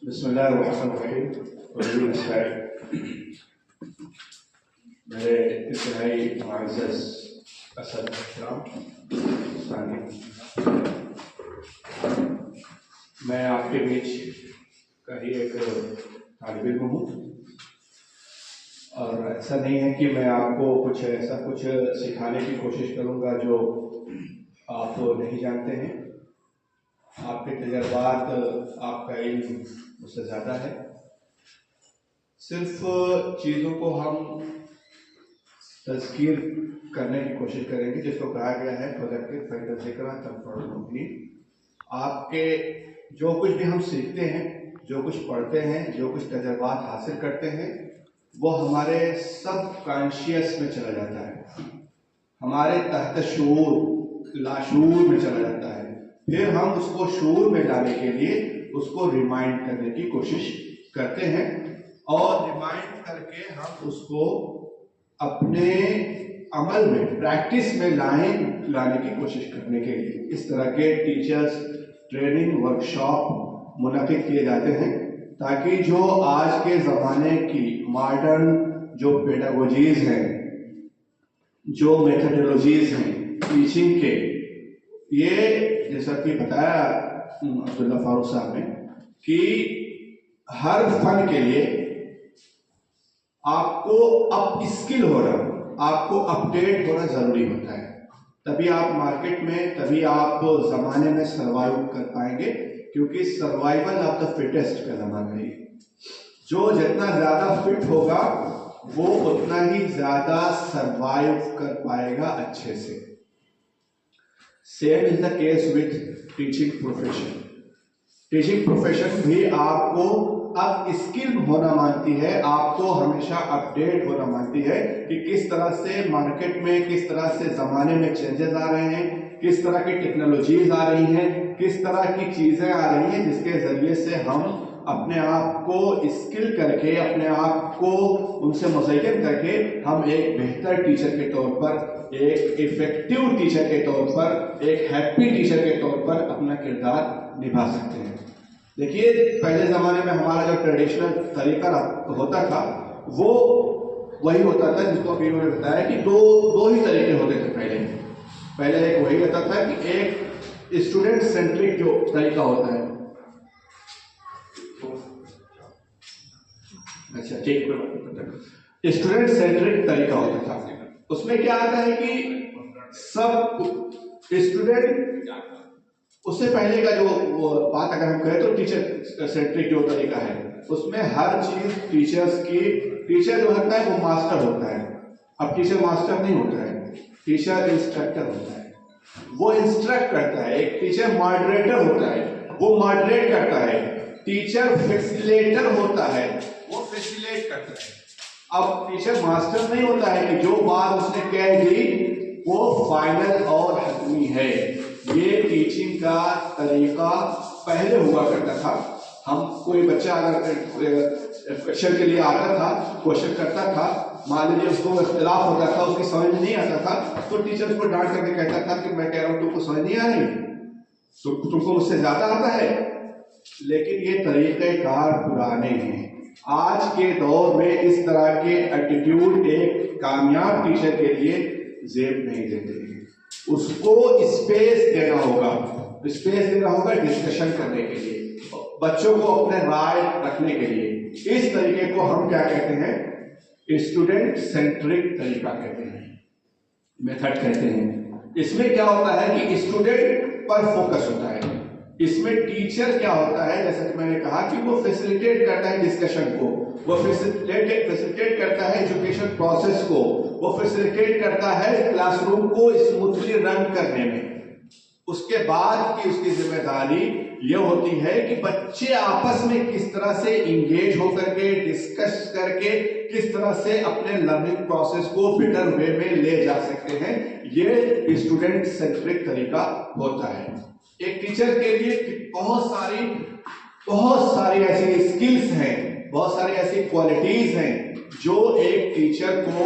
बिस्मिल्लाहिर्रहमानिर्रहीम। मेरे इंतहाई मुअज़्ज़ज़ असद इकराम सानी, मैं आपके बीच का ही एक तालिब इल्म हूँ और ऐसा नहीं है कि मैं आपको कुछ सिखाने की कोशिश करूँगा जो आप नहीं जानते हैं। आपके तजर्बात, आपका इल्म मुझसे ज़्यादा है। सिर्फ चीज़ों को हम तज़कीर करने की कोशिश करेंगे, जिसको कहा गया है फ़ज़क्किर फ़इन ज़िक्रा तनफ़उल मुमिनीन। आपके जो कुछ भी हम सीखते हैं, जो कुछ पढ़ते हैं, जो कुछ तजर्बात हासिल करते हैं, वो हमारे सब कॉन्शियस में चला जाता है, हमारे तहत शऊर लाशूर में चला जाता है। फिर हम उसको शऊर में लाने के लिए उसको रिमाइंड करने की कोशिश करते हैं और रिमाइंड करके हम उसको अपने अमल में, प्रैक्टिस में लाने की कोशिश करने के लिए इस तरह के टीचर्स ट्रेनिंग वर्कशॉप मुनक़िद किए जाते हैं, ताकि जो आज के ज़माने की मॉडर्न जो पेडागोजीज हैं, जो मेथडोलॉजीज हैं टीचिंग के, ये जैसा कि बताया अब्दुल्ला फारूक साहब ने कि हर फन के लिए आपको अप स्किल होना, आपको अपडेट होना जरूरी होता है। तभी आप मार्केट में, तभी आप जमाने में सर्वाइव कर पाएंगे, क्योंकि सर्वाइवल ऑफ द फिटेस्ट का जमाना है। जो जितना ज्यादा फिट होगा वो उतना ही ज्यादा सर्वाइव कर पाएगा अच्छे से। Same is the case with teaching profession. Teaching profession भी आपको अब स्किल होना मांगती है, आपको हमेशा अपडेट होना मांगती है कि किस तरह से मार्केट में, किस तरह से जमाने में चेंजेस आ रहे हैं, किस तरह की टेक्नोलॉजीज आ रही हैं, किस तरह की चीजें आ रही हैं, जिसके जरिए से हम अपने आप को स्किल करके, अपने आप को उनसे मुज़य्यन करके हम एक बेहतर टीचर के तौर पर, एक इफेक्टिव टीचर के तौर पर, एक हैप्पी टीचर के तौर पर अपना किरदार निभा सकते हैं। देखिए, पहले ज़माने में हमारा जो ट्रेडिशनल तरीका होता था वो वही होता था जिसको अभी उन्होंने बताया कि दो ही तरीके होते थे। पहले एक वही रहता था कि एक स्टूडेंट सेंट्रिक जो तरीका होता है, अच्छा ठीक, स्टूडेंट सेंट्रिक तरीका होता था। उसमें क्या आता है कि सब स्टूडेंट, उससे पहले का जो बात अगर हम करें तो टीचर सेंट्रिक जो तरीका है, उसमें हर चीज टीचर्स की, टीचर जो होता है वो मास्टर होता है। अब टीचर मास्टर नहीं होता है, टीचर इंस्ट्रक्टर होता है, वो इंस्ट्रक्ट करता है। एक टीचर मॉडरेटर होता है, वो मॉडरेट करता है। टीचर फैसिलिटेटर होता है, वो फैसिलिटेट करता है। अब टीचर मास्टर नहीं होता है कि जो बात उसने कह दी वो फाइनल और हतमी है। ये टीचिंग का तरीका पहले हुआ करता था। हम कोई बच्चा अगर क्वेश्चन के लिए आता था, क्वेश्चन करता था, मान लीजिए उसको इख्तिलाफ होता था, उसकी समझ में नहीं आता था, तो टीचर उसको डांट करके कहता था कि मैं कह रहा हूं तुमको समझ नहीं आ रही, तो तुमको मुझसे ज्यादा आता है। लेकिन ये तरीके कार पुराने हैं। आज के दौर में इस तरह के एटीट्यूड एक कामयाब टीचर के लिए जेब नहीं देते हैं। उसको स्पेस देना होगा डिस्कशन करने के लिए, बच्चों को अपने राय रखने के लिए। इस तरीके को हम क्या कहते हैं? स्टूडेंट सेंट्रिक तरीका कहते हैं, मेथड कहते हैं। इसमें क्या होता है कि स्टूडेंट पर फोकस होता है। इसमें टीचर क्या होता है, जैसा कि मैंने कहा कि वो फैसिलिटेट करता है डिस्कशन को, वो फैसिलिटेट करता है एजुकेशन प्रोसेस को, वो फैसिलिटेट करता है क्लासरूम को स्मूथली रन करने में। उसके बाद की उसकी जिम्मेदारी ये होती है कि बच्चे आपस में किस तरह से इंगेज होकर के, डिस्कस करके किस तरह से अपने लर्निंग प्रोसेस को बेटर वे में ले जा सकते हैं। ये स्टूडेंट सेंट्रिक तरीका होता है। एक टीचर के लिए बहुत सारी ऐसी स्किल्स हैं, बहुत सारी ऐसी क्वालिटीज हैं जो एक टीचर को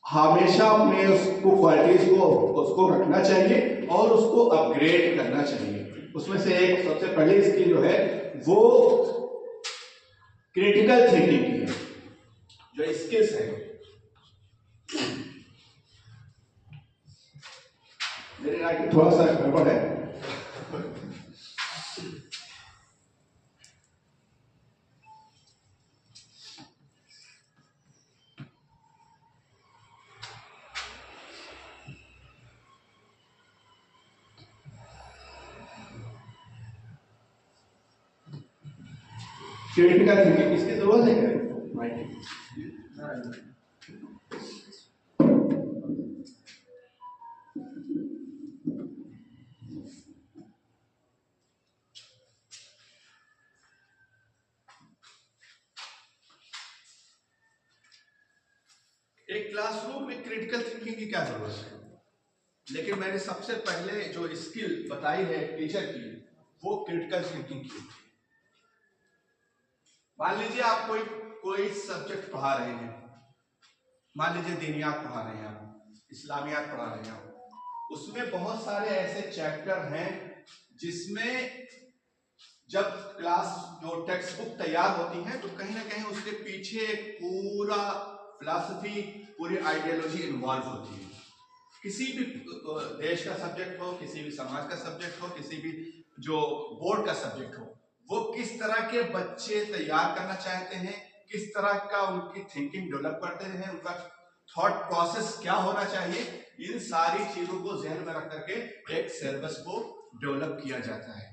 हमेशा अपने उसको क्वालिटीज को उसको रखना चाहिए और उसको अपग्रेड करना चाहिए। उसमें से एक सबसे पहली स्किल जो है वो क्रिटिकल थिंकिंग की है। जो स्किल्स है, मेरे राइटिंग थोड़ा सा गड़बड़ है। क्रिटिकल थिंकिंग इसकी जरूरत है क्या? एक क्लासरूम में क्रिटिकल थिंकिंग की क्या जरूरत है? लेकिन मैंने सबसे पहले जो स्किल बताई है टीचर की, वो क्रिटिकल थिंकिंग की। मान लीजिए आप कोई सब्जेक्ट पढ़ा रहे हैं, मान लीजिए दीनियात पढ़ा रहे हैं, आप इस्लामियात पढ़ा रहे हैं, उसमें बहुत सारे ऐसे चैप्टर हैं जिसमें जब क्लास जो टेक्स्ट बुक तैयार होती है तो कहीं ना कहीं उसके पीछे एक पूरा फिलॉसफी, पूरी आइडियोलॉजी इन्वॉल्व होती है। किसी भी देश का सब्जेक्ट हो, किसी भी समाज का सब्जेक्ट हो, किसी भी जो बोर्ड का सब्जेक्ट हो, वो किस तरह के बच्चे तैयार करना चाहते हैं, किस तरह का उनकी थिंकिंग डेवलप करते हैं, उनका थॉट प्रोसेस क्या होना चाहिए, इन सारी चीजों को ध्यान में रख करके एक सिलेबस को डेवलप किया जाता है।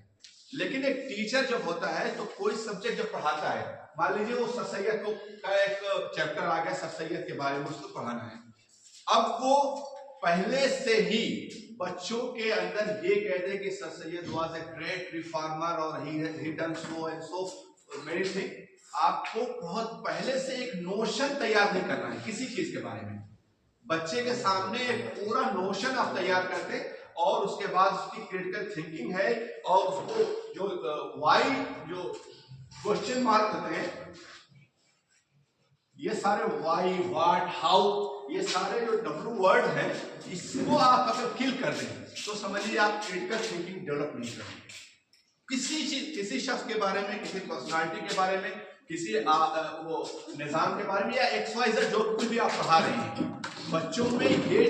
लेकिन एक टीचर जब होता है तो कोई सब्जेक्ट जब पढ़ाता है, मान लीजिए वो सर सैयद का एक चैप्टर आ गया, सर सैयद के बारे में उसको पढ़ाना है। अब वो पहले से ही बच्चों के अंदर ये कह दे कि sir Syed was a great reformer और he done so and so many thing. आपको बहुत पहले से एक नोशन तैयार नहीं करना है किसी चीज के बारे में। बच्चे के सामने एक पूरा नोशन आप तैयार करते और उसके बाद उसकी क्रिटिकल थिंकिंग है और उसको जो वाई जो क्वेश्चन मार्क होते हैं, ये सारे वाई, व्हाट, हाउ, ये सारे जो डब्ल्यू वर्ड हैं, इसको आप अगर किल कर दें तो समझिए आप क्रिटिकल थिंकिंग डेवलप नहीं कर रहे। किसी चीज, किसी शख्स के बारे में, किसी पर्सनालिटी के बारे में, किसी वो निजाम के बारे में या XYZ जो कुछ भी आप पढ़ा रहे हैं, बच्चों में ये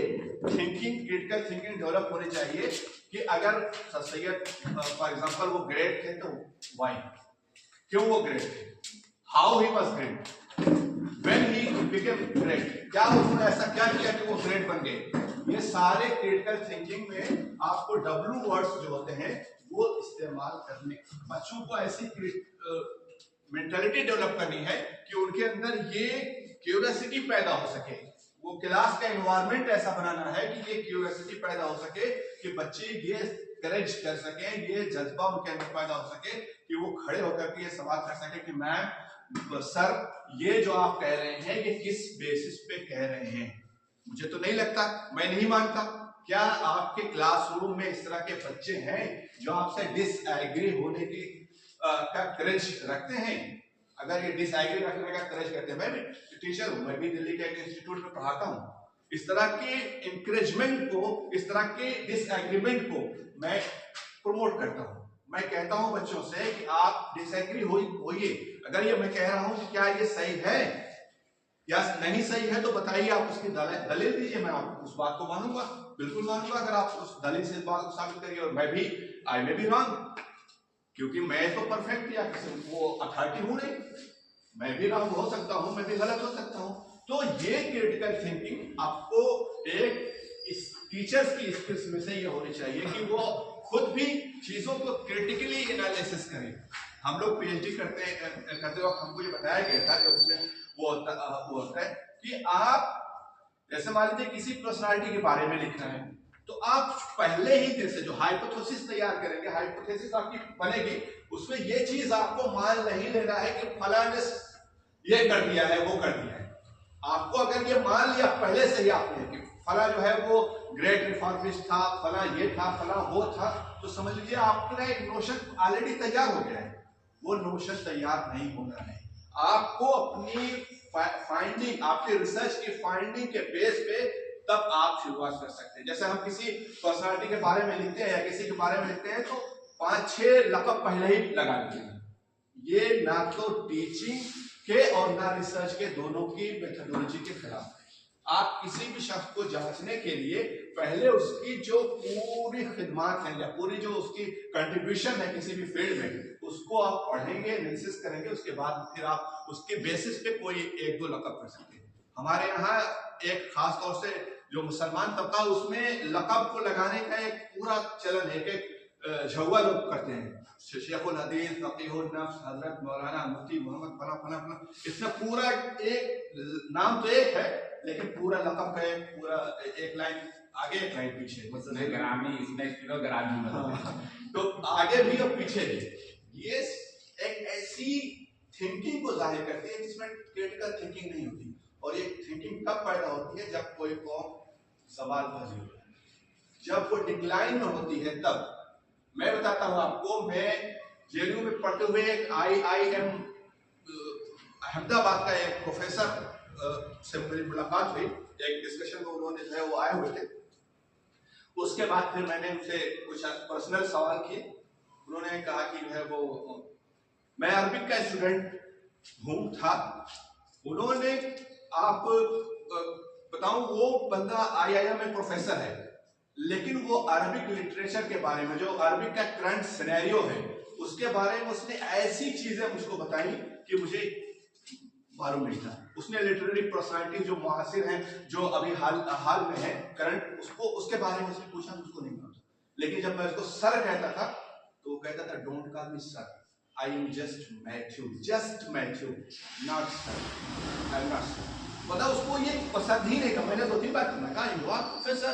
थिंकिंग, क्रिटिकल थिंकिंग डेवलप होनी चाहिए कि अगर सर सैयद फॉर एग्जांपल वो ग्रेट थे तो व्हाई, क्यों वो ग्रेट थे, how he was great, when he became great, क्या उसने ऐसा क्या किया कि वो ग्रेट बन गए। ये सारे क्रिटिकल थिंकिंग में आपको डब्ल्यू वर्ड्स जो होते हैं वो इस्तेमाल करने, बच्चों को ऐसी मेंटालिटी डेवलप करनी है कि उनके अंदर ये क्यूरियोसिटी पैदा हो सके। वो क्लास का एनवायरनमेंट ऐसा बनाना है कि ये क्यूरियोसिटी पैदा हो सके कि बच्चे ये करेज कर सके, ये जज्बा उनके अंदर पैदा हो सके कि वो खड़े होकर के ये सवाल कर सके कि मैम, सर, ये जो आप कह रहे हैं ये किस बेसिस पे कह रहे हैं, मुझे तो नहीं लगता, मैं नहीं मानता। क्या आपके क्लासरूम में इस तरह के बच्चे हैं जो आपसे डिसएग्री होने की का करेज रखते हैं? अगर ये डिसएग्री रखने का करेज करते हैं, मैं भी टीचर हूं, मैं भी दिल्ली के एक इंस्टीट्यूट में पढ़ाता हूं, इस तरह के इंकरेजमेंट को, इस तरह के डिसएग्रीमेंट को मैं प्रमोट करता हूं। मैं कहता हूं बच्चों से कि आप डिसएग्री होइए, अगर ये मैं कह रहा हूं कि क्या ये सही है या नहीं सही है तो बताइए, आप उसकी दलील दीजिए, मैं आप उस बात को मानूंगा, बिल्कुल मानूंगा अगर आप उस दलील से बात को साबित करिए। और मैं भी आई मे बी रॉन्ग, क्योंकि मैं तो परफेक्ट या किसी वो अथॉरिटी हूं नहीं, मैं भी रॉन्ग हो सकता हूं, मैं भी गलत हो सकता हूं। तो ये क्रिटिकल थिंकिंग आपको एक इस टीचर्स की स्किल्स में से ये होनी चाहिए कि वो खुद भी चीजों को क्रिटिकली एनालिसिस करें। हम लोग PhD करते वक्त हमको ये बताया गया था कि उसमें वो होता है कि आप जैसे मान लीजिए किसी पर्सनालिटी के बारे में लिखना है तो आप पहले ही दिन से जो हाइपोथेसिस तैयार करेंगे, हाइपोथेसिस आपकी बनेगी, उसमें ये चीज आपको मान नहीं लेना है कि फलां ने ये कर दिया है, वो कर दिया है। आपको अगर ये मान लिया पहले से ही आपने कि फला जो है वो ग्रेट रिफॉर्मिस्ट था, फला ये था, फला वो था, तो समझ लीजिए आपका एक नोशन ऑलरेडी तैयार हो गया है। वो नोशन तैयार नहीं होना है, आपको अपनी फाइंडिंग, आपके रिसर्च की फाइंडिंग के बेस पे तब आप शुरुआत कर सकते हैं। जैसे हम किसी पर्सनालिटी के बारे में लिखते हैं या किसी के बारे में लिखते हैं तो 5-6 लकब पहले ही लगा दिए। ये ना तो टीचिंग के और ना रिसर्च के दोनों की मेथोडोलॉजी के खिलाफ है। आप किसी भी शख्स को जांचने के लिए पहले उसकी जो पूरी खिदमत है या पूरी जो उसकी कंट्रीब्यूशन है किसी भी फील्ड में, उसको आप पढ़ेंगे, एनालिसिस करेंगे, उसके बाद फिर आप उसके बेसिस पे कोई 1-2 लकब कर सकते हैं। हमारे यहाँ एक खास तौर से जो मुसलमान तबका, उसमें लकब को लगाने का एक पूरा चलन है, एक झगड़ा लोग करते हैं, शेखुल हदीस, फकीहुन नफ्स, हजरत मौलाना मुफ्ती मोहम्मद फला फला फला। इसमें पूरा एक नाम तो एक है, लेकिन पूरा लकब का एक पूरा एक लाइन आगे एक लाइन पीछे, मतलब ग्रामी इसमें किलोग्रामी मतलब तो आगे भी और पीछे भी। ये एक ऐसी थिंकिंग को जाहिर करती है जिसमें क्रिटिकल थिंकिंग नहीं होती। और ये थिंकिंग कब पैदा होती है? जब कोई कौम सवाल बाजी होता है, जब वो डिक्लाइन में होती है तब। मैं बताता हूं आपको, मैं जेएनयू में पढ़ते हुए एक IIM अहमदाबाद का एक प्रोफेसर से मेरी मुलाकात हुई, एक डिस्कशन में उन्होंने जो है वो आए हुए थे। उसके बाद फिर मैंने उनसे कुछ पर्सनल सवाल किए। उन्होंने कहा कि जो है वो मैं अरबिक का स्टूडेंट था। उन्होंने आप बताऊं, वो बंदा IIM में प्रोफेसर है, लेकिन वो अरबिक लिटरेचर के बारे में, जो अरबिक का करंट सिनेरियो है, उसके बारे में उसने ऐसी चीजें मुझको बताई कि मुझे मालूम नहीं था। उसने लिटरेरी पर्सनालिटी जो मुआसिर हैं, जो अभी हाल में है करंट, उसके बारे में उसने पूछा, मुझको नहीं मालूम। लेकिन जब मैं उसको सर कहता था तो वो कहता था, don't call me sir, I am just Matthew, not sir, I am not sir. मतलब उसको ये पसंद ही नहीं था। मैंने 2-3 बार कहा, यू आर प्रोफेसर,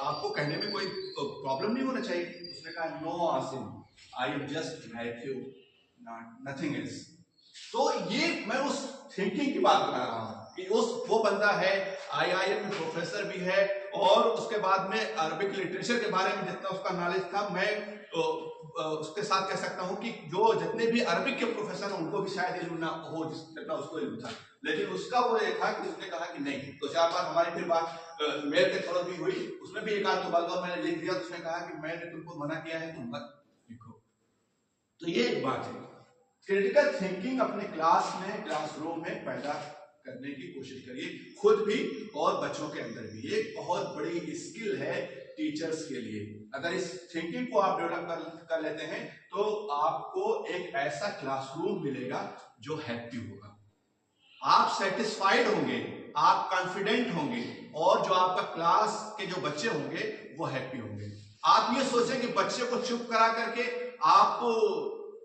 आपको कहने में कोई प्रॉब्लम नहीं होना चाहिए। उसने कहा, no Asim, I am just Matthew, not nothing else. तो ये मैं उस थिंकिंग की बात कर रहा हूँ कि वो बंदा है, IIM में प्रोफेसर भी है, और उसके बाद में अरबिक लिटरेचर के बारे में जितना उसका नॉलेज था, मैं उसके साथ कह सकता हूँ कि जो जितने भी अरबिक के प्रोफेसर हैं उनको भी शायद इल्म ना हो जितना उसको इल्म था। लेकिन उसका वो ये था कि उसने कहा कि नहीं। तो 4 बार हमारी फिर बात मेल के थ्रू भी हुई, उसमें भी एक आध बार मैंने लिख दिया। तो उसने कहा कि मैंने तुमको मना किया है, तुम मत लिखो। तो ये एक बात है, क्रिटिकल थिंकिंग अपने क्लासरूम में पैदा करने की कोशिश करिए, खुद भी और बच्चों के अंदर भी। ये बहुत बड़ी स्किल है टीचर्स के लिए। अगर इस थिंकिंग को आप डेवलप कर लेते हैं तो आपको एक ऐसा क्लासरूम मिलेगा जो हैप्पी होगा, आप सेटिस्फाइड होंगे, आप कॉन्फिडेंट होंगे, और जो आपका क्लास के जो बच्चे होंगे वो हैप्पी होंगे। आप ये सोचें कि बच्चे को चुप करा करके आप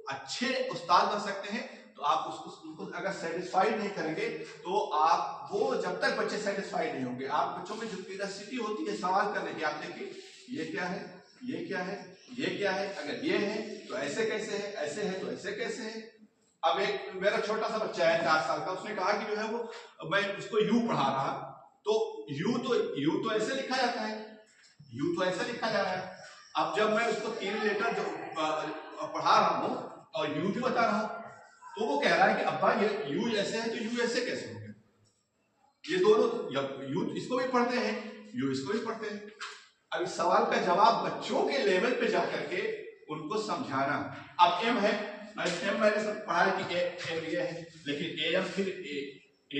अच्छे उस्ताद बन सकते हैं, तो आप उसको अगर सेटिस्फाइड नहीं करेंगे तो आप वो जब तक बच्चे सेटिस्फाइड नहीं होंगे, आप बच्चों में जो क्यूरियोसिटी होती है सवाल करने की, आप देखिए ये क्या है, ये क्या है, ये क्या है, अगर ये है तो ऐसे कैसे है, ऐसे है तो ऐसे कैसे है। अब एक मेरा छोटा सा बच्चा है 4 साल का, उसने कहा कि जो है वो मैं उसको यू पढ़ा रहा, तो यू तो ऐसे लिखा जाता है, यू तो ऐसे लिखा जा रहा है। अब जब मैं उसको 3 लेटर जो पढ़ा रहा हूँ और यू भी बता रहा हूँ, तो वो कह रहा है कि अब्बा ये यू ऐसे है तो यू ऐसे कैसे हो गया। ये दोनों यू इसको भी पढ़ते हैं, यू इसको भी पढ़ते हैं। अब इस सवाल का जवाब बच्चों के लेवल पे जाकर के उनको समझाना। अब एम है, एम मैंने सब पढ़ा है कि एम ये है, लेकिन एम फिर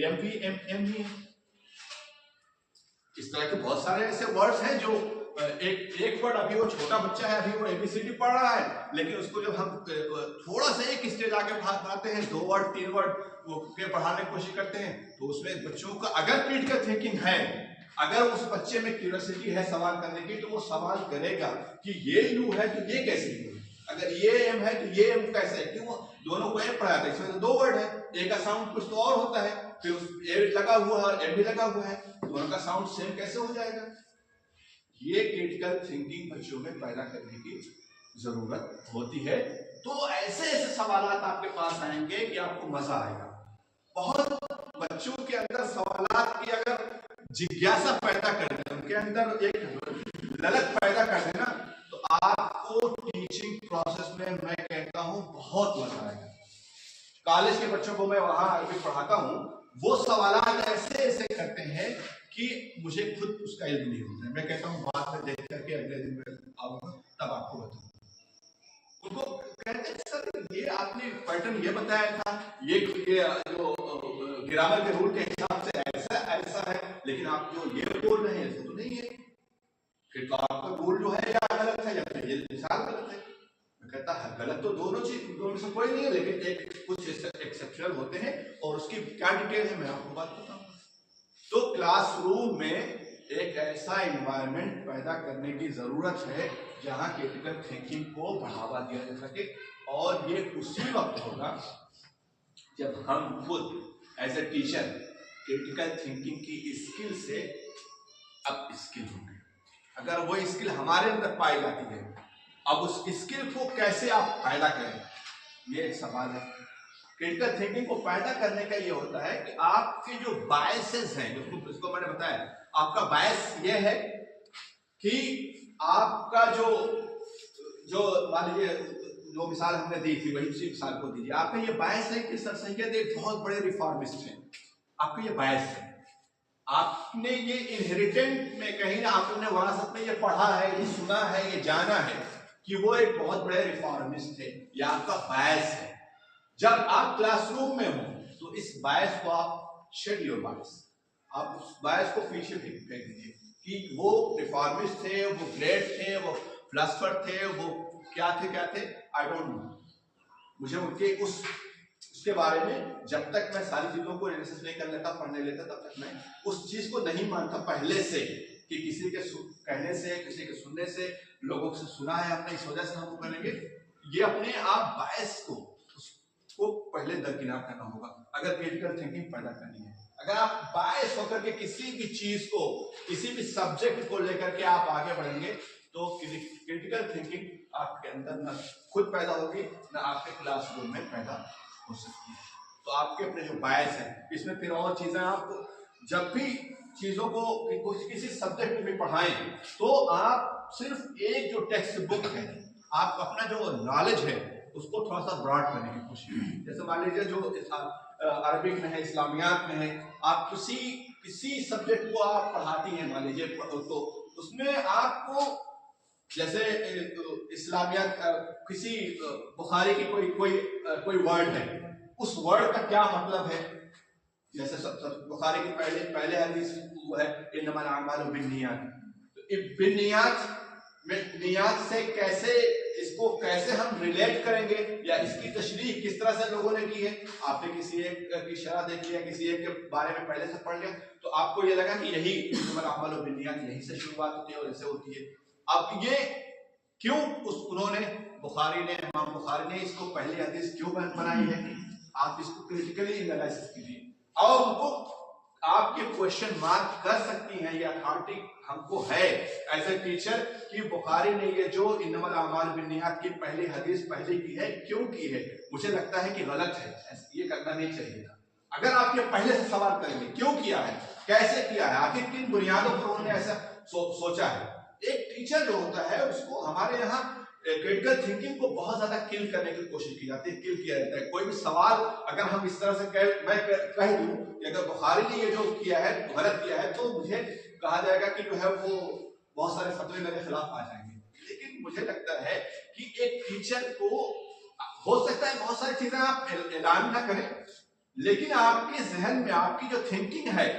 एम भी एम ही है। इस तरह के बहुत सारे ऐसे वर्ड्स हैं जो एक वर्ड, अभी वो छोटा बच्चा है, अभी वो ABCD पढ़ रहा है, लेकिन उसको जब हम थोड़ा सा एक स्टेज आगे बढ़ाते हैं, 2 वर्ड 3 वर्ड वो पढ़ाने की कोशिश करते हैं, तो उसमें बच्चों का अगर क्रिटिकल थिंकिंग है, अगर उस बच्चे में क्यूरियोसिटी है सवाल करने की, तो वो सवाल करेगा कि ये यू है तो ये कैसे यू है, अगर ये एम है तो ये एम कैसे है। क्यों? दोनों को एम पढ़ाया था, इसमें तो 2 वर्ड है, एक का साउंड कुछ तो और होता है, फिर उस ए लगा हुआ है और एम भी लगा हुआ है, दोनों का साउंड सेम कैसे हो जाएगा। ये क्रिटिकल थिंकिंग बच्चों में पैदा करने की जरूरत होती है। तो ऐसे ऐसे सवालात आपके पास आएंगे कि आपको मजा आएगा। बहुत बच्चों के अंदर सवालात की अगर जिज्ञासा पैदा कर दें, उनके अंदर एक ललक पैदा कर देना, तो आपको टीचिंग प्रोसेस में मैं कहता हूं बहुत मजा आएगा। कॉलेज के बच्चों को मैं वहां अरबी पढ़ाता हूं, वो सवालात ऐसे ऐसे करते हैं कि मुझे खुद उसका इल्म नहीं होता है। मैं कहता हूँ बाद में देख करके अगले दिन में आऊंगा तब आपको बताऊंगा। उनको कहते हैं सर ये आपने पैटर्न ये बताया था, ये जो ग्रामर के रूल के हिसाब से ऐसा ऐसा है, लेकिन आप जो ये बोल रहे हैं ऐसा तो नहीं है, फिर तो आपका रूल जो है या गलत है या फिर ये मिसाल गलत है। मैं कहता है गलत तो दोनों में से कोई नहीं है, लेकिन एक कुछ एक्सेप्शनल होते हैं और उसकी क्या डिटेल है मैं आपको बात बताऊंगा। तो क्लासरूम में एक ऐसा एनवायरनमेंट पैदा करने की जरूरत है जहां क्रिटिकल थिंकिंग को बढ़ावा दिया जा सके, और ये उसी वक्त होगा जब हम खुद as a teacher critical thinking की स्किल से अब स्किल होंगे। अगर वो स्किल हमारे अंदर पाई जाती है, अब उस स्किल को कैसे आप पैदा करें, ये एक सवाल है। क्रिटिकल थिंकिंग को पैदा करने का ये होता है कि आपके जो बायसेस हैं, जिसको मैंने बताया, आपका बायस ये है कि आपका जो मान लीजिए जो मिसाल हमने दी थी वही उसी मिसाल को दीजिए। आपका ये बायस है कि सर सैयद एक बहुत बड़े रिफॉर्मिस्ट हैं, आपका ये बायस है, आपने ये इनहेरिटेंट में कहीं ना आपने विरासत में ये पढ़ा है, ये सुना है, ये जाना है कि वो एक बहुत बड़े रिफॉर्मिस्ट थे, ये आपका बायस है। जब आप क्लासरूम में हो तो इस बायस को आप शेड योर बायस, आप उस बायस को पीछे फेंक दीजिए कि वो रिफॉर्मिस्ट थे, वो ग्रेट थे, वो फिलोसोफर थे, वो क्या थे आई डोंट नो। मुझे उनके उसके बारे में जब तक मैं सारी चीजों को एनालिसिस नहीं कर लेता, पढ़ने लेता, तब तक मैं उस चीज को नहीं मानता पहले से कि किसी के कहने से, किसी के सुनने से, लोगों से सुना है हमने इस वजह से हम करेंगे। ये अपने आप बायस को पहले दरकिनार करना होगा अगर क्रिटिकल थिंकिंग पैदा करनी है। अगर आप बायस होकर के किसी भी चीज को, किसी भी सब्जेक्ट को लेकर के आप आगे बढ़ेंगे तो क्रिटिकल थिंकिंग आपके अंदर न खुद पैदा होगी न आपके क्लासरूम में पैदा हो सकती है। तो आपके अपने जो बायस है, इसमें फिर और चीजें, आप जब भी चीजों को किसी सब्जेक्ट में पढ़ाएं तो आप सिर्फ एक जो टेक्स्ट बुक है, आप अपना जो नॉलेज है उसको थोड़ा सा ब्रॉड करने की कोशिश करें। जैसे मान लीजिए जो अरबिक में है, इस्लामियात में है, आप किसी सब्जेक्ट को आप पढ़ाती हैं मान लीजिए, तो उसमें आपको जैसे इस्लामियात किसी बुखारी की कोई वर्ड है, उस वर्ड का क्या मतलब है। जैसे बुखारी की पहले हदीस वो है इन्नमल अमालु बिन्नियात, तो बिन्नियात में नियात से कैसे हम रिलेट करेंगे या इसकी तशरीह किस तरह से लोगों ने की है। आपने किसी एक की शरह देख लिया, किसी एक के बारे में पहले से पढ़ लिया, तो आपको ये लगा कि यही अमल और बिनियात यहीं से शुरुआत होती है और ऐसे होती है। अब ये क्यों उन्होंने इमाम बुखारी ने इसको पहली हदीस क्यों बनाई है, आप इसको क्रिटिकली एनालिसिस कीजिए और उनको आपके क्वेश्चन मार्क कर सकती हैं। ये अथॉरिटी हमको है एज ए टीचर कि बुखारी ने ये जो इन्नमल अमाल बिन्नियात की पहली हदीस पहले की है, क्यों की है, मुझे लगता है कि गलत है, ये करना नहीं चाहिए था। अगर आप ये पहले से सवाल करेंगे क्यों किया है, कैसे किया है, आखिर किन बुनियादों पर उन्होंने ऐसा सोचा है। एक टीचर जो होता है उसको हमारे यहाँ क्रिटिकल थिंकिंग को बहुत ज्यादा किल करने की कोशिश की जाती है, किल किया जाता है। कोई भी सवाल अगर हम इस तरह से मैं कह दूं कि अगर बुखारी ने ये जो किया है गलत किया है, तो मुझे कहा जाएगा कि जो है वो बहुत सारे फतवे मेरे खिलाफ आ जाएंगे। लेकिन मुझे लगता है कि एक टीचर को हो सकता है बहुत सारी चीजें आप ऐलान ना करें, लेकिन आपके जहन में आपकी जो थिंकिंग है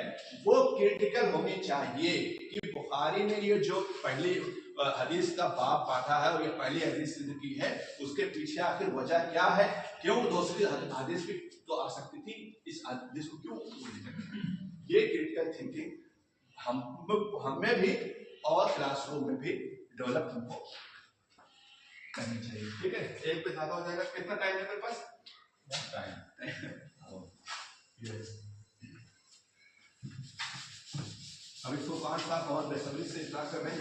वो क्रिटिकल होनी चाहिए कि बुखारी ने ये जो पहली हदीस का बाब बांधा है और ये पहली हदीस सिद्ध की है, उसके पीछे आखिर वजह क्या है, क्यों दूसरी हदीस भी तो आ सकती थी, इस हदीस को क्यों। ये क्रिटिकल थिंकिंग हम में भी और क्लासरूम में भी डेवलप हमको करनी चाहिए। ठीक है, एक पे ज्यादा हो जाएगा, कितना टाइम है मेरे पास? अभी तो 5 साल बहुत बेसब्री से इंतजार कर रहे हैं।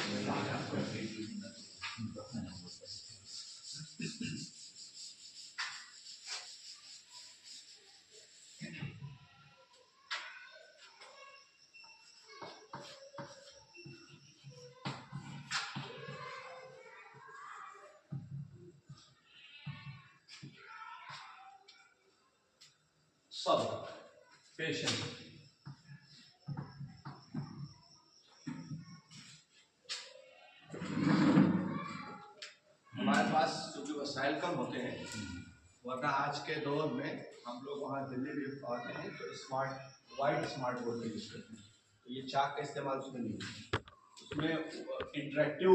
सब पेशेंस, हमारे पास जो वसाइल वरना आज के दौर में हम लोग वहाँ दिल्ली में आते हैं तो वाइट स्मार्ट बोर्ड का यूज करते हैं, तो ये चाक का इस्तेमाल उसमें नहीं होता, उसमें इंटरेक्टिव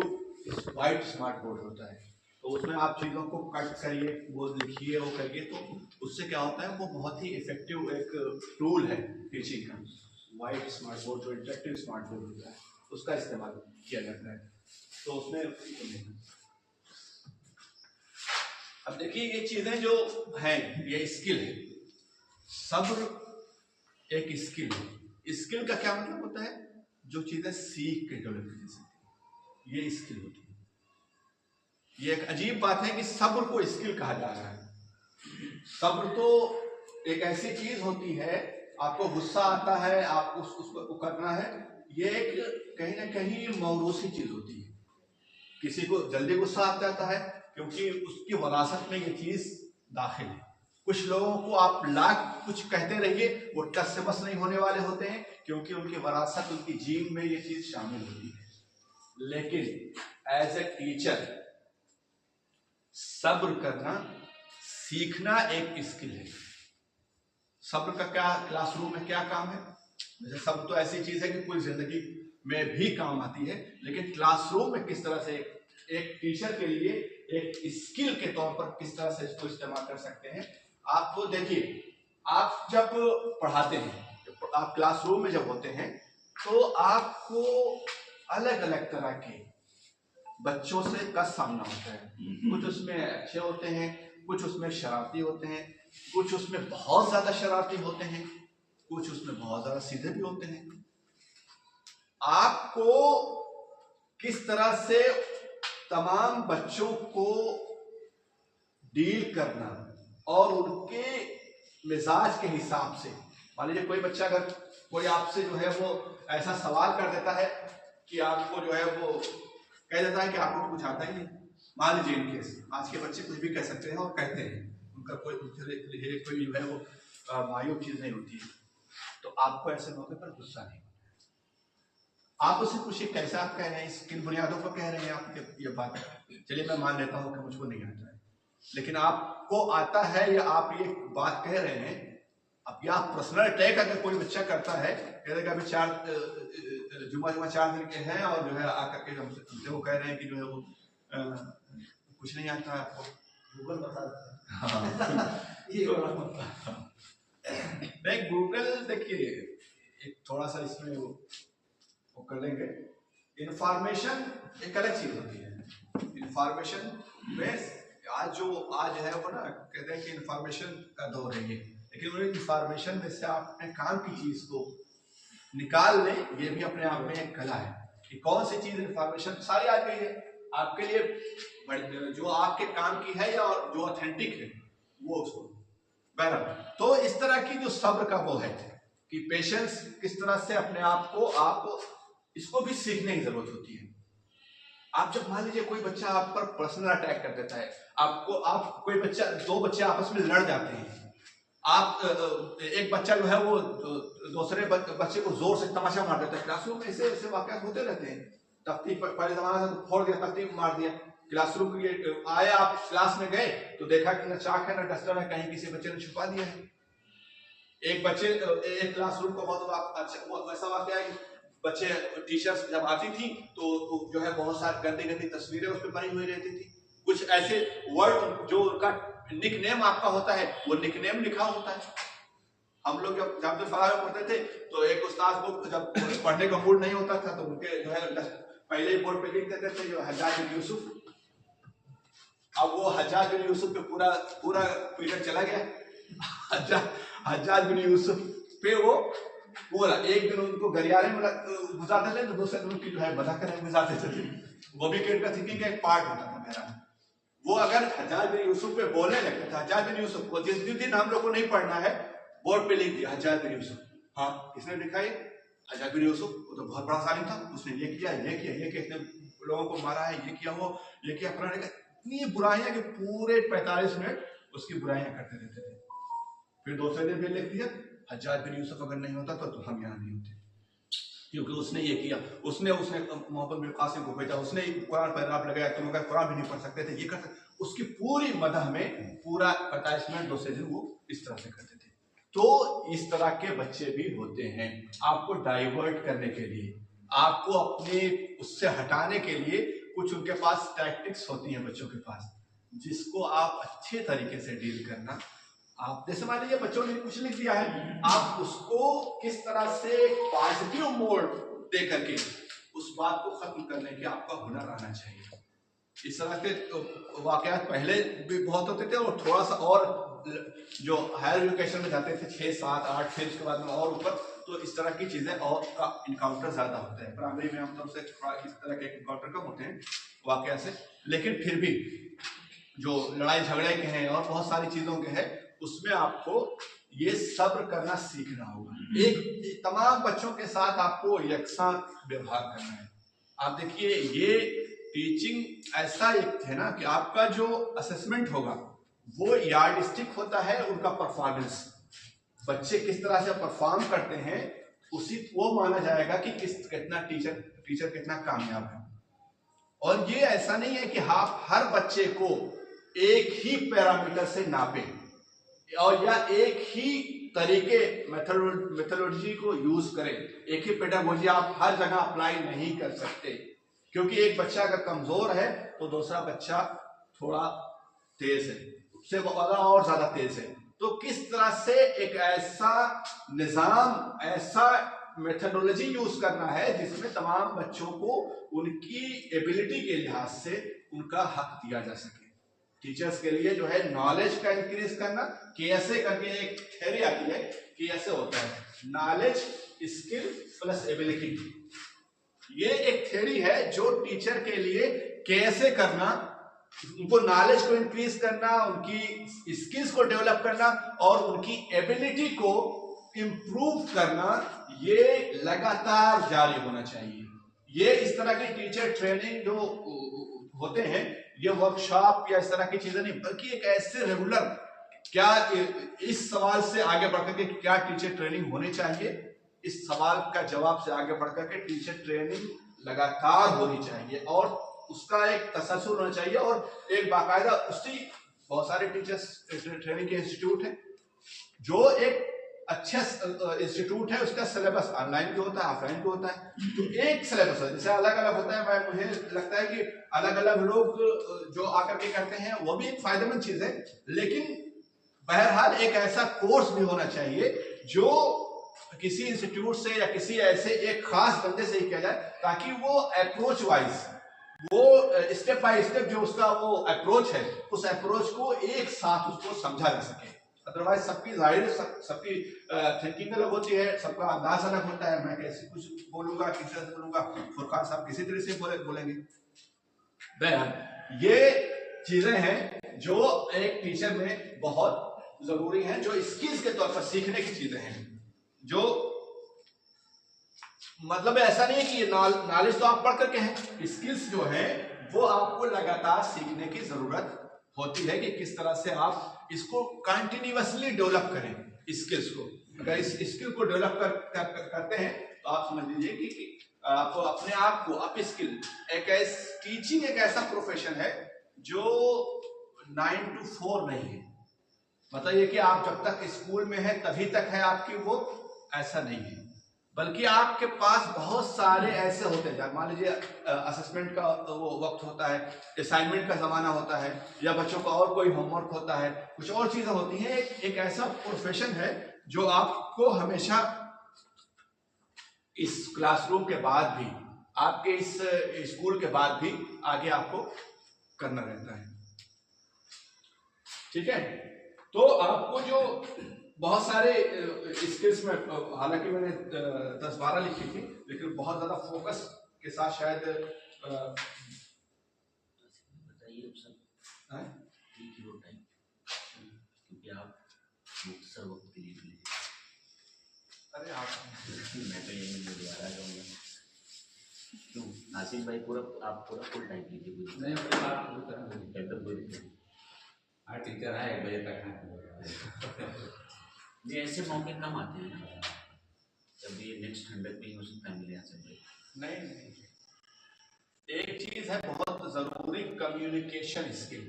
वाइट स्मार्ट बोर्ड होता है, तो उसमें आप चीज़ों को कट करिए, वो लिखिए, वो करिए, तो उससे क्या होता है वो बहुत ही इफेक्टिव एक टूल है टीचिंग का। वाइट स्मार्ट बोर्ड जो इंटरेक्टिव स्मार्ट बोर्ड होता है उसका इस्तेमाल किया जाता है, तो उसमें अब देखिए ये चीजें जो हैं ये स्किल है, सब्र एक स्किल है। स्किल का क्या मतलब होता है? जो चीजें सीख के डेवलप की जा सकती है, ये स्किल होती है। ये एक अजीब बात है कि सब्र को स्किल कहा जा रहा है। सब्र तो एक ऐसी चीज होती है, आपको गुस्सा आता है, आपको उसको करना है, ये एक कहीं ना कहीं मौरूसी चीज होती है। किसी को जल्दी गुस्सा आ जाता है क्योंकि उसकी वरासत में ये चीज दाखिल है। कुछ लोगों को आप लाख कुछ कहते रहिए वो टस से बस नहीं होने वाले होते हैं क्योंकि उनकी वरासत, उनकी जीन में ये चीज शामिल होती है। लेकिन एज ए टीचर सब्र करना सीखना एक स्किल है। सब्र का क्या क्लासरूम में क्या काम है? जैसे सब्र तो ऐसी चीज है कि पूरी जिंदगी में भी काम आती है, लेकिन क्लासरूम में किस तरह से एक टीचर के लिए एक स्किल के तौर पर किस तरह से इसको इस्तेमाल कर सकते हैं। आपको देखिए, आप जब पढ़ाते हैं, आप क्लासरूम में जब होते हैं तो आपको अलग अलग तरह के बच्चों से का सामना होता है। कुछ उसमें अच्छे होते हैं, कुछ उसमें शरारती होते हैं, कुछ उसमें बहुत ज्यादा शरारती होते हैं, कुछ उसमें बहुत ज्यादा सीधे भी होते हैं। आपको किस तरह से तमाम बच्चों को डील करना और उनके मिजाज के हिसाब से, मान लीजिए कोई बच्चा अगर कोई आपसे जो है वो ऐसा सवाल कर देता है कि आपको जो है वो कह देता है कि आपको कुछ आता ही नहीं। मान लीजिए इन केस आज के बच्चे कुछ भी कह सकते हैं और कहते हैं, उनका कोई जो है वो मायूब चीज नहीं होती है, तो आपको ऐसे मौके पर गुस्सा नहीं होता। आप उससे पूछिए कैसे आप कह रहे हैं, किन बुनियादों पर कह रहे हैं आप ये बात। चलिए मैं मान लेता हूँ कि मुझको नहीं आता है, लेकिन आपको आता है या आप ये बात कह रहे हैं। अब या पर्सनल अटैक अगर कोई बच्चा करता है, कह देगा अभी जुमा 4 दिन के हैं और जो है आकर के हमसे वो कह रहे हैं कि जो है वो कुछ नहीं आता आपको, गूगल बता नहीं गूगल देखिए एक थोड़ा सा इसमें वो कर लेंगे। इंफॉर्मेशन एक अलग चीज होती है। इंफॉर्मेशन में आज है वो ना, कहते हैं कि इंफॉर्मेशन का दौर है ये, लेकिन वो इंफॉर्मेशन में से आप अपने काम की चीज को निकाल लें, ये भी अपने आप में एक कला है कि कौन सी चीज इंफॉर्मेशन सारी आ गई है आपके लिए, जो आपके काम की है या जो ऑथेंटिक है वो उसको बहरहाल। तो इस तरह की जो सब्र का वो है कि पेशेंस, किस तरह से अपने आप को आप इसको भी सीखने की जरूरत होती है। आप जब मान लीजिए कोई बच्चा आप पर पर्सनल अटैक कर देता है, आप कोई बच्चा, दो बच्चे आपस में लड़ जाते हैं, आप एक बच्चा जो है वो दूसरे बच्चे को जोर से तमाशा मार देता है। क्लासरूम में ऐसे ऐसे वाकया होते रहते हैं। तख्ती पहले जमाना से फोड़ दिया, तख्ती मार दिया, क्लासरूम के आए, आप क्लास में गए तो देखा कि न चाक है न डस्टर है, कहीं किसी बच्चे ने छुपा दिया है। एक क्लासरूम को बहुत अच्छा ऐसा वाकया है, बच्चे टीचर्स जब आती थी तो जो है बहुत सारी गंदी गंदी तस्वीरें उस पर बनी हुई रहती थी। कुछ ऐसे वर्ड जो उनका निकनेम आपका होता है वो निकनेम लिखा होता है। हम लोग जब फरार पढ़ते थे तो एक उस्ताद को जब पढ़ने का मूड नहीं होता था तो उनके जो है पहले ही बोर्ड पे लिख देते थे जो हज्जाज बिन यूसुफ। अब वो हज्जाज बिन यूसुफ पे पूरा पीरियड चला गया। हज्जाज बिन यूसुफ पे वो पूरा एक दिन उनको गरियारे में गुजारते थे तो दूसरे दिन उनकी जो है बधा करने गुजारते थे। वो भी क्रिटिकल थिंकिंग का एक पार्ट होता था मेरा। वो अगर हज्जाज बिन यूसुफ पे बोलने लगता था, हज्जाज बिन यूसुफ को जिस दिन हम लोग को नहीं पढ़ना है बोर्ड पे लिख दिया हज्जाज बिन यूसुफ। हाँ, किसने लिखा ये? हज्जाज बिन यूसुफ। वो तो बहुत बड़ा सालिम था, उसने ये किया, इतने लोगों को मारा है, ये किया, वो ये किया, फलाने का। इतनी बुराइयां कि पूरे 45 मिनट उसकी बुराइयां करते रहते थे। फिर दूसरे दिन फिर लिख दिया हज्जाज बिन यूसुफ अगर नहीं होता तो हम यहाँ नहीं होते, क्योंकि उसने ये किया, उसने मोहम्मद बिन कासिम को भेजा, उसने कुरान पैराग्राफ लगाया, तुम अगर कुरान भी नहीं पढ़ सकते थे, ये कर सकते। उसकी पूरी मदह में पूरा 45 मिनट 2 सेशन वो इस तरह से करते थे। तो इस तरह के बच्चे भी होते हैं। आपको डाइवर्ट करने के लिए, आपको अपने उससे हटाने के लिए कुछ उनके पास टैक्टिक्स होती हैं बच्चों के पास, जिसको आप अच्छे तरीके से डील करना। आप जैसे मान लीजिए बच्चों ने कुछ लिख दिया है, आप उसको किस तरह से पॉजिटिव मोड दे करके उस बात को खत्म करने की आपका हुनर आना चाहिए। इस तरह के वाकयात पहले भी बहुत होते थे और थोड़ा सा और जो हायर एजुकेशन में जाते थे 6, 7, 8 फिर उसके बाद में और ऊपर, तो इस तरह की चीजें और का इनकाउंटर ज्यादा होता है। प्राइमरी में आमतौर से इस तरह के इनकाउंटर कम होते हैं वाकया से, लेकिन फिर भी जो लड़ाई झगड़े के हैं और बहुत सारी चीजों के हैं, उसमें आपको ये सब्र करना सीखना होगा। एक तमाम बच्चों के साथ आपको यकसा व्यवहार करना है। आप देखिए ये टीचिंग ऐसा एक है ना कि आपका जो असेसमेंट होगा वो यार्डस्टिक होता है उनका परफॉर्मेंस। बच्चे किस तरह से परफॉर्म करते हैं उसी वो माना जाएगा कि कितना टीचर कितना कामयाब है। और ये ऐसा नहीं है कि आप हर बच्चे को एक ही पैरामीटर से नापें और या एक ही तरीके मेथोडोलॉजी को यूज करें। एक ही पेडागोजी आप हर जगह अप्लाई नहीं कर सकते, क्योंकि एक बच्चा अगर कमजोर है तो दूसरा बच्चा थोड़ा तेज है, उससे और ज्यादा तेज है। तो किस तरह से एक ऐसा निजाम, ऐसा मेथोडोलॉजी यूज करना है जिसमें तमाम बच्चों को उनकी एबिलिटी के लिहाज से उनका हक दिया जा सके। टीचर्स के लिए जो है नॉलेज का इंक्रीज करना, कैसे करके एक थ्योरी आती है कि ऐसे होता है नॉलेज स्किल प्लस एबिलिटी। ये एक थ्योरी है जो टीचर के लिए कैसे करना, उनको नॉलेज को इंक्रीज करना, उनकी स्किल्स को डेवलप करना और उनकी एबिलिटी को इंप्रूव करना, ये लगातार जारी होना चाहिए। ये इस तरह की टीचर ट्रेनिंग जो होते हैं, ये वर्कशॉप या इस तरह की चीजें नहीं, बल्कि एक ऐसे रेगुलर, क्या इस सवाल से आगे बढ़कर के क्या टीचर ट्रेनिंग होनी चाहिए, इस सवाल का जवाब से आगे बढ़कर के टीचर ट्रेनिंग लगातार होनी चाहिए और उसका एक तसलसल होना चाहिए। और एक बाकायदा उसी बहुत सारे टीचर्स ट्रेनिंग के इंस्टीट्यूट हैं, जो एक अच्छा इंस्टीट्यूट है, उसका सिलेबस ऑनलाइन भी होता है, ऑफलाइन भी होता है। तो एक सिलेबस है, जैसे अलग अलग होता है। मुझे लगता है कि अलग अलग लोग जो आकर के करते हैं वो भी एक फायदेमंद चीज है, लेकिन बहरहाल एक ऐसा कोर्स भी होना चाहिए जो किसी इंस्टीट्यूट से या किसी ऐसे एक खास बंदे से ही किया जाए, ताकि वो अप्रोच वाइज, वो स्टेप बाय स्टेप जो उसका वो अप्रोच है, उस अप्रोच को एक साथ उसको समझा जा सके। अदरवाइज सबकी जाहिर सबकी थिंकिंग अलग होती है, सबका अंदाज अलग होता है। मैं कैसे कुछ बोलूंगा, किसी तरह से बोलूंगा, फुरकान साहब किसी तरह से बोलेंगे। बहरहाल ये चीजें हैं जो एक टीचर में बहुत जरूरी है, जो स्किल्स के तौर पर सीखने की चीजें हैं। जो मतलब ऐसा नहीं है कि नॉलेज तो आप पढ़ करके हैं, स्किल्स जो है वो आपको लगातार सीखने की जरूरत होती है कि किस तरह से आप इसको कंटिन्यूअसली डेवलप करें। स्किल्स को अगर इस स्किल को डेवलप करते हैं तो आप समझ लीजिए कि आप अपने आप को अप स्किल, टीचिंग एक ऐसा प्रोफेशन है जो 9 to 4 नहीं है। मतलब ये कि आप जब तक स्कूल में है तभी तक है आपकी वो, ऐसा नहीं है, बल्कि आपके पास बहुत सारे ऐसे होते हैं। मान लीजिए असेसमेंट का वो वक्त होता है, असाइनमेंट का जमाना होता है, या बच्चों का और कोई होमवर्क होता है, कुछ और चीजें होती हैं। एक ऐसा प्रोफेशन है जो आपको हमेशा इस क्लासरूम के बाद भी, आपके इस स्कूल के बाद भी आगे आपको करना रहता है। ठीक है, तो आपको जो बहुत सारे स्किल्स में, हालांकि मैंने 10-12 लिखी थी, लेकिन बहुत ज्यादा फोकस के साथ शायद बताइए क्योंकि आप मुख्तसर वक्त के लिए मिले। अरे आप मैं तो यही दोबारा जाऊँगा। क्यों नासिर भाई आप पूरा फुल टाइम लीजिए। नहीं अपनी बात पूरी तरह बेहतर कोई दिक्कत हर टीचर है 1 बजे तक जी, ऐसे मौके कम आते हैं ना, जब ये नेक्स्ट 100 में ही हो सकता है मिले यहाँ नहीं, एक चीज है बहुत जरूरी, कम्युनिकेशन स्किल।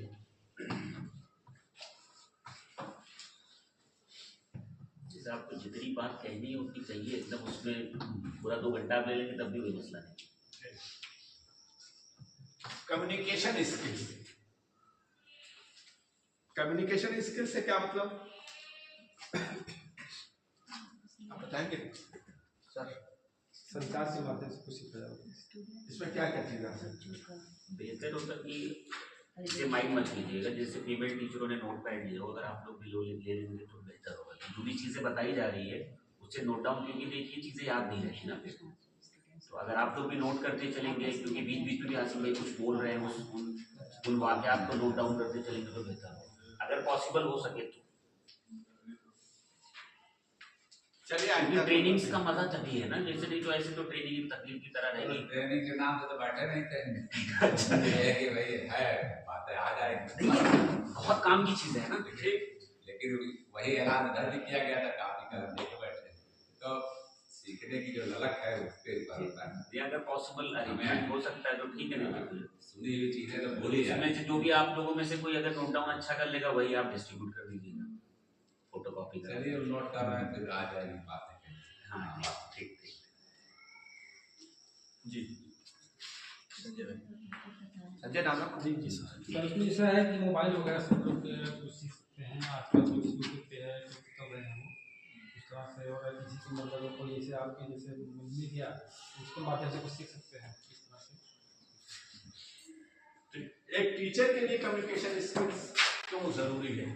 जैसे आपको जितनी बात कहनी है उतनी चाहिए एकदम, उसमें पूरा 2 घंटा आप ले लेंगे तब भी कोई मसला नहीं। कम्युनिकेशन स्किल्स, कम्युनिकेशन स्किल से क्या मतलब आप बताएंगे सर? संचार के माध्यम से कुछ सीखा जाता है। इसमें क्या क्या चीजें आ सकती हैं? बेहतर होता कि इसे माइंड मत कीजिएगा, जैसे फीमेल टीचरों ने नोट पैड लिया हो, अगर आप लोग भी ले लेंगे तो बेहतर होगा। जो भी चीज़ें बताई जा रही है उससे नोट डाउन, क्योंकि देखिए चीज़ें याद नहीं रहती ना फिर। तो अगर आप लोग भी नोट करते चलेंगे, क्योंकि बीच बीच में भी आसिम भाई कुछ बोल रहे हैं, उन वाक़यात को नोट डाउन करते चलेंगे तो बेहतर होगा, अगर पॉसिबल हो सके तो। चलिए क्योंकि ट्रेनिंग्स का मजा तभी है ना, जैसे नहीं तो ऐसे तो ट्रेनिंग की तकलीफ की तरह रहेगी। ट्रेनिंग के नाम से तो बैठे नहीं थे। अच्छा ये है कि भाई है बातें आ जाएंगी, बहुत काम की चीज़ है ना। लेकिन वही ऐलान इधर भी किया गया था, काफी कदम लेके बैठे, तो सीखने की जो ललक है उसके ऊपर होता है। ये अगर पॉसिबल अरेंजमेंट हो सकता है तो ठीक है, नहीं तो सुनी हुई चीजें तो भूल ही इसमें से जो भी आप लोगों में से कोई अगर नोट डाउन अच्छा कर लेगा वही आप डिस्ट्रीब्यूट कर दीजिएगा, फोटोकॉपी कर। चलिए नोट कर रहे हैं, फिर आ जाएगी बातें। हाँ ठीक ठीक जी संजय नाम है जी जी सर, उसमें ऐसा है कि मोबाइल वगैरह सब लोग कुछ सीख सकते हैं, आजकल कुछ यूट्यूब पे है कुछ कर रहे हैं वो इस तरह से, और किसी की मतलब कोई जैसे आपके जैसे मिल गया उसके माध्यम से कुछ सीख सकते हैं इस तरह से। एक टीचर के लिए कम्युनिकेशन स्किल्स क्यों जरूरी है?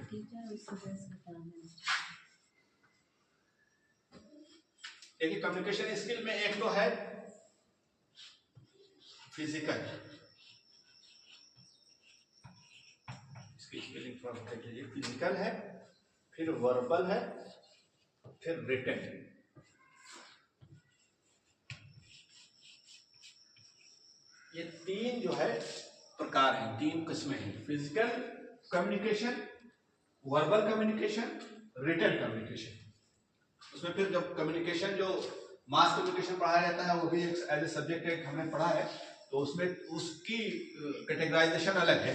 देखिए कम्युनिकेशन स्किल में एक तो है फिजिकल, इसकी स्पेलिंग थोड़ा देख लीजिए। फिजिकल है, फिर वर्बल है, फिर रिटन। ये तीन जो है प्रकार हैं, तीन किस्में हैं। Physical communication, verbal communication, written communication. उसमें फिर जब कम्युनिकेशन जो मास कम्युनिकेशन पढ़ाया जाता है वो भी एक एज ए सब्जेक्ट एक हमने पढ़ा है, तो उसमें उसकी कैटेगराइजेशन अलग है,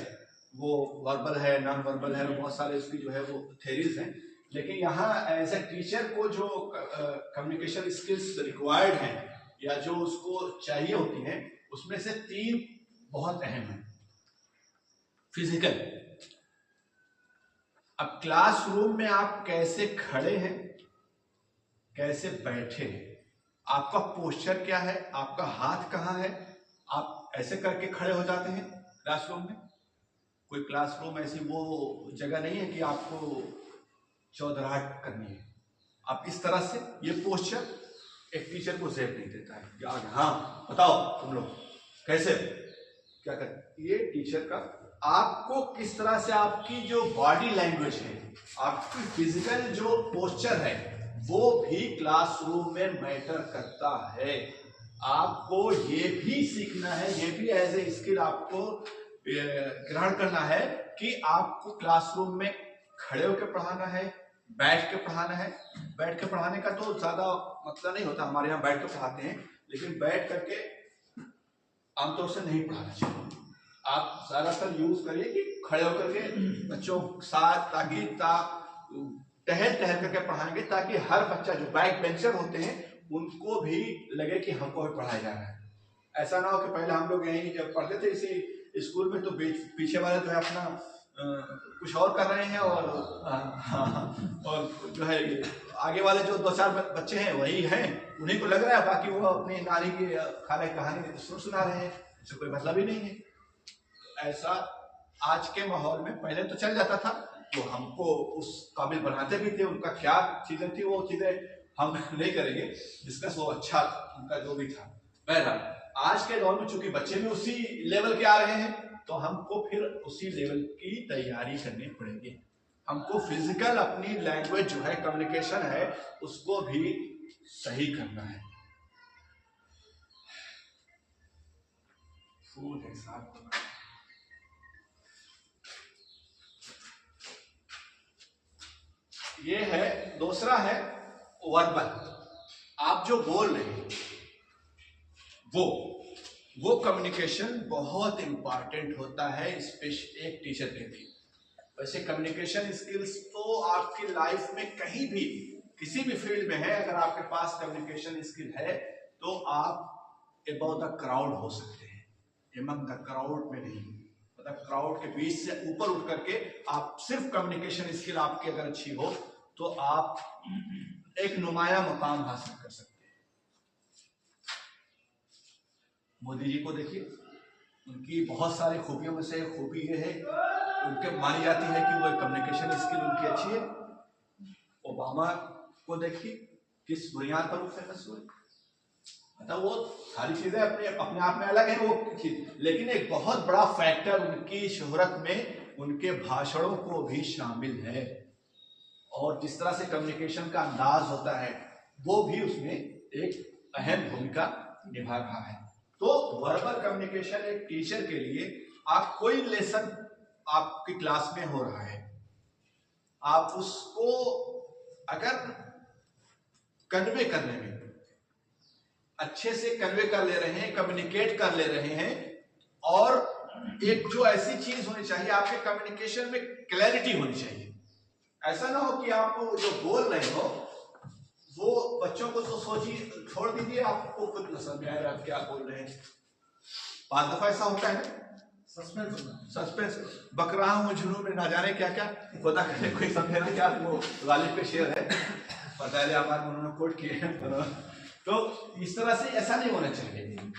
वो वर्बल है, नॉन वर्बल है, बहुत सारे उसकी जो है वो थेरीज हैं। लेकिन यहाँ एज ए टीचर को जो कम्युनिकेशन स्किल्स रिक्वायर्ड हैं या जो उसको चाहिए होती हैं, उसमें से तीन बहुत अहम है। फिजिकल, अब क्लासरूम में आप कैसे खड़े हैं, कैसे बैठे हैं, आपका पोस्चर क्या है, आपका हाथ कहाँ है, आप ऐसे करके खड़े हो जाते हैं क्लासरूम में। कोई क्लासरूम ऐसी वो जगह नहीं है कि आपको चौधराहट करनी है, आप इस तरह से, ये पोस्चर एक टीचर को जेब नहीं देता है। हाँ बताओ तुम लोग कैसे क्या कर, ये टीचर का आपको किस तरह से आपकी जो बॉडी लैंग्वेज है, आपकी फिजिकल जो पोस्चर है, वो भी क्लासरूम में मैटर करता है। आपको ये भी सीखना है, ये भी एज ए स्किल आपको ग्रहण करना है कि आपको क्लासरूम में खड़े होकर पढ़ाना है, बैठ के पढ़ाना है। बैठ के पढ़ाने का तो ज्यादा मतलब नहीं होता, हमारे यहाँ बैठ के पढ़ाते हैं, लेकिन बैठ करके आमतौर से नहीं पढ़ाना चाहिए। आप ज्यादातर यूज करिए कि खड़े होकर के बच्चों के साथ, ताकि टहल करके पढ़ाएंगे, ताकि हर बच्चा जो बैक बेंचर होते हैं उनको भी लगे कि हमको भी पढ़ाया जा रहा है। ऐसा ना हो कि पहले हम लोग यहीं जब पढ़ते थे इसी स्कूल में, तो पीछे वाले जो है अपना कुछ और कर रहे हैं, और जो है आगे वाले जो 2-4 बच्चे हैं वही हैं, उन्हीं को लग रहा है, बाकी वो अपनी नानी की खाने कहानी सुना रहे हैं, इससे कोई मतलब ही नहीं है। ऐसा आज के माहौल में पहले तो चल जाता था, तो हमको उस काबिल बनाते भी थे, उनका क्या चीजें थी वो चीजें हम नहीं करेंगे डिस्कस, वो अच्छा उनका जो भी था। बहरहाल आज के दौर में चूंकि बच्चे भी उसी लेवल के आ रहे हैं, तो हमको फिर उसी लेवल की तैयारी करनी पड़ेगी। हमको फिजिकल अपनी लैंग्वेज जो है, कम्युनिकेशन है, उसको भी सही करना है। फूल है साफ करना। ये है, दूसरा है वर्बल। आप जो बोल रहे हैं वो कम्युनिकेशन बहुत इंपॉर्टेंट होता है, स्पेशल एक टीचर के लिए। वैसे कम्युनिकेशन स्किल्स तो आपकी लाइफ में कहीं भी किसी भी फील्ड में है, अगर आपके पास कम्युनिकेशन स्किल है तो आप अबाउट द क्राउड हो सकते हैं, एमंग द क्राउड में नहीं, मतलब क्राउड के बीच से ऊपर उठ करके आप सिर्फ कम्युनिकेशन स्किल आपकी अगर अच्छी हो तो आप एक नुमाया मुकाम हासिल कर सकते हैं। मोदी जी को देखिए, उनकी बहुत सारी खूबियों में से खूबी ये है, उनके मानी जाती है कि वो कम्युनिकेशन स्किल उनकी अच्छी है। ओबामा को देखिए किस बुनियाद पर वो फेमस हुए, मतलब वो सारी चीजें अपने अपने आप में अलग है वो चीज, लेकिन एक बहुत बड़ा फैक्टर उनकी शोहरत में उनके भाषणों को भी शामिल है, और जिस तरह से कम्युनिकेशन का अंदाज होता है वो भी उसमें एक अहम भूमिका निभा रहा है। तो वर्बल कम्युनिकेशन एक टीचर के लिए, आप कोई लेसन आपकी क्लास में हो रहा है, आप उसको अगर कन्वे करने में अच्छे से कन्वे कर ले रहे हैं, कम्युनिकेट कर ले रहे हैं, और एक जो ऐसी चीज होनी चाहिए आपके कम्युनिकेशन में क्लैरिटी होनी चाहिए। ऐसा ना हो कि आप जो बोल रहे हो वो बच्चों को तो सोचिए, छोड़ दीजिए, आपको खुद न समझ में आएगा आप क्या बोल रहे हैं। पांच दफा ऐसा होता है ना, सस्पेंस बक रहा हूँ जुनून में ना जाने क्या क्या, खुदा करे कोई समझे ना क्या, वो गालिब पे शेर है, पता है हमारे उन्होंने कोट किए हैं। तो इस तरह से ऐसा नहीं होना चाहिए।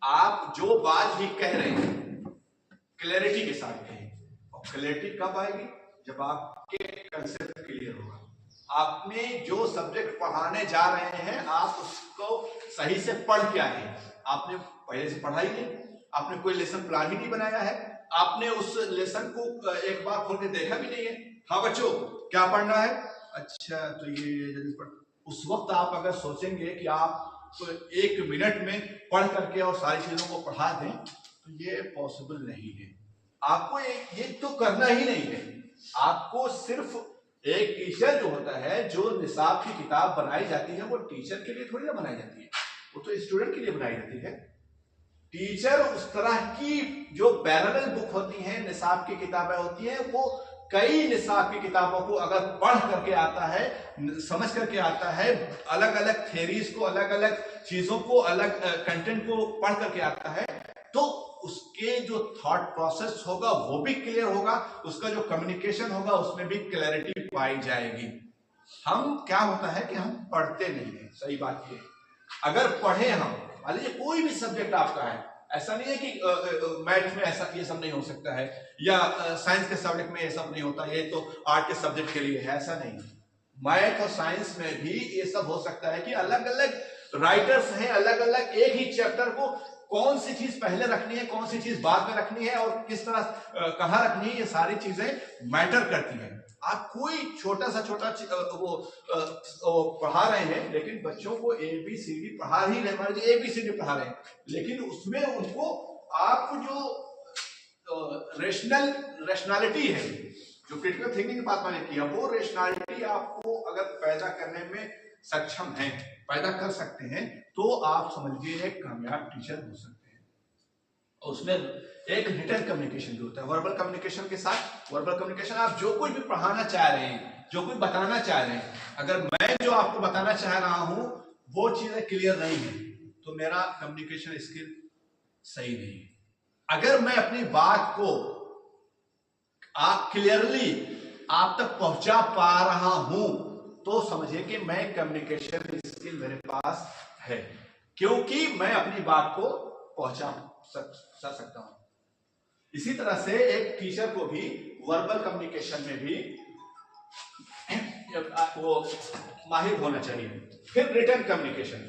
आप जो बात भी कह रहे हैं क्लैरिटी के साथ कहें, और क्लैरिटी कब आएगी, जब आपके कंसेप्ट क्लियर होगा। आपने जो सब्जेक्ट पढ़ाने जा रहे हैं आप उसको सही से पढ़ के आए, आपने पहले से पढ़ा ही नहीं, आपने कोई लेसन प्लान ही नहीं बनाया है, आपने उस लेसन को एक बार खोल के देखा भी नहीं है। हाँ बच्चों क्या पढ़ना है, अच्छा तो ये जल्दी पढ़। उस वक्त आप अगर सोचेंगे कि आप तो 1 मिनट में पढ़ करके और सारी चीजों को पढ़ा दें तो ये पॉसिबल नहीं है। आपको ये तो करना ही नहीं है। आपको सिर्फ एक टीचर जो होता है, जो निसाब की किताब बनाई जाती है वो टीचर के लिए थोड़ी ना बनाई जाती है, वो तो स्टूडेंट के लिए बनाई जाती है। टीचर उस तरह की जो पैरेलल बुक होती हैं, निसाब की किताबें होती हैं, वो कई निसाब की किताबों को अगर पढ़ करके आता है, समझ करके आता है, अलग अलग थ्योरीज को, अलग अलग चीजों को, अलग कंटेंट को पढ़ करके आता है, तो उसके जो थॉट प्रोसेस होगा वो भी क्लियर होगा, उसका जो कम्युनिकेशन होगा उसमें भी क्लैरिटी पाई जाएगी। हम क्या होता है कि हम पढ़ते नहीं है, सही बात ये। अगर पढ़े हम, मान लीजिए कोई भी सब्जेक्ट आपका है, ऐसा नहीं है कि मैथ में ऐसा ये सब नहीं हो सकता है, या साइंस के सब्जेक्ट में ये सब नहीं होता, ये तो आर्ट के सब्जेक्ट के लिए है, ऐसा नहीं। मैथ और साइंस में भी ये सब हो सकता है कि अलग अलग राइटर्स हैं, अलग अलग एक ही चैप्टर को कौन सी चीज पहले रखनी है, कौन सी चीज बाद में रखनी है, और किस तरह कहाँ रखनी है, ये सारी चीजें मैटर करती हैं। आप कोई छोटा वो पढ़ा रहे हैं, लेकिन बच्चों को ABCD पढ़ा ही रहे, मान लीजिए ABCD पढ़ा रहे हैं, लेकिन उसमें उनको आप जो रेशनैलिटी है, जो क्रिटिकल थिंकिंग की बात मैंने किया, वो रेशनैलिटी आपको अगर पैदा करने में सक्षम है, पैदा कर सकते हैं, तो आप समझिए एक कामयाब टीचर हो सकते हैं। उसमें एक रिटन कम्युनिकेशन भी होता है, वर्बल कम्युनिकेशन के साथ। वर्बल कम्युनिकेशन आप जो कुछ भी पढ़ाना चाह रहे हैं, जो कुछ बताना चाह रहे हैं, अगर मैं जो आपको बताना चाह रहा हूं वो चीजें क्लियर नहीं है तो मेरा कम्युनिकेशन स्किल सही नहीं है। अगर मैं अपनी बात को क्लियरली आप तक पहुंचा पा रहा हूं तो समझिए कि मैं कम्युनिकेशन स्किल मेरे पास है, क्योंकि मैं अपनी बात को पहुंचा सकता हूं। इसी तरह से एक टीचर को भी वर्बल कम्युनिकेशन में भी वो माहिर होना चाहिए। फिर रिटन कम्युनिकेशन,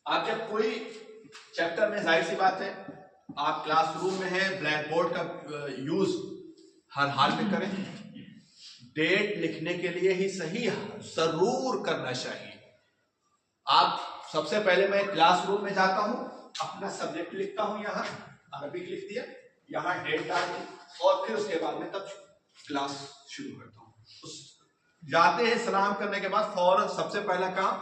आप जब कोई चैप्टर में, जाहिर सी बात है आप क्लासरूम में हैं, ब्लैक बोर्ड का यूज हर हाल में करें। डेट लिखने के लिए ही सही जरूर करना चाहिए। आप सबसे पहले, मैं क्लासरूम में जाता हूं, अपना सब्जेक्ट लिखता हूं, यहाँ अरबिक लिख दिया, यहाँ डेट डाल दी, और फिर उसके बाद में तब क्लास शुरू करता हूं। जाते हैं सलाम करने के बाद फौरन सबसे पहला काम,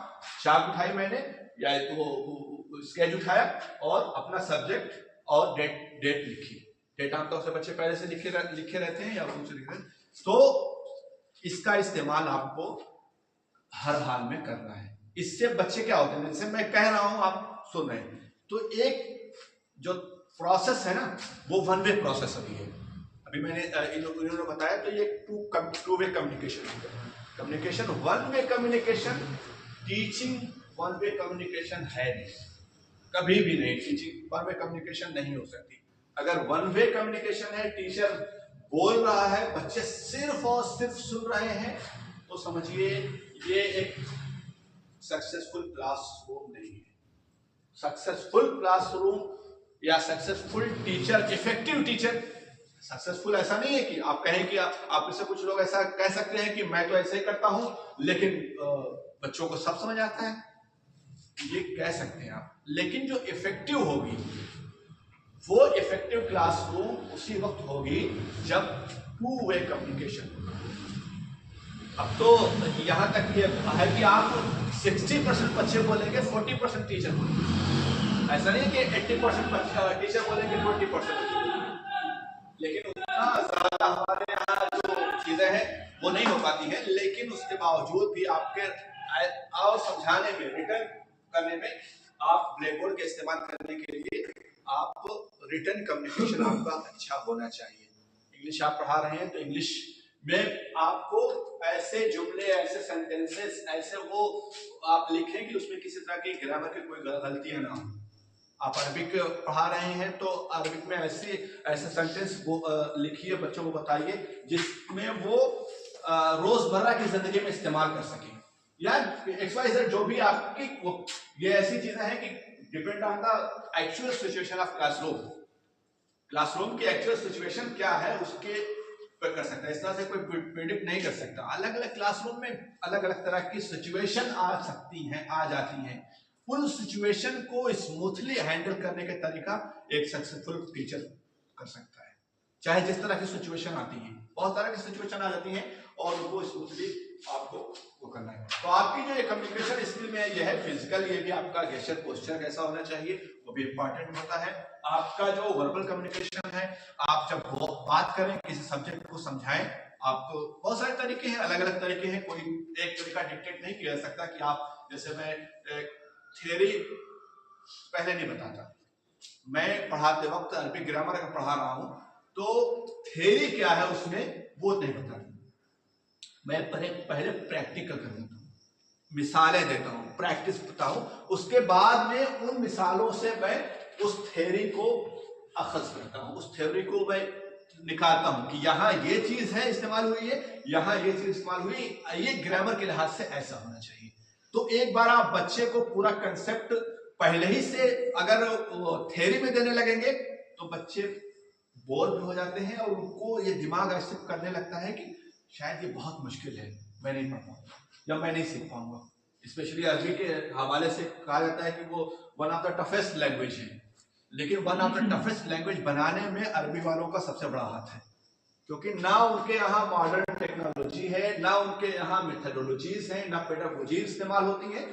चाक उठाई मैंने या तो स्केच उठाया और अपना सब्जेक्ट और डेट लिखी। डेटा आमतौर से बच्चे पहले से लिखे रहते हैं या कुछ लिखे रहते हैं, तो इसका इस्तेमाल आपको हर हाल में करना है। इससे बच्चे क्या होते हैं, जैसे मैं कह रहा हूं आप सुन रहे हैं, तो एक जो प्रोसेस है ना वो वन वे प्रोसेस अभी है। अभी मैंने इन्होंने बताया तो ये two way communication one way communication, teaching one way communication है नहीं, कभी भी नहीं। टीचिंग वन वे कम्युनिकेशन नहीं हो सकती। अगर वन वे कम्युनिकेशन है, टीचर बोल रहा है, बच्चे सिर्फ और सिर्फ सुन रहे हैं, तो समझिए ये एक सक्सेसफुल क्लासरूम नहीं है। सक्सेसफुल क्लासरूम या successful teacher, effective teacher, successful ऐसा नहीं है कि आप कहें कि आप में से कुछ लोग ऐसा कह सकते हैं कि मैं तो ऐसे ही करता हूं लेकिन बच्चों को सब समझ आता है, ये कह सकते हैं आप। लेकिन जो इफेक्टिव होगी वो इफेक्टिव क्लासरूम उसी वक्त होगी जब टू वे कम्युनिकेशन। अब तो यहां तक ये है कि आप 60% बच्चे बोलेंगे, 40% टीचर बोलेंगे। ऐसा नहीं कि 80% टीचर बोलेंगे, 20%। लेकिन उतना ज्यादा हमारे यहाँ जो चीजें हैं वो नहीं हो पाती हैं, लेकिन उसके बावजूद भी आपके और समझाने में, रिटर्न करने में, आप ब्लैक बोर्ड का इस्तेमाल करने के लिए आप रिटर्न कम्युनिकेशन आपका अच्छा होना चाहिए। इंग्लिश आप पढ़ा रहे हैं तो इंग्लिश में आपको ऐसे जुमले, ऐसे सेंटेंसेस, ऐसे वो आप लिखें कि उसमें किसी तरह की ग्रामर की कोई गलतियां ना हो। आप अरबिक पढ़ा रहे हैं तो अरबिक में ऐसे सेंटेंस वो लिखिए, बच्चों को बताइए जिसमें वो रोजमर्रा की जिंदगी में इस्तेमाल कर सके। या XYZ जो भी आपकी ये ऐसी चीजें हैं कि depend on the actual situation of classroom की एक्चुअल सिचुएशन क्या है उसके पर कर सकता है। इस तरह से कोई प्रेडिक्ट नहीं कर सकता। अलग अलग क्लासरूम में अलग अलग तरह की सिचुएशन आ सकती हैं, आ जाती हैं। उन सिचुएशन को स्मूथली हैंडल करने का तरीका एक सक्सेसफुल टीचर कर सकता है। चाहे जिस तरह की सिचुएशन आती है, बहुत तरह की सिचुएशन आ जाती हैं और उनको स्मूथली आपको वो करना है। तो आपकी जो कम्युनिकेशन स्किल में ये है फिजिकल, ये भी आपका गेस्चर पोस्चर कैसा होना चाहिए वो भी इंपॉर्टेंट होता है। आपका जो वर्बल कम्युनिकेशन है, आप जब बात करें, किसी सब्जेक्ट को समझाएं, आपको बहुत सारे तरीके हैं, अलग अलग तरीके हैं। कोई एक तरीका डिक्टेट नहीं किया जा सकता कि आप, जैसे मैं थियरी पहले नहीं बताता, मैं पढ़ाते वक्त अरबिक ग्रामर अगर पढ़ा रहा हूं तो थियरी क्या है उसमें वो नहीं बताता। मैं पहले प्रैक्टिकल कर देता हूँ, मिसालें देता हूँ, प्रैक्टिस करता हूँ, उसके बाद में उन मिसालों से मैं उस थ्योरी को अखज़ करता हूँ, उस थ्योरी को मैं निकालता हूँ कि यहाँ ये चीज है इस्तेमाल हुई है, यहाँ ये चीज इस्तेमाल हुई, ये ग्रामर के लिहाज से ऐसा होना चाहिए। तो एक बार आप बच्चे को पूरा कंसेप्ट पहले ही से अगर थ्योरी में देने लगेंगे तो बच्चे बोर भी हो जाते हैं और उनको ये दिमाग ऐसे करने लगता है कि शायद ये बहुत मुश्किल है, मैं नहीं पढ़ पाऊंगा या मैं नहीं सीख पाऊंगा। स्पेशली अरबी के हवाले से कहा जाता है कि वो one of the toughest language है, लेकिन one of the toughest language बनाने में अरबी वालों का सबसे बड़ा हाथ है, क्योंकि ना उनके यहाँ मॉडर्न टेक्नोलॉजी है, ना उनके यहाँ मेथडोलॉजीज हैं, ना पेडागोजी इस्तेमाल होती है।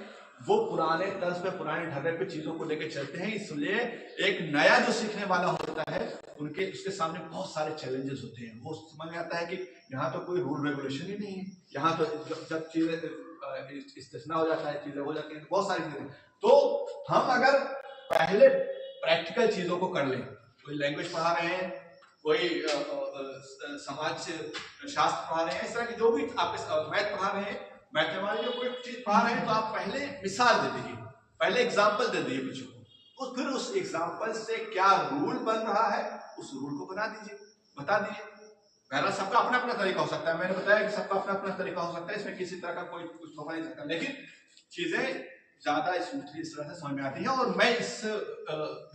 वो पुराने तर्ज पे, पुराने ढर्रे पे चीजों को लेकर चलते हैं। इसलिए एक नया जो सीखने वाला होता है उसके सामने बहुत सारे चैलेंजेस होते हैं। वो समझ में आता है कि यहाँ तो कोई रूल रेगुलेशन ही नहीं है, यहाँ तो जब चीजें इस्तेस्ना हो जाता है, चीजें हो जाती हैं, बहुत सारी चीजें। तो हम अगर पहले प्रैक्टिकल चीजों को कर लें, कोई लैंग्वेज पढ़ा रहे हैं, कोई समाज शास्त्र पढ़ा रहे हैं, इस तरह की जो भी आप मैथ पढ़ा रहे हैं, मैथमेटिक्स में कोई चीज पढ़ा रहे हैं, तो आप पहले मिसाल दे दीजिए, पहले एग्जाम्पल दे दीजिए बच्चों को, और फिर उस एग्जाम्पल से क्या रूल बन रहा है उस रूल को बना दीजिए, बता दीजिए। पहला सबका अपना अपना तरीका हो सकता है, मैंने बताया कि सबका अपना अपना तरीका हो सकता है, इसमें किसी तरह का कोई कुछ हो नहीं सकता, लेकिन चीजें ज्यादा स्मूथली इस तरह से समझ में आती है। और मैं इस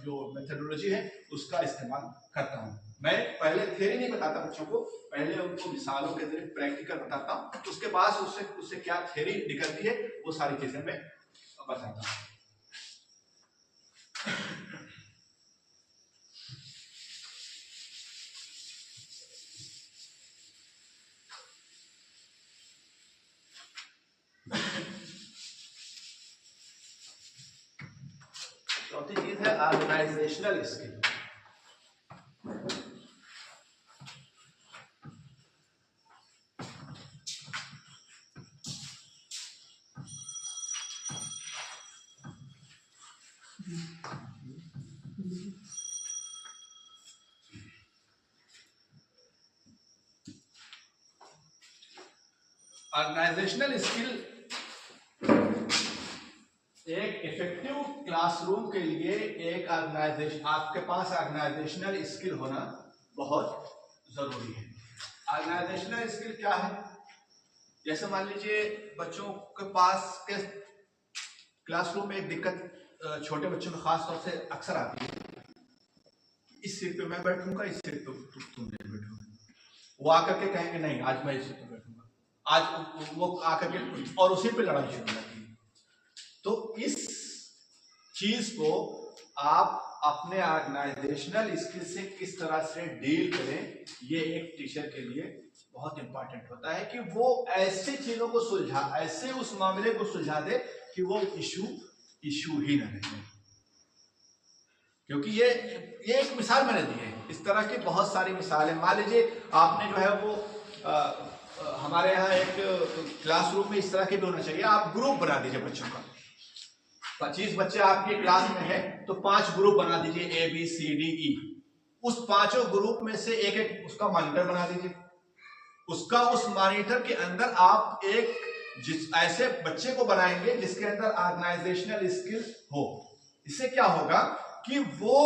जो मेथडोलॉजी है उसका इस्तेमाल करता हूँ। मैं पहले थ्योरी नहीं बताता बच्चों को, पहले उनको मिसालों के जरिए प्रैक्टिकल बताता हूँ, उसके बाद उससे क्या थ्योरी निकलती है वो सारी चीजें मैं बताता हूँ। चौथी चीज है ऑर्गेनाइजेशनल स्किल। ऑर्गेनाइजेशनल स्किल एक इफेक्टिव क्लासरूम के लिए एक ऑर्गेनाइजेशन, आपके पास ऑर्गेनाइजेशनल स्किल होना बहुत जरूरी है। ऑर्गेनाइजेशनल स्किल क्या है? जैसे मान लीजिए बच्चों के पास के क्लासरूम में एक दिक्कत छोटे बच्चों में खास तौर से अक्सर आती है, इस सीट पे मैं बैठूंगा, इस सीट पे तुम नहीं बैठोगे। वो आकर के कहेंगे नहीं आज मैं इस सीट पे बैठूंगा, आज वो आकर के और उसी पे लड़ाई शुरू हो जाती है। तो इस चीज को आप अपने ऑर्गेनाइजेशनल स्किल से किस तरह से डील करें, ये एक टीचर के लिए बहुत इंपॉर्टेंट होता है कि वो ऐसे चीजों को सुलझा, ऐसे उस मामले को सुलझा दे कि वो इशू ही न रहे। क्योंकि ये एक मिसाल मैंने दी है, इस तरह की बहुत सारी मिसालें। मान लीजिए आपने जो है वो हमारे यहाँ एक क्लासरूम में इस तरह के भी होना चाहिए, आप ग्रुप बना दीजिए बच्चों का। 25 बच्चे आपके क्लास में हैं तो 5 ग्रुप बना दीजिए, A B C D E। उस 5 ग्रुप में से एक एक उसका मॉनिटर बना दीजिए। उसका उस मॉनिटर के अंदर आप एक ऐसे बच्चे को बनाएंगे जिसके अंदर ऑर्गेनाइजेशनल स्किल हो। इससे क्या होगा कि वो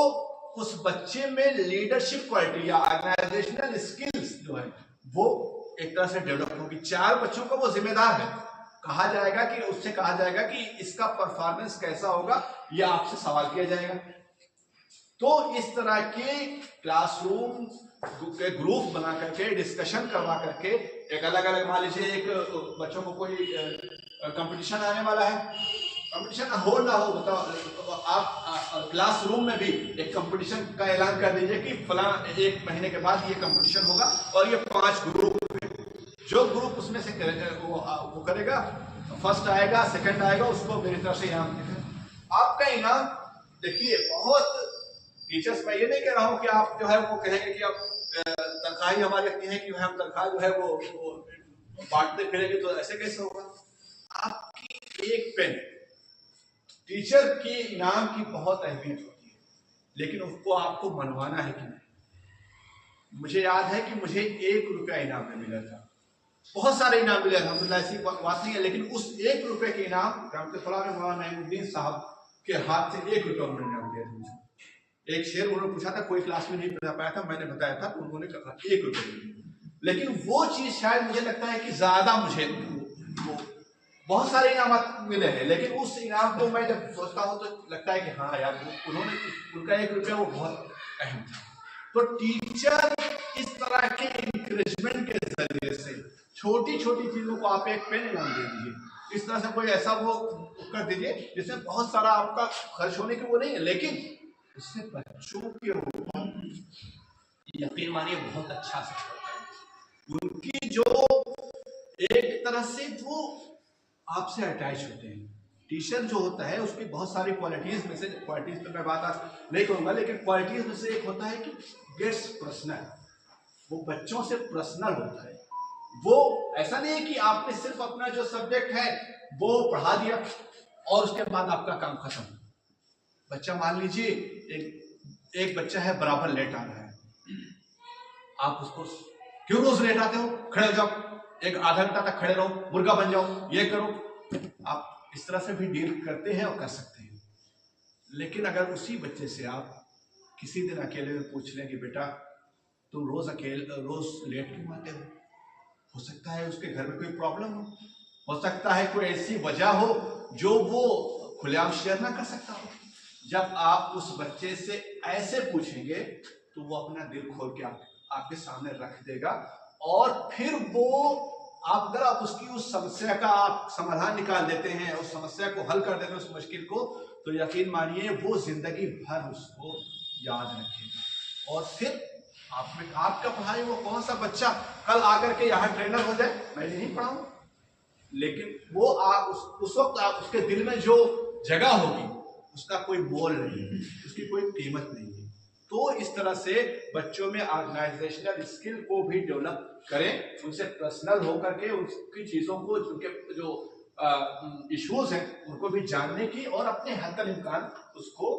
उस बच्चे में लीडरशिप क्वालिटी या ऑर्गेनाइजेशनल स्किल्स जो है वो एक तरह से डेवलप होगी। 4 बच्चों को वो जिम्मेदार है, कहा जाएगा कि उससे कहा जाएगा कि इसका परफॉर्मेंस कैसा होगा, यह आपसे सवाल किया जाएगा। तो इस तरह के क्लासरूम के ग्रुप बना करके डिस्कशन करवा करके एक अलग अलग, मान लीजिए एक बच्चों को कोई कंपटीशन आने वाला है, कंपटीशन हो ना हो बताओ, आप क्लासरूम में भी एक कंपटीशन का ऐलान कर दीजिए कि फला 1 महीने के बाद ये कंपटीशन होगा और ये 5 ग्रुप, जो ग्रुप उसमें से वो करेगा, फर्स्ट आएगा सेकंड आएगा, उसको मेरी तरफ से इनाम देगा। आपका इनाम देखिए, बहुत टीचर्स, मैं ये नहीं कह रहा हूं कि आप जो है वो कहेंगे कि आप तनख्वाह हमारी इतनी है कि हम तनख्वाह जो है वो बांटते फिरेंगे, तो ऐसे कैसे होगा। आपकी एक पेन, टीचर की इनाम की बहुत अहमियत होती है, लेकिन उसको आपको मनवाना है कि नहीं। मुझे याद है कि मुझे 1 रुपया इनाम में मिला था, बहुत सारे इनाम मिले अल्हम्दुलिल्लाह, ऐसी बात नहीं है, लेकिन उस 1 रुपए के इनाम रहमतुल्लाह मौलाना नईमुद्दीन साहब के हाथ से 1 रुपया उन्होंने इनाम दिया था मुझे। एक शेर उन्होंने पूछा था, कोई क्लास में नहीं बता पाया था, मैंने बताया था, उन्होंने कहा 1 रुपये। लेकिन वो चीज शायद मुझे लगता है कि ज्यादा मुझे बहुत सारे इनाम मिले हैं, लेकिन उस इनाम को मैं जब सोचता हूँ तो लगता है कि हाँ यार, उन्होंने उनका 1 रुपया वो बहुत अहम था। तो टीचर इस तरह के इंकरेजमेंट के जरिए से छोटी छोटी चीजों को, आप एक पेन इनाम दे दीजिए, इस तरह से कोई ऐसा वो कर दीजिए जिसमें बहुत सारा आपका खर्च होने की वो नहीं है, लेकिन इससे बच्चों के ऊपर यकीन मानिए बहुत अच्छा असर पड़ता है। उनकी जो एक तरह से वो आपसे अटैच होते हैं। टीचर जो होता है उसकी बहुत सारी क्वालिटीज में से, क्वालिटीज पे मैं बात नहीं करूंगा, लेकिन क्वालिटीज में से एक होता है कि गेट्स पर्सनल, वो बच्चों से पर्सनल होता है। वो ऐसा नहीं है कि आपने सिर्फ अपना जो सब्जेक्ट है वो पढ़ा दिया और उसके बाद आपका काम खत्म। बच्चा मान लीजिए एक बच्चा है बराबर लेट आ रहा है, आप उसको क्यों रोज लेट आते हो, खड़े हो जाओ, एक आधा घंटा तक खड़े रहो, मुर्गा बन जाओ, ये करो। आप इस तरह से भी डील करते हैं और कर सकते हैं। लेकिन अगर उसी बच्चे से आप किसी दिन अकेले में पूछ लें कि बेटा तुम रोज लेट क्यों आते हो सकता है उसके घर में कोई प्रॉब्लम हो सकता है कोई ऐसी वजह हो जो वो खुलेआम शेयर ना कर सकता हो। जब आप उस बच्चे से ऐसे पूछेंगे तो वो अपना दिल खोल के आपके सामने रख देगा, और फिर वो अगर आप उसकी उस समस्या का आप समाधान निकाल देते हैं, उस समस्या को हल कर देते हैं, उस मुश्किल को, तो यकीन मानिए वो जिंदगी भर उसको याद रखेगा। और फिर आपका पढ़ाई वो कौन सा बच्चा कल आकर के यहाँ ट्रेनर हो जाए, मैं नहीं पढ़ाऊं, लेकिन वो उस वक्त आप उसके दिल में जो जगह होगी उसका कोई मोल नहीं है, उसकी कोई कीमत नहीं है। तो इस तरह से बच्चों में ऑर्गेनाइजेशनल स्किल को भी डेवलप करें, उनसे पर्सनल होकर के उसकी चीजों को, उनके जो इश्यूज हैं उनको भी जानने की और अपने हद इम्कान उसको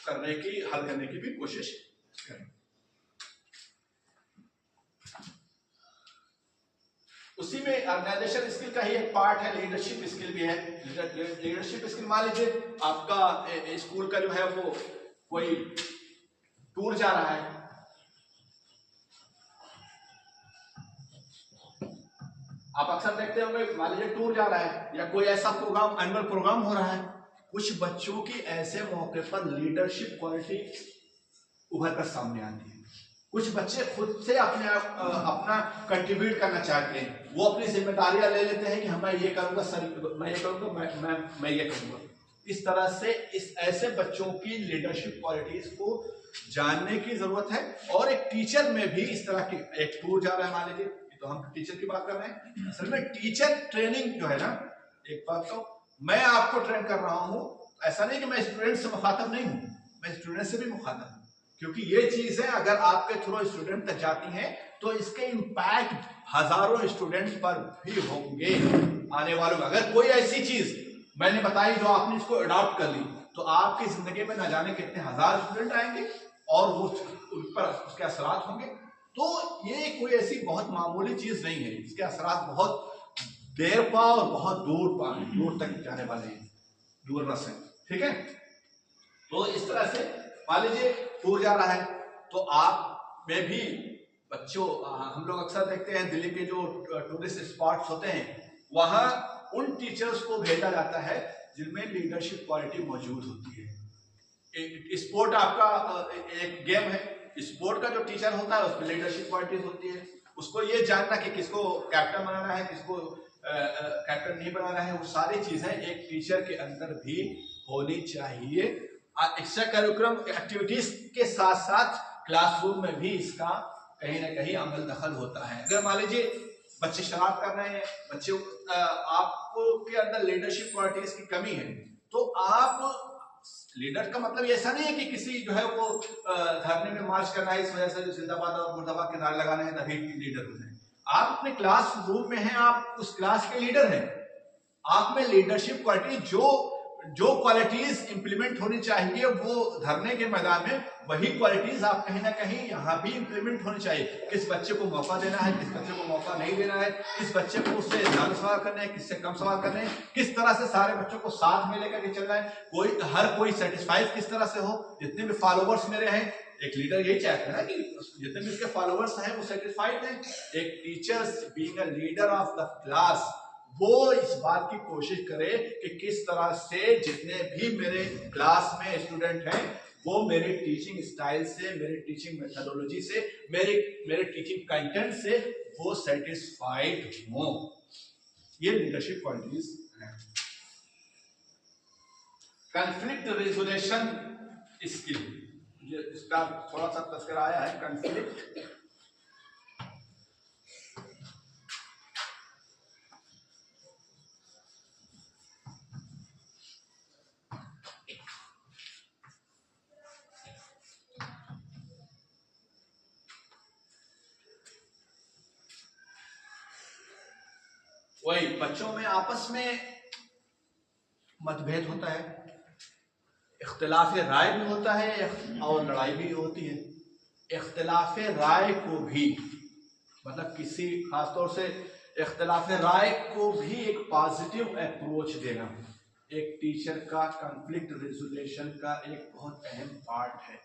करने की, हल करने की भी कोशिश करें। उसी में ऑर्गेनाइजेशन स्किल का ही एक पार्ट है, लीडरशिप स्किल भी है। लीडरशिप स्किल मान लीजिए आपका स्कूल का जो है वो कोई टूर जा रहा है, आप अक्सर देखते होंगे, मान लीजिए टूर जा रहा है या कोई ऐसा प्रोग्राम, एनुअल प्रोग्राम हो रहा है, कुछ बच्चों की ऐसे मौके पर लीडरशिप क्वालिटी उभर कर सामने आती है। कुछ बच्चे खुद से अपना कंट्रीब्यूट करना चाहते हैं, वो अपनी जिम्मेदारियां ले लेते हैं कि हम मैं ये करूंगा सर, मैं ये करूंगा, मैं ये करूंगा। इस तरह से इस ऐसे बच्चों की लीडरशिप क्वालिटीज को जानने की जरूरत है। और एक टीचर में भी इस तरह की, एक टूर जा रहा है मान लीजिए, तो हम टीचर की बात कर रहे हैं, असल में टीचर ट्रेनिंग जो है ना, एक बात तो मैं आपको ट्रेन कर रहा हूं, ऐसा नहीं कि मैं स्टूडेंट से मुखातब नहीं हूं, मैं स्टूडेंट से भी मुखातब हूं, क्योंकि ये चीजें अगर आपके थ्रू स्टूडेंट तक जाती हैं तो इसके इम्पैक्ट हजारों स्टूडेंट्स पर भी होंगे आने वालों में। अगर कोई ऐसी चीज मैंने बताई जो आपने इसको अडॉप्ट कर ली, तो आपकी जिंदगी में न जाने कितने हजार स्टूडेंट आएंगे और वो उन पर उसके असरात होंगे। तो ये कोई ऐसी बहुत मामूली चीज नहीं है, इसके असरात बहुत देर पा और बहुत दूर तक जाने वाले हैं, दूर रस है। ठीक है, तो इस तरह से मान लीजिए टूर जा रहा है, तो आप में भी बच्चों, हम लोग अक्सर देखते हैं दिल्ली के जो टूरिस्ट स्पॉट्स होते हैं, वहां उन टीचर्स को भेजा जाता है जिनमें लीडरशिप क्वालिटी मौजूद होती है। स्पोर्ट आपका एक गेम है, स्पोर्ट का जो टीचर होता है उसमें लीडरशिप क्वालिटीज होती है, उसको ये जानना कि किसको कैप्टन बनाना है, किसको कैप्टन नहीं बनाना है, वो सारी चीजें एक टीचर के अंदर भी होनी चाहिए। एक्स्ट्रा करिकुलम एक्टिविटीज के साथ साथ क्लासरूम में भी इसका कहीं ना कहीं अमल दखल होता है। अगर मान लीजिए बच्चे शरारत कर रहे हैं, बच्चे आपको के अंदर लीडरशिप क्वालिटीज की कमी है, तो आप लीडर का मतलब ऐसा नहीं है कि किसी जो है वो धरने में मार्च करना है, इस वजह से जिंदाबाद और मुर्दाबाद के नारे लगाने हैं तभी लीडर होते हैं। आप अपने क्लास रूम में हैं, आप उस क्लास के लीडर हैं, आप में लीडरशिप क्वालिटी जो क्वालिटीज इंप्लीमेंट होनी चाहिए वो धरने के मैदान में, वही क्वालिटीज आप कहीं ना कहीं यहाँ भी इंप्लीमेंट होनी चाहिए। किस बच्चे को मौका देना है, किस बच्चे को मौका नहीं देना है, किस बच्चे को उससे ज्यादा सवाल करने हैं, किससे कम सवाल करने हैं, किस तरह से सारे बच्चों को साथ में लेकर के चलना है, हर कोई सेटिस्फाइड किस तरह से हो। जितने भी फॉलोवर्स मेरे हैं, एक लीडर यही चाहते हैं ना कि जितने भी उसके फॉलोवर्स हैं वो सेटिस्फाइड हैं। एक teachers being a leader of the class, वो इस बात की कोशिश करे कि किस तरह से जितने भी मेरे क्लास में स्टूडेंट हैं वो मेरे टीचिंग स्टाइल से, मेरे टीचिंग मेथोडोलॉजी से, मेरे टीचिंग कंटेंट से वो सेटिस्फाइड हो। ये लीडरशिप क्वालिटीज हैं। कॉन्फ्लिक्ट रेजोल्यूशन स्किल, इसका थोड़ा सा तस्करा आया है। कॉन्फ्लिक्ट वही बच्चों में आपस में मतभेद होता है, इख्तिलाफ राय भी होता है और लड़ाई भी होती है। इख्तिलाफ राय को भी, मतलब किसी खासतौर से इख्तिलाफ राय को भी एक पॉजिटिव अप्रोच देना एक टीचर का कॉन्फ्लिक्ट रेजोल्यूशन का एक बहुत अहम पार्ट है।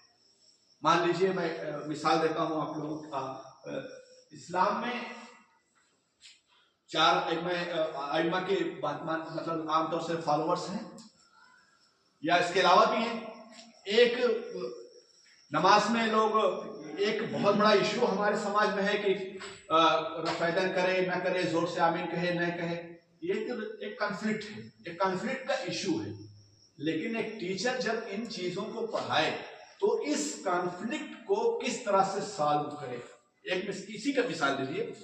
मान लीजिए मैं मिसाल देता हूं आप लोगों का, इस्लाम में चार अइम्मा के मतलब आमतौर से फॉलोअर्स हैं या इसके अलावा भी हैं। एक नमाज में लोग, एक बहुत बड़ा इशू हमारे समाज में है कि रफ़ैदन करे न करे, जोर से आमीन कहे न कहे, ये एक कॉन्फ्लिक्ट है, एक कॉन्फ्लिक्ट का इशू है। लेकिन एक टीचर जब इन चीजों को पढ़ाए तो इस कॉन्फ्लिक्ट को किस तरह से सॉल्व करे। एक इसी का मिसाल दीजिए,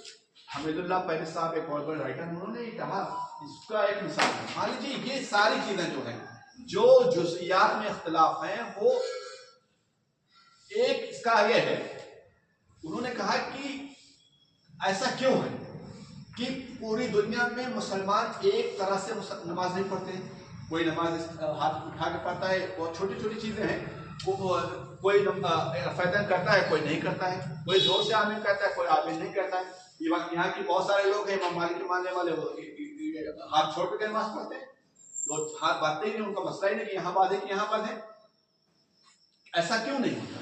हमीदुल्लाह पैरिस साहब एक और बड़े राइटर, उन्होंने कहा, इसका एक मिसाल है। मान लीजिए ये सारी चीजें जो हैं, जो जुज़ियात में इख्तिलाफ हैं, वो एक इसका आगे है। उन्होंने कहा कि ऐसा क्यों है कि पूरी दुनिया में मुसलमान एक तरह से नमाज नहीं पढ़ते हैं। कोई नमाज हाथ उठा के पढ़ता है, और छोटी छोटी चीजें हैं, कोई रफ़ैदन करता है, कोई नहीं करता है, कोई जोर से आमीन कहता है, कोई आमीन नहीं करता है। यहाँ की बहुत सारे लोग हैं इमाम मालिक के मानने वाले, वो हाथ छोड़ के नमाज पढ़ते हैं, लोग हाथ बांधते ही नहीं, उनका मसला ही नहीं कि यहाँ बांधे कि यहाँ बांधे। ऐसा क्यों नहीं होता?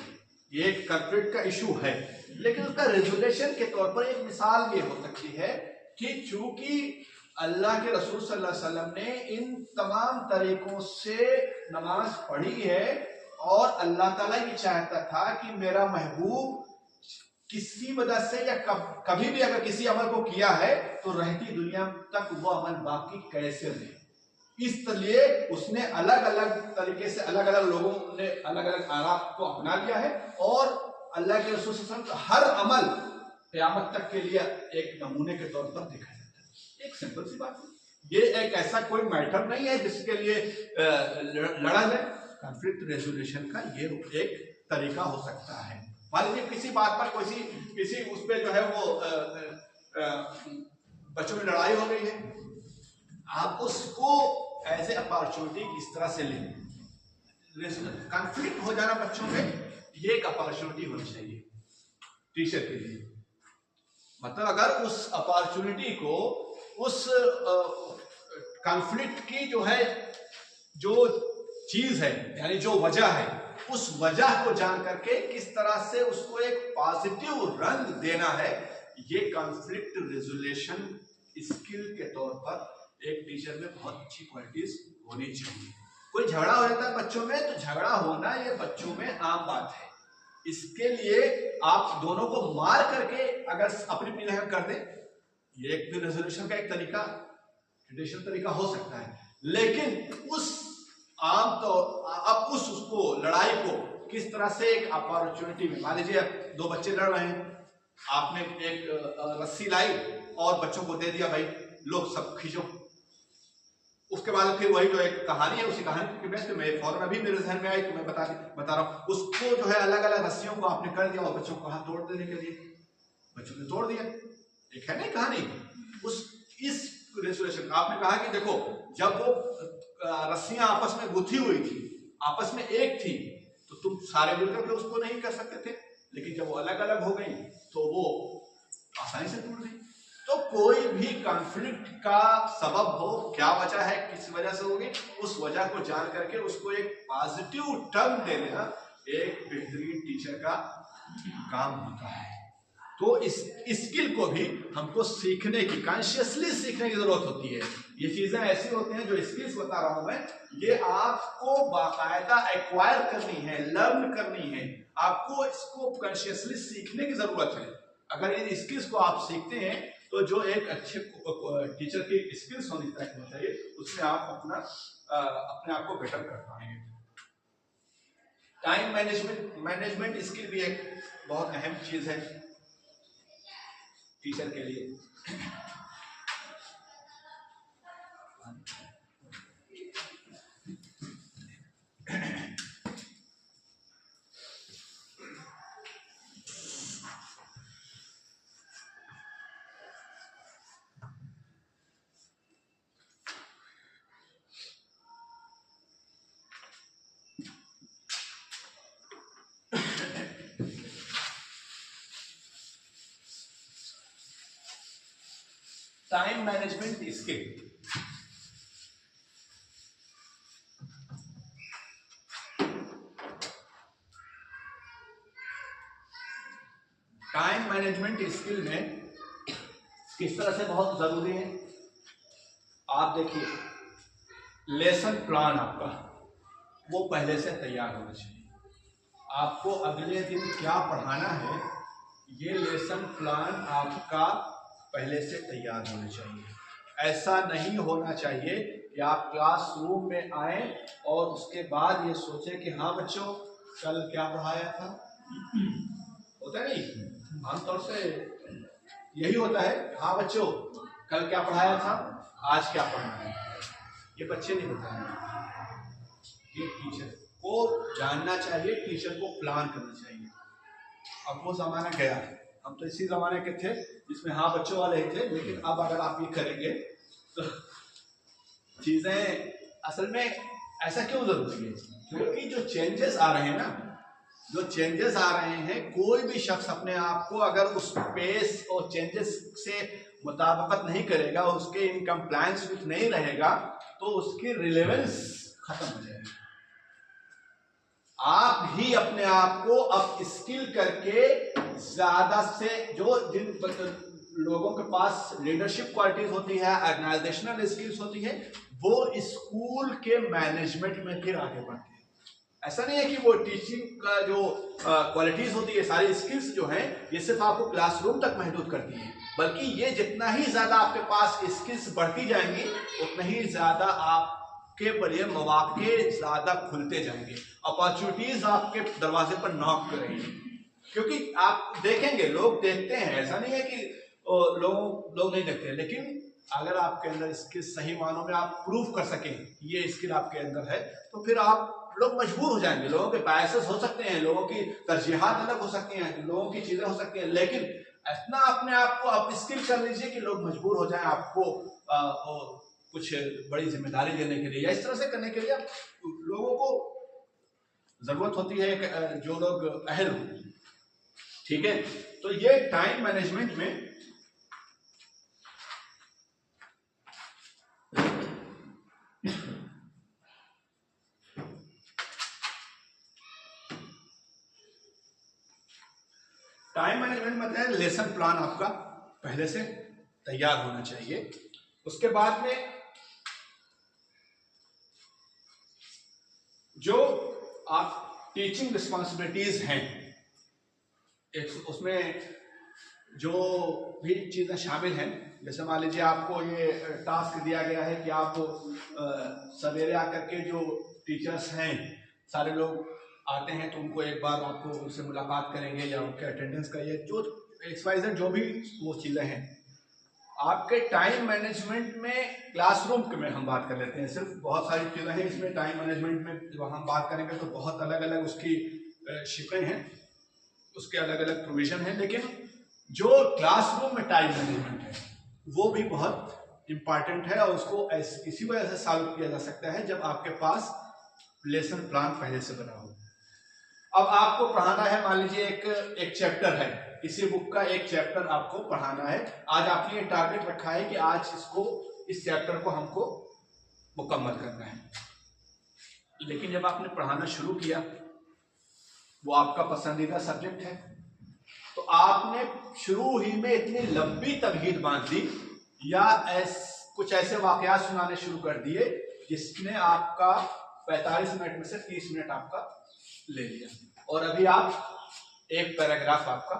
ये एक कॉन्फ्लिक्ट का इशू है, लेकिन उसका रेजोल्यूशन के तौर पर एक मिसाल ये हो सकती है कि चूंकि अल्लाह के रसूल सल्लल्लाहु अलैहि वसल्लम ने इन तमाम तरीकों से नमाज पढ़ी है और अल्लाह ताला ये चाहता था कि मेरा महबूब किसी वजह से या कभी भी अगर किसी अमल को किया है तो रहती दुनिया तक वो अमल बाकी कैसे रहे, इसलिए उसने अलग अलग तरीके से अलग अलग लोगों ने अलग अलग आराम को अपना लिया है और अल्लाह के रसूल सल्लल्लाहु अलैहि वसल्लम का हर अमल क़यामत तक के लिए एक नमूने के तौर पर देखा जाता है। एक सिंपल सी बात है, ये एक ऐसा कोई मैटर नहीं है जिसके लिए लड़ा जाए। कॉन्फ्लिक्ट रेजोल्यूशन का ये एक तरीका हो सकता है। मान लीजिए किसी बात पर किसी उस पर जो है वो बच्चों में लड़ाई हो गई है, आप उसको एज ए अपॉर्चुनिटी किस तरह से लें। कॉन्फ्लिक्ट हो जाना बच्चों में ये एक अपॉर्चुनिटी होनी चाहिए टीचर के लिए। मतलब अगर उस अपॉर्चुनिटी को, उस कॉन्फ्लिक्ट की जो है जो चीज है यानी जो वजह है, उस वजह को जान करके किस तरह से उसको एक पॉजिटिव रंग देना है, ये कॉन्फ्लिक्ट रेजोल्यूशन स्किल के तौर पर एक टीचर में बहुत अच्छी क्वालिटीज होनी चाहिए। कोई झगड़ा हो जाता है बच्चों में, तो झगड़ा होना ये बच्चों में आम बात है। इसके लिए आप दोनों को मार करके अगर अपनी पिलहर कर दें, ये एक भी रेजोल्यूशन का एक तरीका, ट्रेडिशनल तरीका हो सकता है। लेकिन उस आम तो अब उसको लड़ाई को किस तरह से एक अपॉर्चुनिटी में, मान लीजिए दो बच्चे लड़ रहे हैं, आपने एक रस्सी लाई और बच्चों को दे दिया, भाई लोग सब खींचो। उसके बाद फिर वही जो एक कहानी है, उसी कहानी की बेस पे मैं फौरन अभी मेरे जहन में आई तो मैं बता रहा हूँ, उसको जो है अलग अलग रस्सियों को आपने कर दिया और बच्चों को कहा तोड़ देने के लिए, बच्चों ने तोड़ दिया। एक है ना कहानी, इस रेजोल्यूशन आपने कहा कि देखो जब वो रस्सियां आपस में गुथी हुई थी, आपस में एक थी, तो तुम सारे मिलकर के उसको नहीं कर सकते थे, लेकिन जब वो अलग अलग हो गई तो वो आसानी से टूट गई। तो कोई भी कॉन्फ्लिक्ट का सबब हो, क्या वजह है, किस वजह से होगी, उस वजह को जान करके उसको एक पॉजिटिव टर्न दे देना एक बेहतरीन टीचर का काम होता है। तो इस स्किल को भी हमको सीखने की, कॉन्शियसली सीखने की जरूरत होती है। ये चीजें ऐसी होती हैं, जो स्किल्स बता रहा हूं मैं, ये आपको बाकायदा एक्वायर करनी है, लर्न करनी है, आपको इसको कॉन्शियसली सीखने की जरूरत है। अगर इन स्किल्स को आप सीखते हैं तो जो एक अच्छे टीचर की स्किल्स होनी चाहिए, उसमें आप अपने आप को बेटर कर पाएंगे। टाइम मैनेजमेंट स्किल भी एक बहुत अहम चीज है टीचर के लिए। Time management skill, time management skill में किस तरह से बहुत जरूरी है। आप देखिए, लेसन प्लान आपका वो पहले से तैयार होना चाहिए। आपको अगले दिन क्या पढ़ाना है, ये लेसन प्लान आपका पहले से तैयार होना चाहिए। ऐसा नहीं होना चाहिए कि आप क्लासरूम में आए और उसके बाद ये सोचें कि हाँ बच्चों कल क्या पढ़ाया था। होता नहीं, आमतौर से यही होता है, हाँ बच्चों कल क्या पढ़ाया था, आज क्या पढ़ना है। ये बच्चे नहीं बताएंगे, ये टीचर को जानना चाहिए, टीचर को प्लान करना चाहिए। अब वो जमाना गया, हम तो इसी जमाने के थे जिसमें हाँ बच्चों वाले ही थे, लेकिन अब अगर आप ये करेंगे तो चीजें असल में ऐसा क्यों जरूरी है, क्योंकि जो चेंजेस आ रहे हैं ना, जो चेंजेस आ रहे हैं, कोई भी शख्स अपने आप को अगर उस पेस और चेंजेस से मुताबिकत नहीं करेगा, उसके इन कंप्लायंस विथ नहीं रहेगा, तो उसकी रिलेवेंस खत्म हो जाएगी। आप ही अपने आप को अप स्किल करके ज्यादा से जिन लोगों के पास लीडरशिप क्वालिटीज होती है, ऑर्गेनाइजेशनल स्किल्स होती है, वो स्कूल के मैनेजमेंट में फिर आगे बढ़ते हैं। ऐसा नहीं है कि वो टीचिंग का जो क्वालिटीज होती है, सारी स्किल्स जो हैं, ये सिर्फ आपको क्लासरूम तक महदूद करती है, बल्कि ये जितना ही ज्यादा आपके पास स्किल्स बढ़ती जाएंगी, उतना ही ज्यादा आपके लिए मौके ज्यादा खुलते जाएंगे, अपॉर्चुनिटीज आपके दरवाजे पर नॉक करेंगे। क्योंकि आप देखेंगे, लोग देखते हैं, ऐसा नहीं है कि लोग नहीं देखते, लेकिन अगर आपके अंदर स्किल सही मानों में आप प्रूव कर सकें ये स्किल आपके अंदर है, तो फिर आप लोग मजबूर हो जाएंगे। लोगों के बायसेस हो सकते हैं, लोगों की तरजीहात अलग हो सकती हैं, लोगों की चीजें हो सकती हैं, लेकिन इतना अपने आप को अप स्किल कर लीजिए कि लोग मजबूर हो जाएं आपको कुछ बड़ी जिम्मेदारी देने के लिए, या इस तरह से करने के लिए लोगों को जरूरत होती है जो लोग अहल हों। ठीक है, तो ये टाइम मैनेजमेंट में मतलब लेसन प्लान आपका पहले से तैयार होना चाहिए। उसके बाद में जो आप टीचिंग रिस्पॉन्सिबिलिटीज हैं, उसमें जो भी चीजें शामिल हैं, जैसे मान लीजिए आपको ये टास्क दिया गया है कि आप सवेरे आकर के जो टीचर्स हैं, सारे लोग आते हैं, तो उनको एक बार आपको उनसे मुलाकात करेंगे या उनके अटेंडेंस करिए, जो एक्सवाइजर जो भी वो चीज़ें हैं। आपके टाइम मैनेजमेंट में क्लासरूम में हम बात कर लेते हैं, सिर्फ बहुत सारी चीज़ें हैं इसमें। टाइम मैनेजमेंट में जब हम बात करेंगे तो बहुत अलग अलग उसकी शिपें हैं, उसके अलग अलग प्रोविजन हैं, लेकिन जो क्लासरूम में टाइम मैनेजमेंट है वो भी बहुत इम्पॉर्टेंट है, और उसको इसी वजह से सॉल्व किया जा सकता है जब आपके पास लेसन प्लान पहले से बना हो। अब आपको पढ़ाना है, मान लीजिए एक चैप्टर है, किसी बुक का एक चैप्टर आपको पढ़ाना है। आज आपने ये टारगेट रखा है कि आज इस चैप्टर को हमको मुकम्मल करना है, लेकिन जब आपने पढ़ाना शुरू किया, वो आपका पसंदीदा सब्जेक्ट है, तो आपने शुरू ही में इतनी लंबी तमहीद बांध दी या कुछ ऐसे वाकयात सुनाने शुरू कर दिए जिसने आपका 45 मिनट में से 30 मिनट आपका ले लिया, और अभी आप एक पैराग्राफ आपका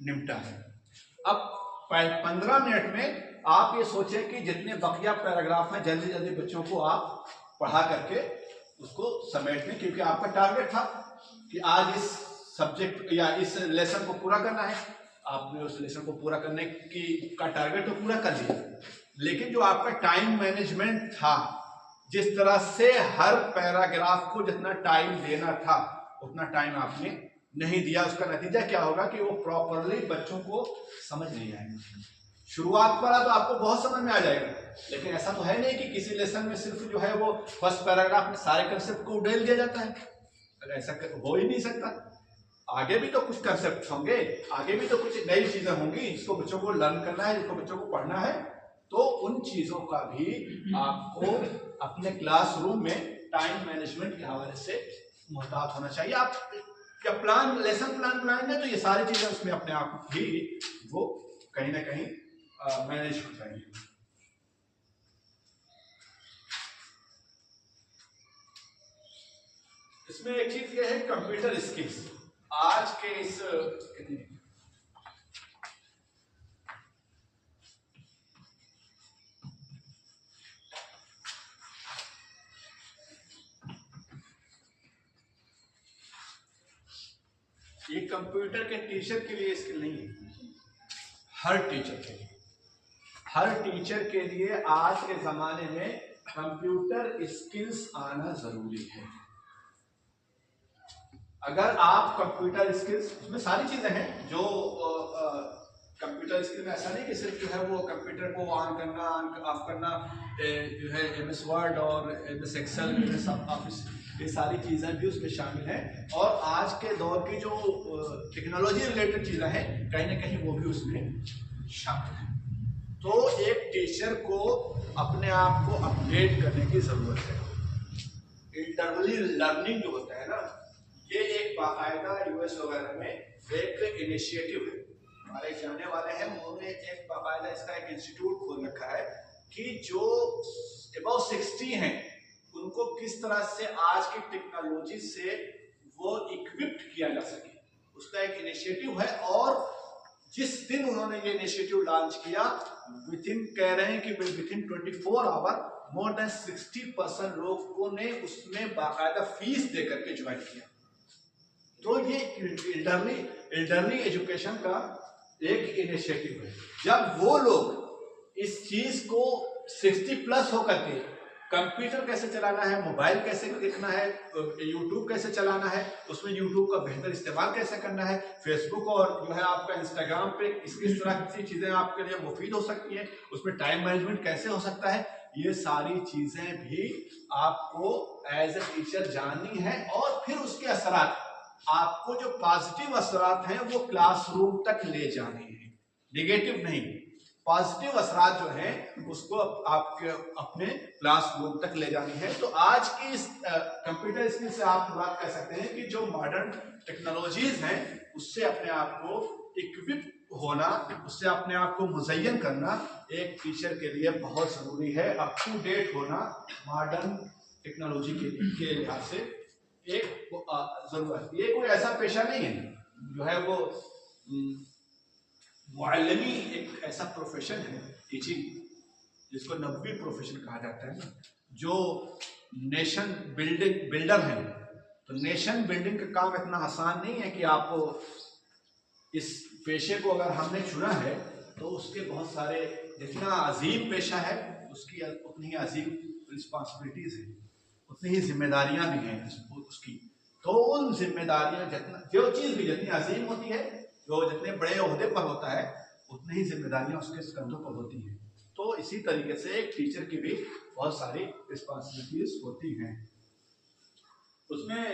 निपटा है। अब 15 मिनट में आप ये सोचें कि जितने बकिया पैराग्राफ हैं जल्दी जल्दी बच्चों को आप पढ़ा करके उसको समेट लें, क्योंकि आपका टारगेट था कि आज इस सब्जेक्ट या इस लेसन को पूरा करना है। आपने उस लेसन को पूरा करने का टारगेट तो पूरा कर लिया, लेकिन जो आपका टाइम मैनेजमेंट था, जिस तरह से हर पैराग्राफ को जितना टाइम देना था उतना टाइम आपने नहीं दिया, उसका नतीजा क्या होगा कि वो प्रॉपरली बच्चों को समझ नहीं आएगा। शुरुआत पर तो आपको बहुत समझ में आ जाएगा, लेकिन ऐसा तो है नहीं कि किसी लेसन में सिर्फ जो है वो फर्स्ट पैराग्राफ में सारे कंसेप्ट को उड़ेल दिया जाता है। अगर ऐसा हो ही नहीं सकता, आगे भी तो कुछ कंसेप्ट होंगे, आगे भी तो कुछ नई चीजें होंगी जिसको बच्चों को लर्न करना है, जिसको बच्चों को पढ़ना है, तो उन चीजों का भी आपको अपने क्लासरूम में टाइम मैनेजमेंट के हवाले से मुहतात होना चाहिए। आप क्या प्लान, लेसन प्लान बनाएंगे तो ये सारी चीजें उसमें अपने आप भी वो कहीं ना कहीं मैनेज हो जाएंगी। इसमें एक चीज ये है, कंप्यूटर स्किल्स। आज के इस ये कंप्यूटर के टीचर के लिए स्किल नहीं है, हर टीचर के लिए, हर टीचर के लिए आज के जमाने में कंप्यूटर स्किल्स आना जरूरी है। अगर आप कंप्यूटर स्किल्स, उसमें सारी चीजें हैं जो कंप्यूटर स्किल में ऐसा नहीं कि सिर्फ जो है वो कंप्यूटर को ऑन करना ऑफ करना, जो है MS वर्ड और MS एक्सेल, MS ऑफिस, ये सारी चीज़ें भी उसमें शामिल हैं। और आज के दौर की जो टेक्नोलॉजी रिलेटेड चीज़ें हैं कहीं ना कहीं वो भी उसमें शामिल है। तो एक टीचर को अपने आप को अपडेट करने की ज़रूरत है। इंटरवली लर्निंग जो होता है ना, ये एक बाकायदा US वगैरह में एक इनिशिएटिव है। हमारे जाने वाले हैं, उन्होंने एक बाकायदा इसका एक इंस्टीट्यूट खोल रखा है कि जो अबाउट 60 हैं उनको किस तरह से आज की टेक्नोलॉजी से वो इक्विप्ड किया जा सके, उसका एक इनिशिएटिव है। और जिस दिन उन्होंने ये इनिशिएटिव लॉन्च किया, कह रहे हैं कि विथिन 24 आवर मोर देन 60% लोगों ने उसमें बाकायदा फीस दे करके ज्वाइन किया। तो ये इल्डरली एजुकेशन का एक इनिशिएटिव है। जब वो लोग इस चीज को 60+ होकर के कंप्यूटर कैसे चलाना है, मोबाइल कैसे देखना है, यूट्यूब कैसे चलाना है, उसमें यूट्यूब का बेहतर इस्तेमाल कैसे करना है, फेसबुक और जो है आपका इंस्टाग्राम पे किस तरह की चीजें आपके लिए मुफीद हो सकती हैं, उसमें टाइम मैनेजमेंट कैसे हो सकता है, ये सारी चीजें भी आपको एज ए टीचर जाननी है। और फिर उसके असरात, आपको जो पॉजिटिव असरात हैं वो क्लासरूम तक ले जाने हैं, नेगेटिव नहीं। पॉजिटिव असरात जो हैं उसको आपके अपने क्लासरूम तक ले जानी है। तो आज की इस कंप्यूटर स्किल से आप बात कर सकते हैं कि जो मॉडर्न टेक्नोलॉजीज हैं उससे अपने आप को इक्विप होना, उससे अपने आप को मुज़य्यन करना एक टीचर के लिए बहुत ज़रूरी है। अप टू डेट होना मॉडर्न टेक्नोलॉजी के लिहाज से एक ज़रूरत। ये कोई ऐसा पेशा नहीं है जो है वो मुअल्लिमी, एक ऐसा प्रोफेशन है टीचिंग जिसको नबवी प्रोफेशन कहा जाता है ना। जो नेशन बिल्डर है, तो नेशन बिल्डिंग का काम इतना आसान नहीं है कि आपको इस पेशे को अगर हमने चुना है तो उसके बहुत सारे, जितना अजीम पेशा है उसकी उतनी ही अजीम रिस्पॉन्सिबिलिटीज हैं, उतनी ही जिम्मेदारियां भी हैं उसकी। तो उन जिम्मेदारियां, जितना जो चीज़ भी जितनी अजीम होती है, जो जितने बड़े ओहदे पर होता है, उतनी ही जिम्मेदारियां उसके कंधों पर होती हैं। तो इसी तरीके से एक टीचर की भी बहुत सारी रिस्पॉन्सिबिलिटीज होती हैं। उसमें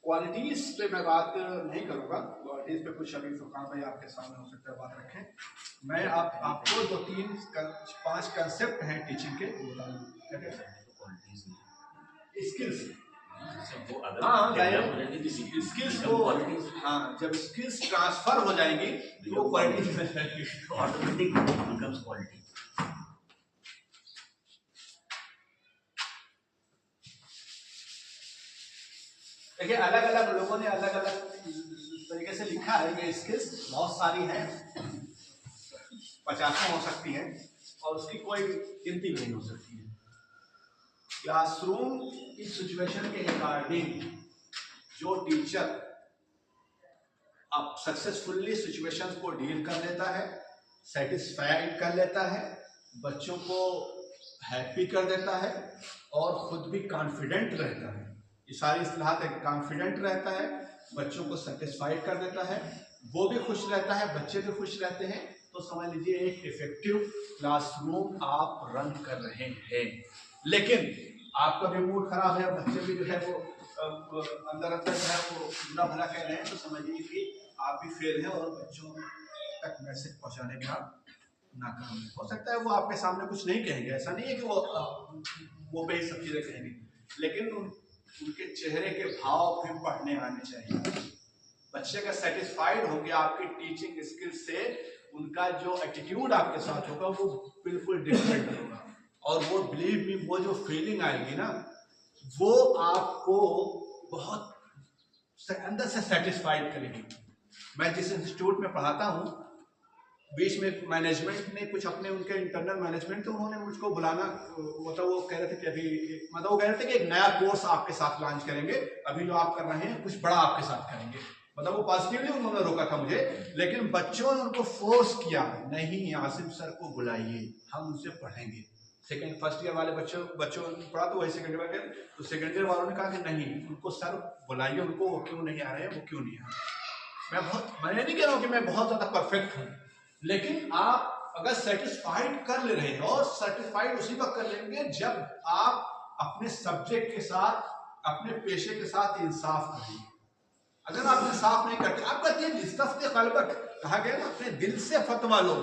क्वालिटीज पे मैं बात नहीं करूंगा, क्वालिटीज पे कुछ अभी फुरकान भाई आपके सामने हो सकता है बात रखें। मैं आपको 2-3-5 कंसेप्ट हैं टीचिंग के, वो बता दूं। स्किल्स, स्किल्स को, हाँ, जब स्किल्स ट्रांसफर हो जाएंगी तो क्वालिटी ऑटोमेटिक बिकम्स क्वालिटी। देखिए, अलग अलग लोगों ने अलग अलग तरीके से लिखा है। ये स्किल्स बहुत सारी हैं, 50 हो सकती हैं और उसकी कोई गिनती नहीं हो सकती है। क्लासरूम की सिचुएशन के अकॉर्डिंग जो टीचर अब सक्सेसफुली सिचुएशंस को डील कर लेता है, सेटिस्फाइड कर लेता है, बच्चों को हैप्पी कर देता है और खुद भी कॉन्फिडेंट रहता है। ये सारी इस्तेलाहात है। कॉन्फिडेंट रहता है, बच्चों को सेटिस्फाइड कर देता है, वो भी खुश रहता है, बच्चे भी खुश रहते हैं, तो समझ लीजिए एक इफेक्टिव क्लासरूम आप रन कर रहे हैं। लेकिन आपका भी मूड खराब है, बच्चे भी जो है वो अंदर अंदर जो है वो बुरा भला कह रहे हैं, तो समझिए कि आप भी फेल हैं और बच्चों तक मैसेज पहुंचाने में आप नाकाम हैं। हो सकता है वो आपके सामने कुछ नहीं कहेंगे, ऐसा नहीं है कि वो पे ही सब चीज़ें कहेंगे, लेकिन उनके चेहरे के भाव फिर पढ़ने आने चाहिए। बच्चे का सेटिस्फाइड होंगे आपकी टीचिंग स्किल से, उनका जो एटीट्यूड आपके साथ होगा वो बिल्कुल डिफरेंट होगा। और वो बिलीव मी, वो जो फीलिंग आएगी ना, वो आपको बहुत अंदर से सेटिस्फाइड करेगी। मैं जिस इंस्टीट्यूट में पढ़ाता हूँ, बीच में मैनेजमेंट ने कुछ अपने उनके इंटरनल मैनेजमेंट, तो उन्होंने मुझको बुलाना, मतलब वो कह रहे थे कि अभी, मतलब वो कह रहे थे कि एक नया कोर्स आपके साथ लॉन्च करेंगे, अभी जो आप कर रहे हैं कुछ बड़ा आपके साथ करेंगे। मतलब वो पॉजिटिवली उन्होंने रोका था मुझे, लेकिन बच्चों ने उनको फोर्स किया, नहीं आसिम सर को बुलाइए, हम उनसे पढ़ेंगे। सेकेंड फर्स्ट ईयर वाले बच्चों ने पढ़ा तो वही सेकेंड ईयर के, तो सेकेंड ईयर वालों ने कहा कि नहीं, उनको सर बुलाइए, उनको वो क्यों नहीं आ रहे हैं, वो क्यों नहीं आ रहे। मैं नहीं कह रहा हूँ कि मैं बहुत ज्यादा परफेक्ट हूँ, लेकिन आप अगर सेटिस्फाइड कर ले रहे हैं, और सेटिस्फाइड उसी वक्त कर लेंगे जब आप अपने सब्जेक्ट के साथ, अपने पेशे के साथ इंसाफ करेंगे। अगर आप इंसाफ नहीं करते, आप कहते हैं इस्तफ्ते क़ल्बक, कहा गया ना, अपने दिल से फतवा लो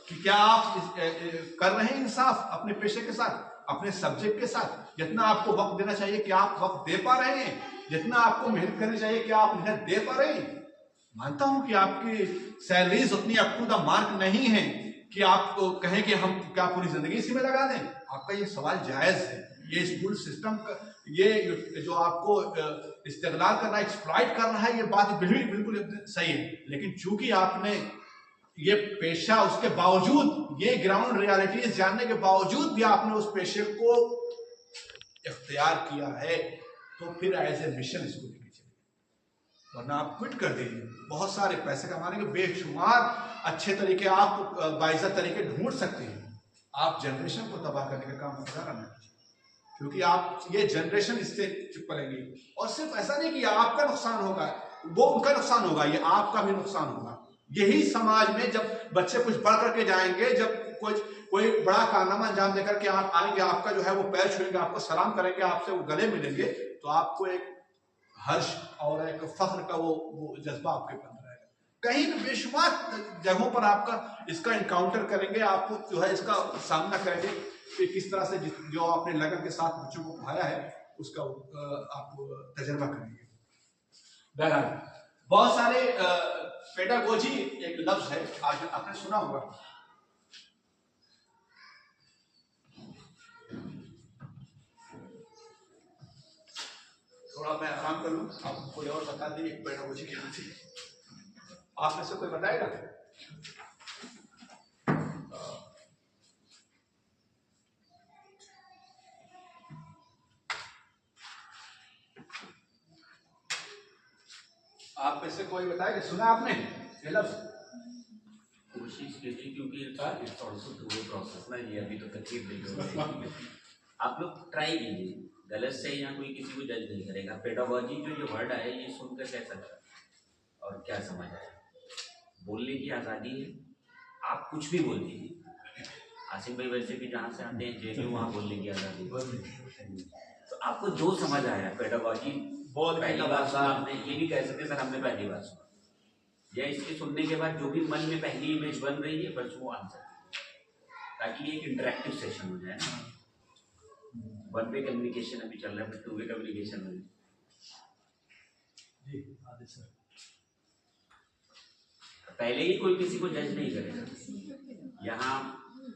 कि क्या आप कर रहे हैं इंसाफ अपने पेशे के साथ, अपने सब्जेक्ट के साथ। जितना आपको वक्त देना चाहिए क्या आप वक्त दे पा रहे हैं, जितना आपको मेहनत करनी चाहिए क्या आप मेहनत दे पा रहे हैं। मानता हूं कि आपकी सैलरीज उतनी अप टू द मार्क नहीं है कि आप कहें कि हम क्या पूरी जिंदगी इसी में लगा दें। आपका ये सवाल जायज है। ये स्कूल सिस्टम का ये जो आपको इस्तेगलाल करना, एक्सप्लॉइट करना है, ये बात बिल्कुल सही है। लेकिन चूंकि आपने ये पेशा, उसके बावजूद, ये ग्राउंड रियलिटीज जानने के बावजूद भी आपने उस पेशे को इख्तियार किया है, तो फिर एज ए मिशन इसको लेके चलिए, वरना आप क्विट कर दीजिए। बहुत सारे पैसे कमाने के बेशुमार अच्छे तरीके आप बाइज़्ज़त तरीके ढूंढ सकते हैं। आप जनरेशन को तबाह करने का काम मत करना, क्योंकि आप ये जनरेशन इससे पलेंगी। और सिर्फ ऐसा नहीं कि आपका नुकसान होगा, वो उनका नुकसान होगा, ये आपका भी नुकसान होगा। यही समाज में जब बच्चे कुछ बढ़ करके जाएंगे, जब कोई बड़ा कारनामा अंजाम देकर के आप आएंगे, आपका जो है वो पैर छुएंगे, आपको सलाम करेंगे, आपसे वो गले मिलेंगे, तो आपको एक हर्ष और एक फख्र का वो जज्बा आपके अंदर रहेगा। कहीं भी बेशुमार जगहों पर आपका इसका इनकाउंटर करेंगे, आपको जो है इसका सामना करेंगे कि किस तरह से जो आपने लगन के साथ बच्चों को पढ़ाया है उसका आप तजर्बा करेंगे। बहरहाल बहुत सारे पेडागोजी एक लफ्ज है, आज आपने सुना होगा। थोड़ा मैं आराम कर लूं, आप कोई और बता दीजिए पेडागोजी क्या होती है। आप में से कोई बताएगा? आप में से कोई बताएगा? सुना आपने ये लफ्ज? कोशिश कीजिए, क्योंकि इट्स आल्सो थ्रू प्रोसेस ना, ये अभी तो तकलीफ नहीं। आप लोग ट्राई कीजिए, गलत से यहाँ कोई किसी को जज नहीं करेगा। पेडागोजी जो ये वर्ड आया, ये सुनकर कैसा लगा और क्या समझ आया? बोलने की आज़ादी है, आप कुछ भी बोल दीजिए। आसिम भाई वैसे भी जहाँ से आते हैं जेल में, वहाँ बोलने की आज़ादी। तो आपको जो समझ आया पेडागोजी, बहुत पहली बार सुना आपने, ये भी कह सकते सर हमने पहली बार सुना, या इसके सुनने के बाद जो भी मन में पहली इमेज बन रही है बस वो आंसर, ताकि ये एक इंटरेक्टिव सेशन हो जाए ना। वन वे कम्युनिकेशन अभी चल रहा है, टू वे कम्युनिकेशन में जी आदित्य सर, पहले ही कोई किसी को जज नहीं करेगा। यहाँ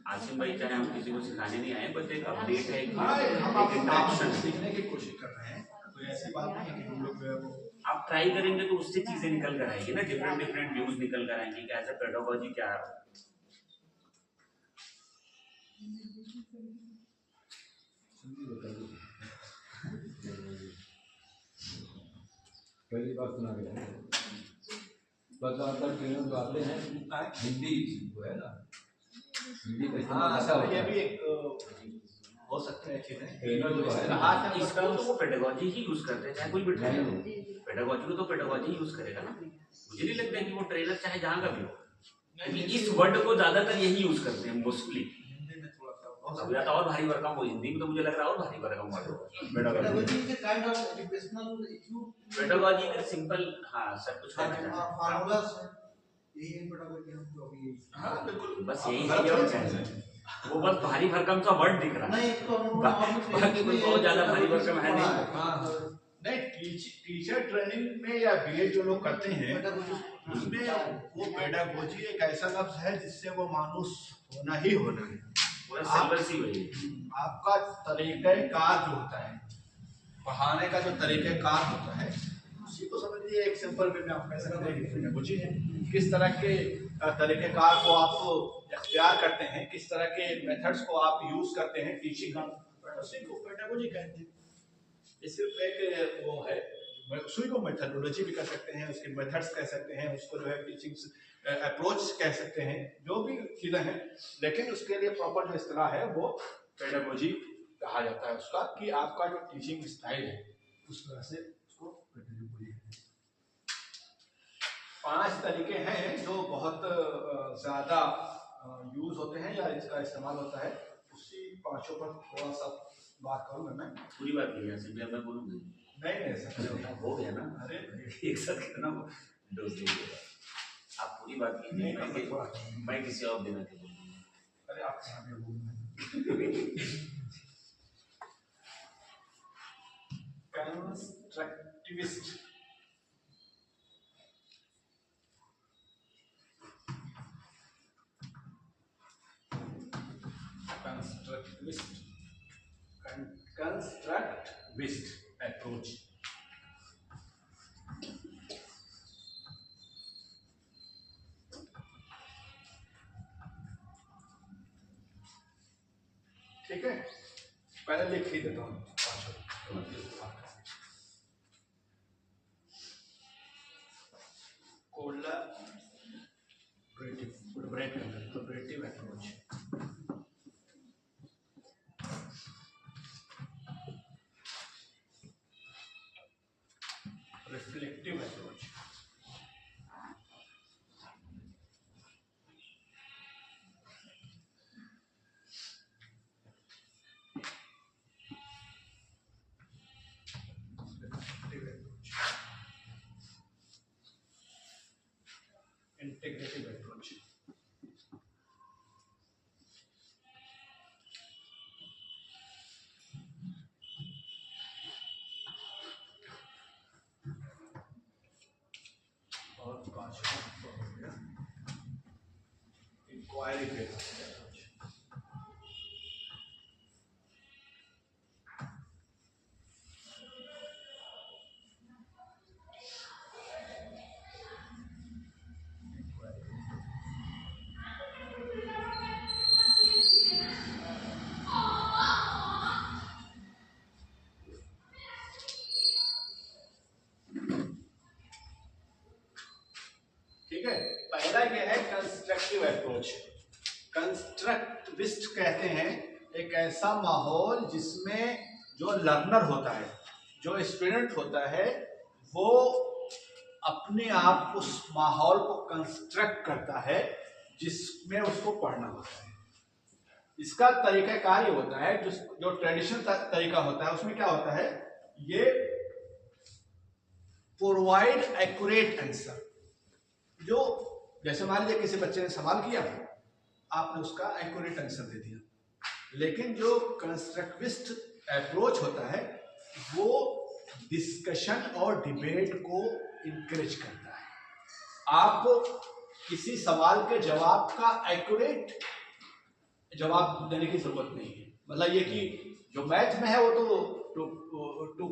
आसिम भाई चाहे हम किसी को सिखाने नहीं आए, बट एक अपडेट है, एक इंटरेक्शन सीखने की कोशिश कर रहे हैं। कोई ऐसी बात नहीं है कि हम लोग आप ट्राई करेंगे तो उससे चीजें निकल कर आएंगी ना, डिफरेंट व्यूज निकल कर आएंगे कि एज अ पेडागोजी क्या है। पहली बार सुना गया बस। आप ट्रेनर जो आते हैं हिंदी वो है ना, हिंदी का इस्तेमाल ऐसा होता ये है। भी एक हो सकते हैं चीजें। ट्रेनर जो है हाँ, इसका तो वो पेडागोजी ही यूज करते हैं, चाहे कोई भी ट्रेनर हो, पेडागोजी को तो पेडागोजी यूज करेगा ना। मुझे नहीं लगता कि वो ट्रेनर चाहे जहाँ का भी हो, क्योंकि इस वर्ड को ज्यादातर यही यूज करते हैं मोस्टली। अब या तो और भारी भरकम हो, हिंदी में तो मुझे लग रहा है और भारी भरकम वर्ड हो पेडागोजी का सिंपल। हाँ सब कुछ हाँ बिल्कुल, बस यही है, वो बस भारी भरकम सा वर्ड दिख रहा है, बाकी कोई बहुत ज्यादा भारी भरकम है नहीं। नहीं, टीचर ट्रेनिंग में या बीएड जो लोग करते हैं उसमें वो पेडागोजी एक ऐसा लफ्ज है जिससे वो मानुस होना ही होना है। आपका तरीक़ेकार जो होता है, पढ़ाने का जो तरीक़ेकार होता है, उसी को समझिए। एक सिंपल वे में आप कह सकते हैं कि पेडागोजी है। किस तरह के तरीक़ेकार को आप इख्तियार करते हैं, किस तरह के मेथड्स को आप यूज करते हैं टीचिंग का, उसी को पेडागोजी कहते हैं। ये सिर्फ एक वो है, उसी को मेथडोलॉजी भी कह सकते हैं, उसके मेथड्स कह सकते हैं, उसको जो है टीचिंग अप्रोच कह सकते हैं, जो भी चीज़ें हैं। लेकिन उसके लिए प्रॉपर जो इस्तिलाह है वो पेडागोजी कहा जाता है उसका, कि आपका जो टीचिंग स्टाइल है उस तरह से उसको पेडागोजी है। 5 तरीके हैं जो बहुत ज्यादा यूज होते हैं या इसका इस्तेमाल होता है, उसी 5 पर थोड़ा सा बात करूंगा मैं। पूरी बात की जैसे भी मैं बोलूँगी नहीं नहीं ऐसा नहीं होता। हो गया ना, अरे एक साथ करना डोज दे देगा। आप पूरी बात कीजिए, मैं किसी और दिन आके बोलूँगा। अरे आप यहाँ पे बोलना कंस्ट्रक्टिविस्ट। Constructivist approach. ठीक है, पहले लिख ही देता हूँ 5 collaborative approach, reflective approach, integrative approach, और 5वां हो गया इंक्वायरी बेस्ड अप्रोच। ठीक है, पहला ये है कंस्ट्रक्टिव अप्रोच। कंस्ट्रक्टिविस्ट कहते हैं एक ऐसा माहौल जिसमें जो लर्नर होता है, जो स्टूडेंट होता है, वो अपने आप उस माहौल को कंस्ट्रक्ट करता है जिसमें उसको पढ़ना होता है। इसका तरीका कार्य होता है, जो ट्रेडिशनल तरीका होता है उसमें क्या होता है, ये प्रोवाइड एक्यूरेट आंसर। जो जैसे मान लीजिए किसी बच्चे ने सवाल किया, आपने उसका एक्यूरेट आंसर दे दिया, लेकिन जो कंस्ट्रक्टिविस्ट अप्रोच होता है वो डिस्कशन और डिबेट को इंकरेज करता है। आप किसी सवाल के जवाब का एक्यूरेट जवाब देने की जरूरत नहीं है। मतलब ये कि जो मैथ में है वो तो 2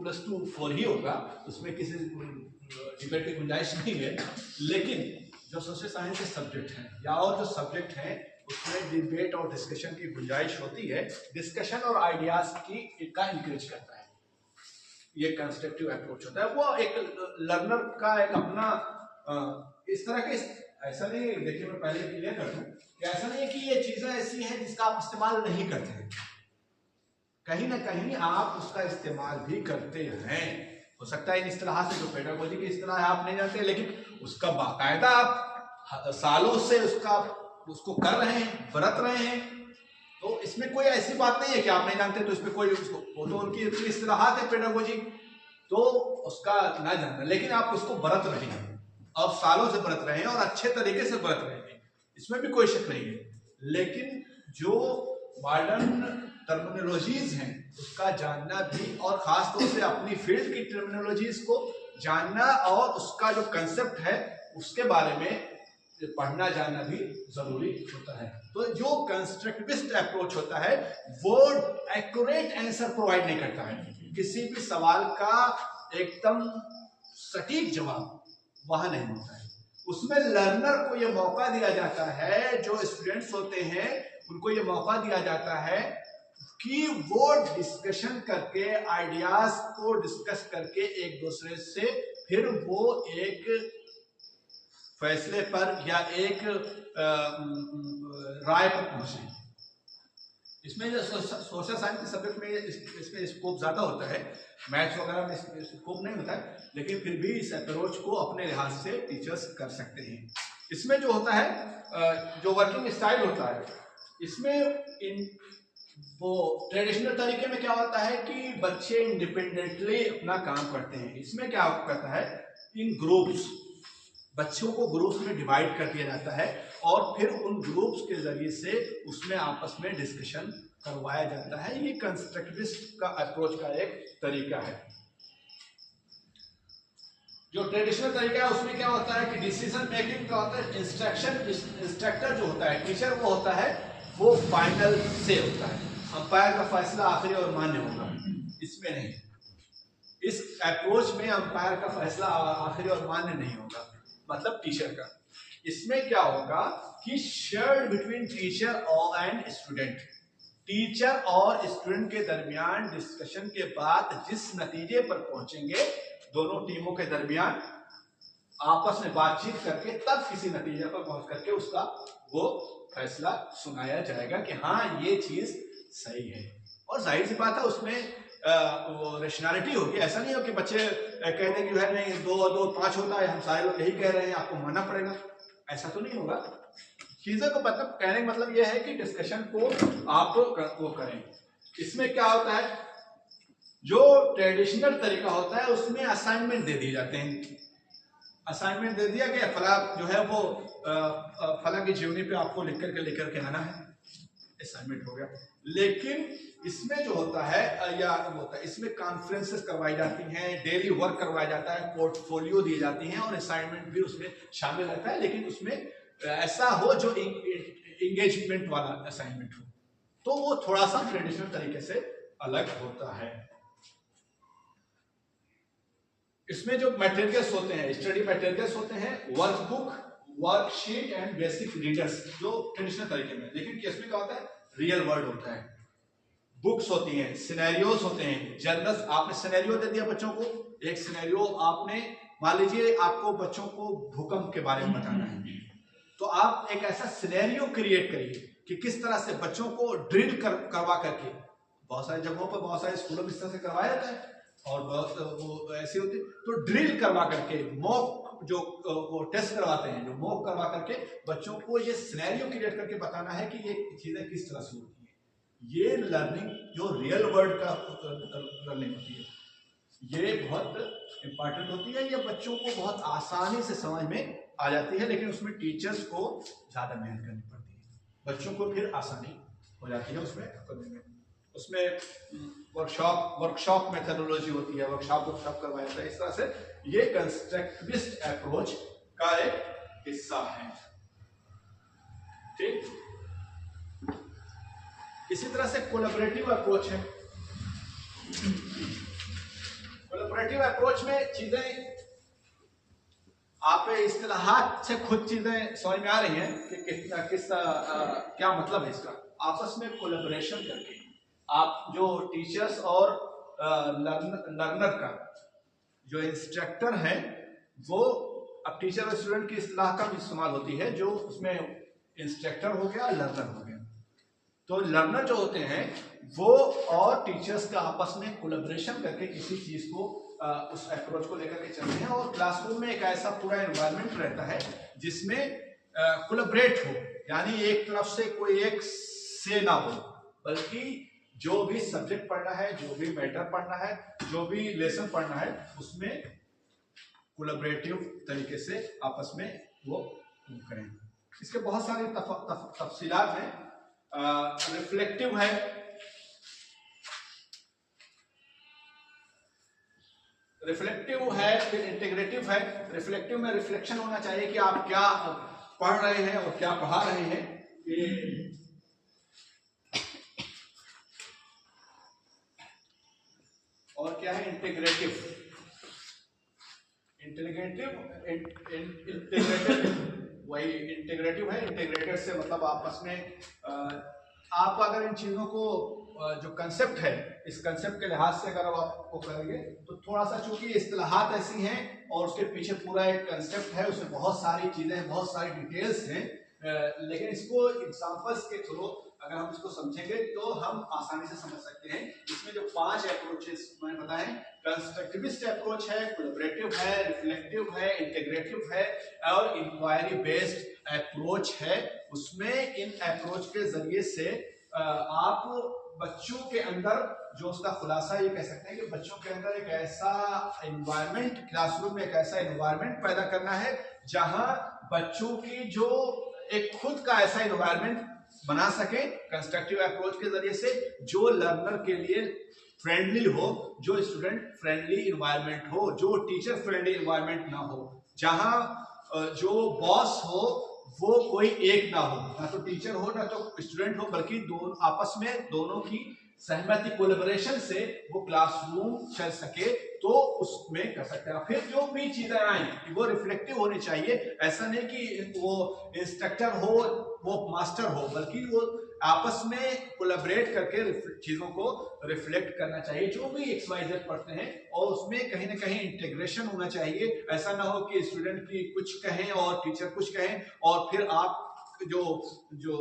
+ 2 4 ही होगा, उसमें किसी डिबेट की गुंजाइश नहीं है। लेकिन जो सोशल साइंस के सब्जेक्ट हैं या और जो सब्जेक्ट हैं उसमें डिबेट और डिस्कशन की गुंजाइश होती है, डिस्कशन और आइडियाज का इंकरेज करता है। ये कंस्ट्रक्टिव अप्रोच होता है। वो एक लर्नर का एक अपना इस तरह के, ऐसा नहीं है, देखिए मैं पहले क्लियर कर दूं कि ऐसा नहीं है कि ये चीजें ऐसी हैं जिसका आप इस्तेमाल नहीं करते हैं। कहीं ना कहीं आप उसका इस्तेमाल भी करते हैं। हो सकता है इन इस्तेलाह से, जो पेडागोजी की इस्तेलाह आप नहीं जानते, लेकिन उसका बाकायदा आप सालों से उसको कर रहे हैं, बरत रहे हैं। तो इसमें कोई ऐसी बात नहीं है कि आप नहीं जानते तो इसमें कोई वो तो उनकी इस्तेलाहात है पेडागोजी, तो उसका ना जानना, लेकिन आप उसको बरत रहे हैं और सालों से बरत रहे हैं और अच्छे तरीके से बरत रहे हैं, इसमें भी कोई शक नहीं है। लेकिन जो मॉडर्न टर्मिनोलॉजीज हैं उसका जानना भी, और खास तौर से अपनी फील्ड की टर्मिनोलॉजीज को जानना और उसका जो कंसेप्ट है उसके बारे में पढ़ना जानना भी जरूरी होता है। तो जो कंस्ट्रक्टिविस्ट अप्रोच होता है वो एक्यूरेट आंसर प्रोवाइड नहीं करता है। किसी भी सवाल का एकदम सटीक जवाब वहां नहीं होता है। उसमें लर्नर को यह मौका दिया जाता है, जो स्टूडेंट्स होते हैं उनको यह मौका दिया जाता है कि वो डिस्कशन करके, आइडियाज को डिस्कस करके एक दूसरे से फिर वो एक फैसले पर या एक राय पर पहुंचे। इसमें जो सोशल साइंस के सब्जेक्ट में इसमें स्कोप ज़्यादा होता है, मैथ्स वगैरह में स्कोप नहीं होता है, लेकिन फिर भी इस अप्रोच को अपने लिहाज से टीचर्स कर सकते हैं। इसमें जो होता है, जो वर्किंग स्टाइल होता है, इसमें वो ट्रेडिशनल तरीके में क्या होता है कि बच्चे इंडिपेंडेंटली अपना काम करते हैं। इसमें क्या करता है, इन ग्रुप्स, बच्चों को ग्रुप्स में डिवाइड कर दिया जाता है और फिर उन ग्रुप्स के जरिए से उसमें आपस में डिस्कशन करवाया जाता है। ये कंस्ट्रक्टिविस्ट का अप्रोच का एक तरीका है। जो ट्रेडिशनल तरीका है उसमें क्या होता है कि डिसीजन मेकिंग का होता है, इंस्ट्रक्टर जो होता है, टीचर वो होता है, वो फाइनल से होता है, अंपायर का फैसला आखिरी और मान्य होगा। इसमें नहीं, इस अप्रोच में अंपायर का फैसला आखिरी और मान्य नहीं होगा, मतलब टीचर का। इसमें क्या होगा कि शेयर्ड बिटवीन टीचर और एंड स्टूडेंट, टीचर और स्टूडेंट के दरमियान डिस्कशन के बाद जिस नतीजे पर पहुंचेंगे, दोनों टीमों के दरमियान आपस में बातचीत करके तब किसी नतीजे पर पहुंच करके उसका वो फैसला सुनाया जाएगा कि हाँ ये चीज सही है। और जाहिर सी बात है उसमें वो रेशनैलिटी होगी। ऐसा नहीं हो कि बच्चे कह दें कि भाई नहीं 2 और 2 5 होता है, हम सारे लोग यही कह रहे हैं, आपको मानना पड़ेगा। ऐसा तो नहीं होगा। चीजों को मतलब कहने का मतलब यह है कि डिस्कशन को आप वो करें। इसमें क्या होता है, जो ट्रेडिशनल तरीका होता है उसमें असाइनमेंट दे दिए जाते हैं। असाइनमेंट दे दिया गया, फला जो है वो फला की जीवनी पे आपको लिख करके लेकर के आना है, असाइनमेंट हो गया। लेकिन इसमें जो होता है या होता है, इसमें कॉन्फ्रेंसेस करवाई जाती हैं, डेली वर्क करवाया जाता है, पोर्टफोलियो दी जाती हैं और असाइनमेंट भी उसमें शामिल रहता है। लेकिन उसमें ऐसा हो जो इंगेजमेंट वाला असाइनमेंट हो, तो वो थोड़ा सा ट्रेडिशनल तरीके से अलग होता है। इसमें जो मटेरियल्स होते हैं, स्टडी मटेरियल्स होते हैं, workbook, worksheet and basic readers, जो ट्रेडिशनल तरीके में। लेकिन इसमें क्या होता है, रियल वर्ल्ड होता है, बुक्स होती हैं, सिनेरियोस होते हैं, जर्नल्स। आपने सिनेरियो दे दिया बच्चों को, एक सिनेरियो आपने, मान लीजिए आपको बच्चों को भूकंप के बारे में बताना है, तो आप एक ऐसा सिनेरियो क्रिएट करिए कि किस तरह से बच्चों को ड्रिल करवा करके, बहुत सारी जगहों पर, बहुत सारे स्कूलों में इस तरह से करवाया जाता है और बहुत वो ऐसी होती है, तो ड्रिल करवा करके, मॉक जो वो टेस्ट करवाते हैं, जो मॉक करवा करके बच्चों को ये सिनेरियो क्रिएट करके बताना है कि ये चीजें किस तरह से होती है। ये लर्निंग जो रियल वर्ल्ड का लर्निंग होती है, ये बहुत इंपॉर्टेंट होती है। ये बच्चों को बहुत आसानी से समझ में आ जाती है, लेकिन उसमें टीचर्स को ज्यादा मेहनत करनी पड़ती है, बच्चों को फिर आसानी हो जाती है उसमें करने में। उसमें वर्कशॉप मेथोडोलॉजी होती है, वर्कशॉप करवाया जाता है। इस तरह से ये कंस्ट्रक्टिविस्ट अप्रोच का एक हिस्सा है। ठीक, इसी तरह से कोलैबोरेटिव अप्रोच है। कोलैबोरेटिव अप्रोच में चीजें आप इस्तिलाहात से खुद चीजें समझ में आ रही हैं कि क्या मतलब है इसका। आपस में कोलैबोरेशन करके आप जो टीचर्स और लर्नर का जो इंस्ट्रक्टर है, वो अब टीचर और स्टूडेंट की इस्तिलाह का भी इस्तेमाल होती है, जो उसमें इंस्ट्रक्टर हो गया, लर्नर हो गया। तो लर्नर जो होते हैं वो और टीचर्स का आपस में कोलैबोरेशन करके किसी चीज को उस अप्रोच को लेकर के चलते हैं, और क्लासरूम में एक ऐसा पूरा एनवायरनमेंट रहता है जिसमें कोलैबोरेट हो, यानी एक तरफ से कोई एक से ना हो, बल्कि जो भी सब्जेक्ट पढ़ना है, जो भी मैटर पढ़ना है, जो भी लेसन पढ़ना है, उसमें कोलैबोरेटिव तरीके से आपस में वो करें। इसके बहुत सारे तफसीलात हैं। रिफ्लेक्टिव है, फिर इंटीग्रेटिव है। रिफ्लेक्टिव में रिफ्लेक्शन होना चाहिए कि आप क्या पढ़ रहे हैं और क्या पढ़ा रहे हैं। और क्या है इंटीग्रेटिव वही इंटीग्रेटिव है। इंटीग्रेटेड से मतलब आपस में आप अगर इन चीजों को जो कंसेप्ट है, इस कंसेप्ट के लिहाज से अगर आप वो करेंगे तो थोड़ा सा, चूंकि इस्तिलाहात ऐसी हैं और उसके पीछे पूरा एक कंसेप्ट है, उसमें बहुत सारी चीजें, बहुत सारी डिटेल्स हैं, लेकिन इसको एग्जांपल्स के थ्रू अगर हम इसको समझेंगे तो हम आसानी से समझ सकते हैं। इसमें जो 5 अप्रोचेस मैंने बताए, कंस्ट्रक्टिविस्ट अप्रोच है, कोलैबोरेटिव है, रिफ्लेक्टिव है, इंटीग्रेटिव है और इंक्वायरी बेस्ड अप्रोच है। उसमें इन अप्रोच के जरिए से आप बच्चों के अंदर जो उसका खुलासा ये कह सकते हैं कि बच्चों के अंदर एक ऐसा एनवायरनमेंट, क्लासरूम में एक ऐसा एनवायरनमेंट पैदा करना है जहां बच्चों की जो एक खुद का ऐसा एनवायरनमेंट बना सके कंस्ट्रक्टिव अप्रोच के जरिए से, जो लर्नर के लिए फ्रेंडली हो, जो स्टूडेंट फ्रेंडली एनवायरनमेंट हो, जो टीचर फ्रेंडली एनवायरनमेंट ना हो, जहां जो बॉस हो वो कोई एक ना हो, ना तो टीचर हो ना तो स्टूडेंट हो, बल्कि दोनों आपस में दोनों की सहमति, कोलैबोरेशन से वो क्लासरूम चल सके, तो उसमें कर सकते हैं। फिर जो भी चीजें आए वो रिफ्लेक्टिव होनी चाहिए। ऐसा नहीं कि वो इंस्ट्रक्टर हो वो मास्टर हो, बल्कि वो आपस में कोलैबोरेट करके चीजों को रिफ्लेक्ट करना चाहिए जो भी XYZ पढ़ते हैं, और उसमें कहीं ना कहीं इंटीग्रेशन होना चाहिए। ऐसा ना हो कि स्टूडेंट की कुछ कहें और टीचर कुछ कहें और फिर आप जो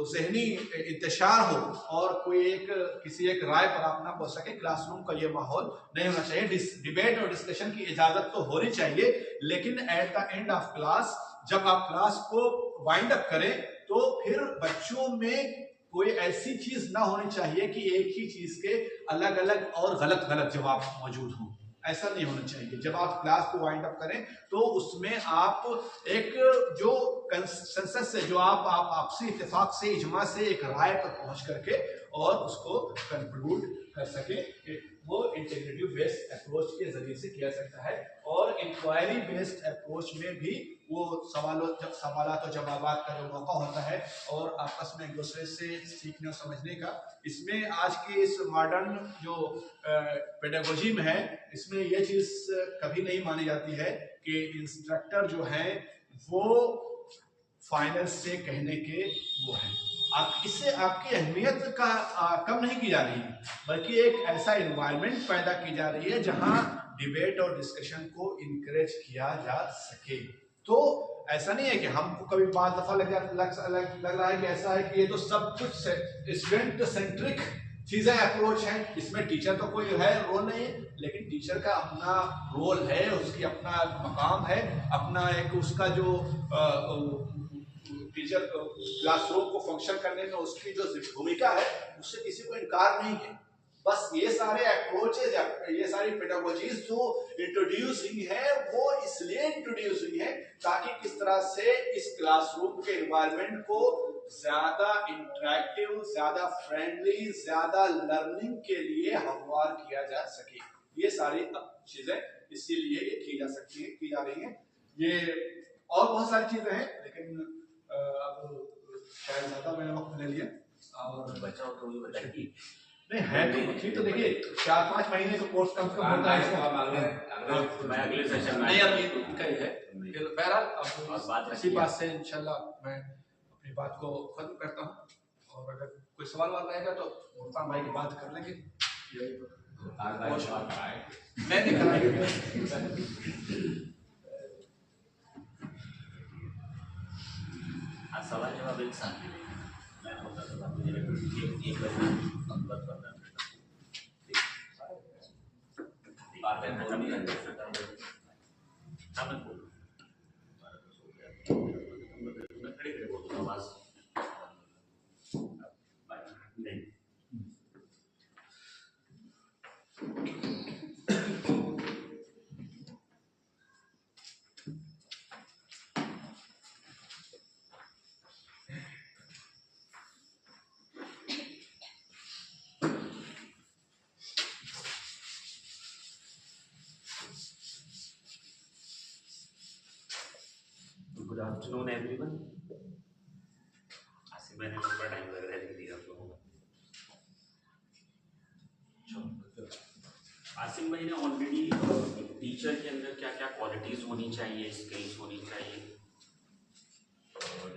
ज़हनी इंतशार हो और कोई किसी एक राय पर आप ना पहुंच सके। क्लासरूम का ये माहौल नहीं होना चाहिए। डिबेट और डिस्कशन की इजाजत तो होनी चाहिए, लेकिन at the end of class जब आप क्लास को वाइंड अप करें तो फिर बच्चों में कोई ऐसी चीज ना होनी चाहिए कि एक ही चीज के अलग अलग और गलत गलत जवाब मौजूद हों। ऐसा नहीं होना चाहिए। जब आप क्लास को वाइंड अप करें तो उसमें आप एक जो कंसेंसस से, जो आप आपसी इत्तेफाक से, इजमा से एक राय पर पहुंच करके और उसको कंक्लूड कर सके, वो इंटीग्रेटिव बेस्ड अप्रोच के जरिए से किया सकता है। और इंक्वायरी बेस्ड अप्रोच में भी वो सवालात और जवाबात का जो मौका होता है और आपस में एक दूसरे से सीखने और समझने का। इसमें आज के इस मॉडर्न जो पेडागोजी में है, इसमें ये चीज कभी नहीं मानी जाती है कि इंस्ट्रक्टर जो है वो फाइनल से कहने के वो है। इससे आपकी अहमियत का कम नहीं की जा रही है, बल्कि एक ऐसा एनवायरनमेंट पैदा की जा रही है जहां डिबेट और डिस्कशन को इनकरेज किया जा सके। तो ऐसा नहीं है कि हमको कभी बाद दफा लग रहा है कि ऐसा है कि ये तो सब कुछ स्टूडेंट सेंट्रिक चीजें अप्रोच है, इसमें टीचर तो कोई है रोल नहीं है, लेकिन टीचर का अपना रोल है, उसकी अपना मकाम है, अपना एक उसका जो टीचर क्लासरूम को फंक्शन करने में उसकी जो भूमिका है उससे किसी को इनकार नहीं है। बस ये सारे अप्रोचेज, ये सारी पेडागोजीज जो इंट्रोड्यूस हुई है वो इसलिए इंट्रोड्यूस हुई है ताकि किस तरह से इस क्लासरूम के एनवायरनमेंट को ज्यादा इंटरैक्टिव, ज्यादा फ्रेंडली, ज्यादा लर्निंग के लिए हमवार किया जा सके। ये सारी चीजें इसीलिए ये की जा सकती है, की जा रही हैं। ये और बहुत सारी चीजें हैं, लेकिन अब शायद ज्यादा मैंने वक्त ले लिया और बचाओ तो वही बताइए। नहीं है तो ठीक, तो देखिए 4-5 महीने का कोर्स कम से कम होता है इसका। मैं अगले सेशन में नहीं, अब ये इनका ही है। फिर बहरहाल अब इसी बात से इंशाल्लाह मैं अपनी बात को खत्म करता हूँ, और अगर कोई सवाल वाल रहेगा तो मुल्तान भाई की बात कर लेंगे। नहीं सवाल जवाब एक साथ मिलेगा। मैं होता तो मुझे एक बजे नंबर पर गुड आफ्टरनून एवरीवन। आसिफ मैंने थोड़ा टाइम लग रहा है दिया आप लोगों को। आसिफ भाई ने ऑलरेडी टीचर के अंदर क्या क्या क्वालिटीज होनी चाहिए, स्किल्स होनी चाहिए,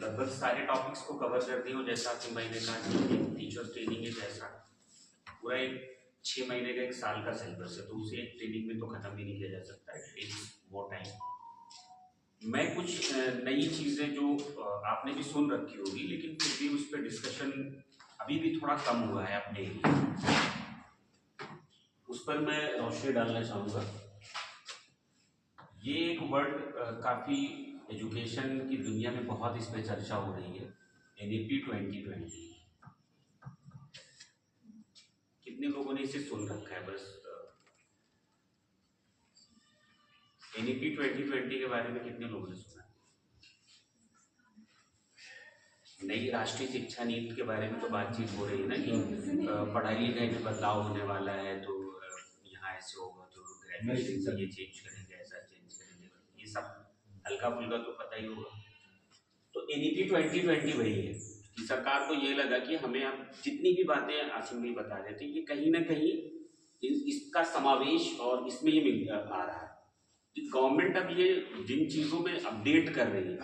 लगभग सारे टॉपिक्स को कवर कर दिए। जैसा आसिफ भाई ने कहा कि टीचर ट्रेनिंग एक ऐसा पूरा एक 6 महीने का 1 साल का सिलेबस है, तो उसे एक ट्रेनिंग में तो खत्म भी नहीं किया जा सकता है। It takes more time. मैं कुछ नई चीज़ें जो आपने भी सुन रखी होगी, लेकिन फिर भी उस पर डिस्कशन अभी भी थोड़ा कम हुआ है अपने एरिया में। उस पर मैं रोशनी डालना चाहूँगा। ये एक वर्ड काफ़ी एजुकेशन की दुनिया में बहुत इस पर चर्चा हो रही है, NEP 2020। कितने लोगों ने इसे सुन रखा है? बस NEP 2020 के बारे में कितने लोगों ने सुना? नई राष्ट्रीय शिक्षा नीति के बारे में तो बातचीत हो रही है ना कि पढ़ाई लिखाई में बदलाव होने वाला है, तो यहाँ ऐसे होगा, तो ग्रेजुएशन से ये चेंज करेंगे, ऐसा चेंज करेंगे, ये सब हल्का फुल्का तो पता ही होगा। तो NEP 2020 वही है कि सरकार को ये लगा कि हमें अब जितनी भी बातें आसिम भाई बता रहे थे, ये कहीं ना कहीं इसका समावेश और इसमें ये आ रहा है कि गवर्नमेंट अब ये जिन चीज़ों में अपडेट कर रही है,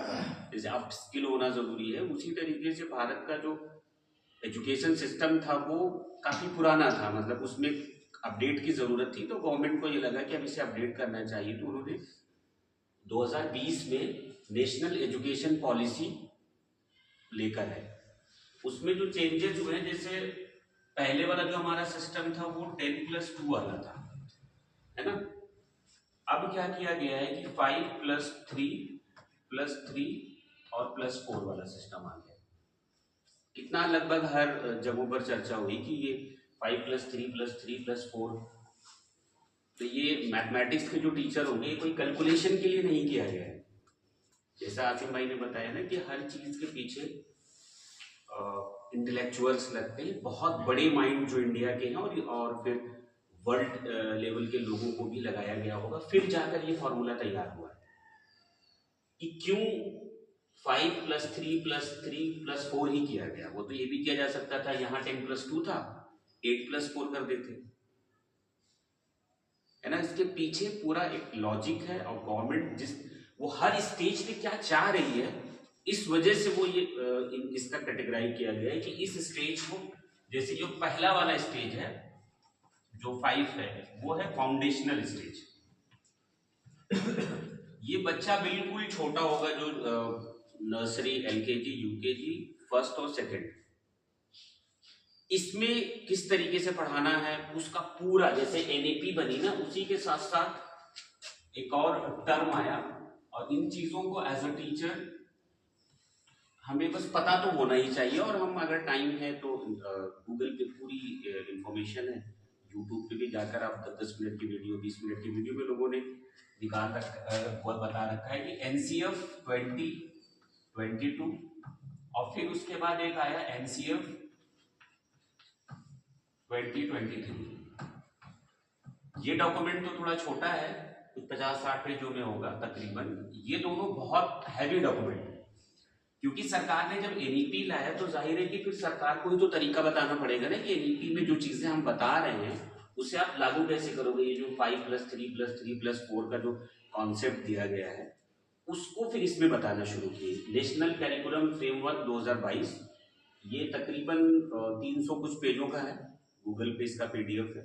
जैसे अप स्किल होना ज़रूरी है, उसी तरीके से भारत का जो एजुकेशन सिस्टम था वो काफ़ी पुराना था, मतलब उसमें अपडेट की ज़रूरत थी। तो गवर्नमेंट को ये लगा कि अब इसे अपडेट करना चाहिए, तो उन्होंने 2020 में नेशनल एजुकेशन पॉलिसी लेकर है। उसमें जो चेंजेस हुए हैं, जैसे पहले वाला जो हमारा सिस्टम था वो 10+2 वाला था, है ना। अब क्या किया गया है कि 5+3+3 और +4 वाला सिस्टम आ गया। कितना लगभग हर जगहों पर चर्चा हुई कि ये 5+3+3+4, तो ये मैथमेटिक्स के जो टीचर होंगे, कोई कैलकुलेशन के लिए नहीं किया गया है। जैसा आसिम भाई ने बताया ना कि हर चीज़ के पीछे इंटेलेक्चुअल्स लगते हैं, बहुत बड़े माइंड जो इंडिया के हैं, और फिर वर्ल्ड लेवल के लोगों को भी लगाया गया होगा, फिर जाकर ये फॉर्मूला तैयार हुआ है कि क्यों 5+3+3+4 ही किया गया। वो तो ये भी किया जा सकता था, यहाँ 10+2 था, 8+4 कर देते, है ना। इसके पीछे पूरा एक लॉजिक है, और गवर्नमेंट वो हर स्टेज पे क्या चाह रही है, इस वजह से वो ये इसका कैटेगराइज किया गया है कि इस स्टेज को, जैसे जो पहला वाला स्टेज है जो 5 है, वो है फाउंडेशनल स्टेज। ये बच्चा बिल्कुल छोटा होगा, जो नर्सरी, LKG, UKG, फर्स्ट और सेकंड, इसमें किस तरीके से पढ़ाना है उसका पूरा, जैसे NEP बनी ना, उसी के साथ साथ एक और टर्म आया, और इन चीजों को एज अ टीचर हमें बस पता तो होना ही चाहिए, और हम अगर टाइम है तो गूगल पे पूरी इंफॉर्मेशन है, यूट्यूब पे भी जाकर आप 10 मिनट की वीडियो, 20 मिनट की वीडियो में लोगों ने बता रखा है कि NCF 2022, और फिर उसके बाद एक आया NCF 2023। ये डॉक्यूमेंट तो थोड़ा छोटा है, कुछ 50-60 पेजों में होगा तकरीबन। ये दोनों बहुत हैवी डॉक्यूमेंट है, क्योंकि सरकार ने जब NEP लाया तो जाहिर है कि फिर सरकार को ही तो तरीका बताना पड़ेगा ना कि NEP में जो चीजें हम बता रहे हैं उसे आप लागू कैसे करोगे। ये जो 5+3+3+4 का जो कॉन्सेप्ट दिया गया है, उसको फिर इसमें बताना शुरू किए। नेशनल कैरिकुलम फ्रेमवर्क 2022, ये तकरीबन 300 कुछ पेजों का है, गूगल पे इसका PDF है,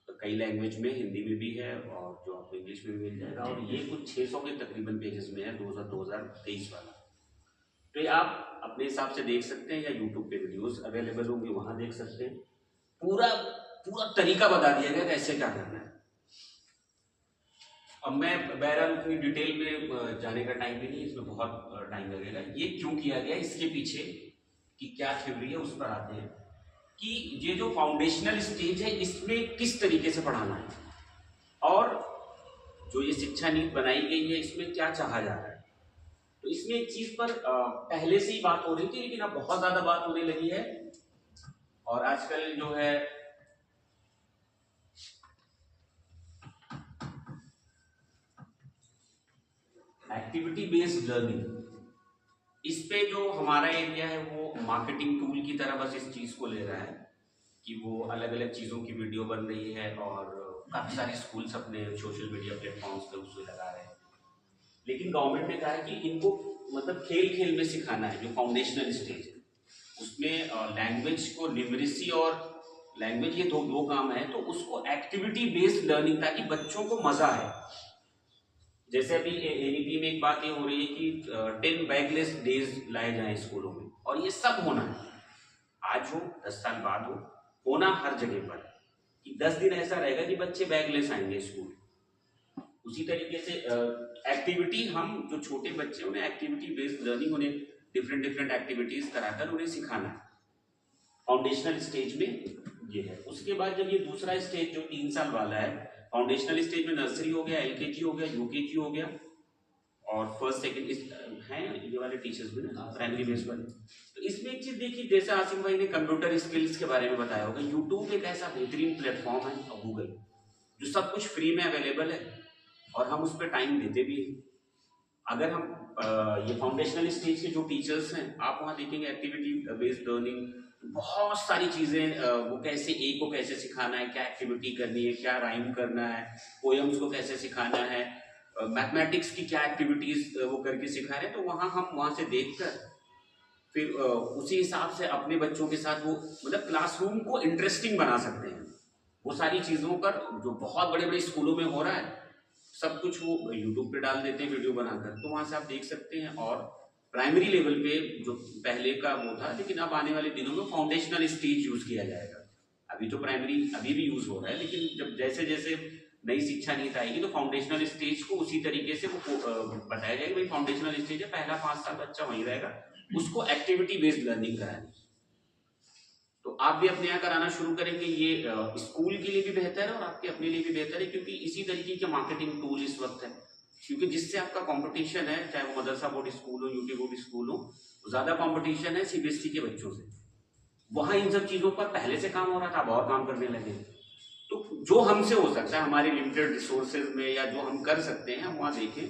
तो कई लैंग्वेज में, हिंदी में भी है, और जो आपको इंग्लिश में भी मिल जाएगा, और ये कुछ 600 के तकरीबन पेजेस में है, 2023 वाला। तो ये आप अपने हिसाब से देख सकते हैं, या यूट्यूब पे वीडियोस अवेलेबल होंगे, वहां देख सकते हैं। पूरा तरीका बता दिया गया कैसे क्या करना है। अब मैं बहरहाल उतनी डिटेल में जाने का टाइम भी नहीं, इसमें बहुत टाइम लगेगा। ये क्यों किया गया, इसके पीछे की क्या थ्योरी है, उस पर आते हैं कि ये जो फाउंडेशनल स्टेज है, इसमें किस तरीके से पढ़ाना है, और जो ये शिक्षा नीति बनाई गई है, इसमें क्या चाहा जा रहा है। तो इसमें एक चीज पर पहले से ही बात हो रही थी, लेकिन अब बहुत ज्यादा बात होने लगी है, और आजकल जो है एक्टिविटी बेस्ड लर्निंग, इस पे जो हमारा एरिया है वो मार्केटिंग टूल की तरह बस इस चीज को ले रहा है कि वो अलग अलग चीजों की वीडियो बन रही है, और काफी सारे स्कूल्स अपने सोशल मीडिया प्लेटफॉर्म्स पे उसको लगा रहे हैं। लेकिन गवर्नमेंट ने कहा है कि इनको मतलब खेल खेल में सिखाना है, जो फाउंडेशनल स्टेज है उसमें लैंग्वेज को, न्यूमेरिसी और लैंग्वेज, ये दो काम है, तो उसको एक्टिविटी बेस्ड लर्निंग, ताकि बच्चों को मजा आए। जैसे अभी NEP में एक बात ये हो रही है कि 10 बैगलेस डेज लाए जाएं स्कूलों में, और ये सब होना है। आज हो 10 साल बाद हो, होना हर जगह पर कि 10 दिन ऐसा रहेगा कि बच्चे बैगलेस आएंगे स्कूल। उसी तरीके से एक्टिविटी, हम जो छोटे बच्चे उन्हें एक्टिविटी बेस्ड लर्निंग, उन्हें डिफरेंट डिफरेंट एक्टिविटीज कराकर उन्हें सिखाना है। फाउंडेशनल स्टेज में ये है। उसके बाद जब ये दूसरा स्टेज जो 3 साल वाला है, फाउंडेशनल स्टेज में नर्सरी हो गया, एलकेजी हो गया, यूकेजी हो गया और फर्स्ट सेकंड हैं ये वाले टीचर्स भी ना प्राइमरी बेस वाले। तो इसमें एक चीज देखिए, जैसे आसिम भाई ने कंप्यूटर स्किल्स के बारे में बताया होगा, यूट्यूब एक ऐसा बेहतरीन प्लेटफॉर्म है और गूगल, जो सब कुछ फ्री में अवेलेबल है और हम उस पर टाइम देते भी हैं। अगर हम ये फाउंडेशनल स्टेज के जो टीचर्स हैं, आप वहाँ देखेंगे एक्टिविटी बेस्ड लर्निंग, बहुत सारी चीजें, वो कैसे ए को कैसे सिखाना है, क्या एक्टिविटी करनी है, क्या राइम करना है, पोएम्स को कैसे सिखाना है, मैथमेटिक्स की क्या एक्टिविटीज वो करके सिखा रहे हैं। तो हम वहाँ से देखकर फिर उसी हिसाब से अपने बच्चों के साथ वो मतलब क्लासरूम को इंटरेस्टिंग बना सकते हैं। वो सारी चीज़ों पर जो बहुत बड़े बड़े स्कूलों में हो रहा है, सब कुछ वो यूट्यूब पे डाल देते हैं वीडियो बनाकर, तो वहाँ से आप देख सकते हैं। और प्राइमरी लेवल पे जो पहले का वो था, लेकिन अब आने वाले दिनों में फाउंडेशनल स्टेज यूज़ किया जाएगा। अभी तो प्राइमरी अभी भी यूज़ हो रहा है, लेकिन जब जैसे जैसे नई शिक्षा नीति आएगी तो फाउंडेशनल स्टेज को उसी तरीके से वो बताया जाएगा, भाई फाउंडेशनल स्टेज है, पहला 5 साल बच्चा वहीं रहेगा, उसको एक्टिविटी बेस्ड लर्निंग कराएं। तो आप भी अपने यहाँ कराना शुरू करेंगे, ये स्कूल के लिए भी बेहतर है और आपके अपने लिए भी बेहतर है, क्योंकि इसी तरीके के मार्केटिंग टूल इस वक्त है। क्योंकि जिससे आपका कंपटीशन है, चाहे वो मदरसा बोर्ड स्कूल हो, यूटी बोर्ड स्कूल हो, ज्यादा कंपटीशन है सीबीएसई के बच्चों से। वहां इन सब चीजों पर पहले से काम हो रहा था, अब और काम करने लगे। तो जो हमसे हो सकता है हमारे लिमिटेड रिसोर्सेज में, या जो हम कर सकते हैं हम वहाँ देखें।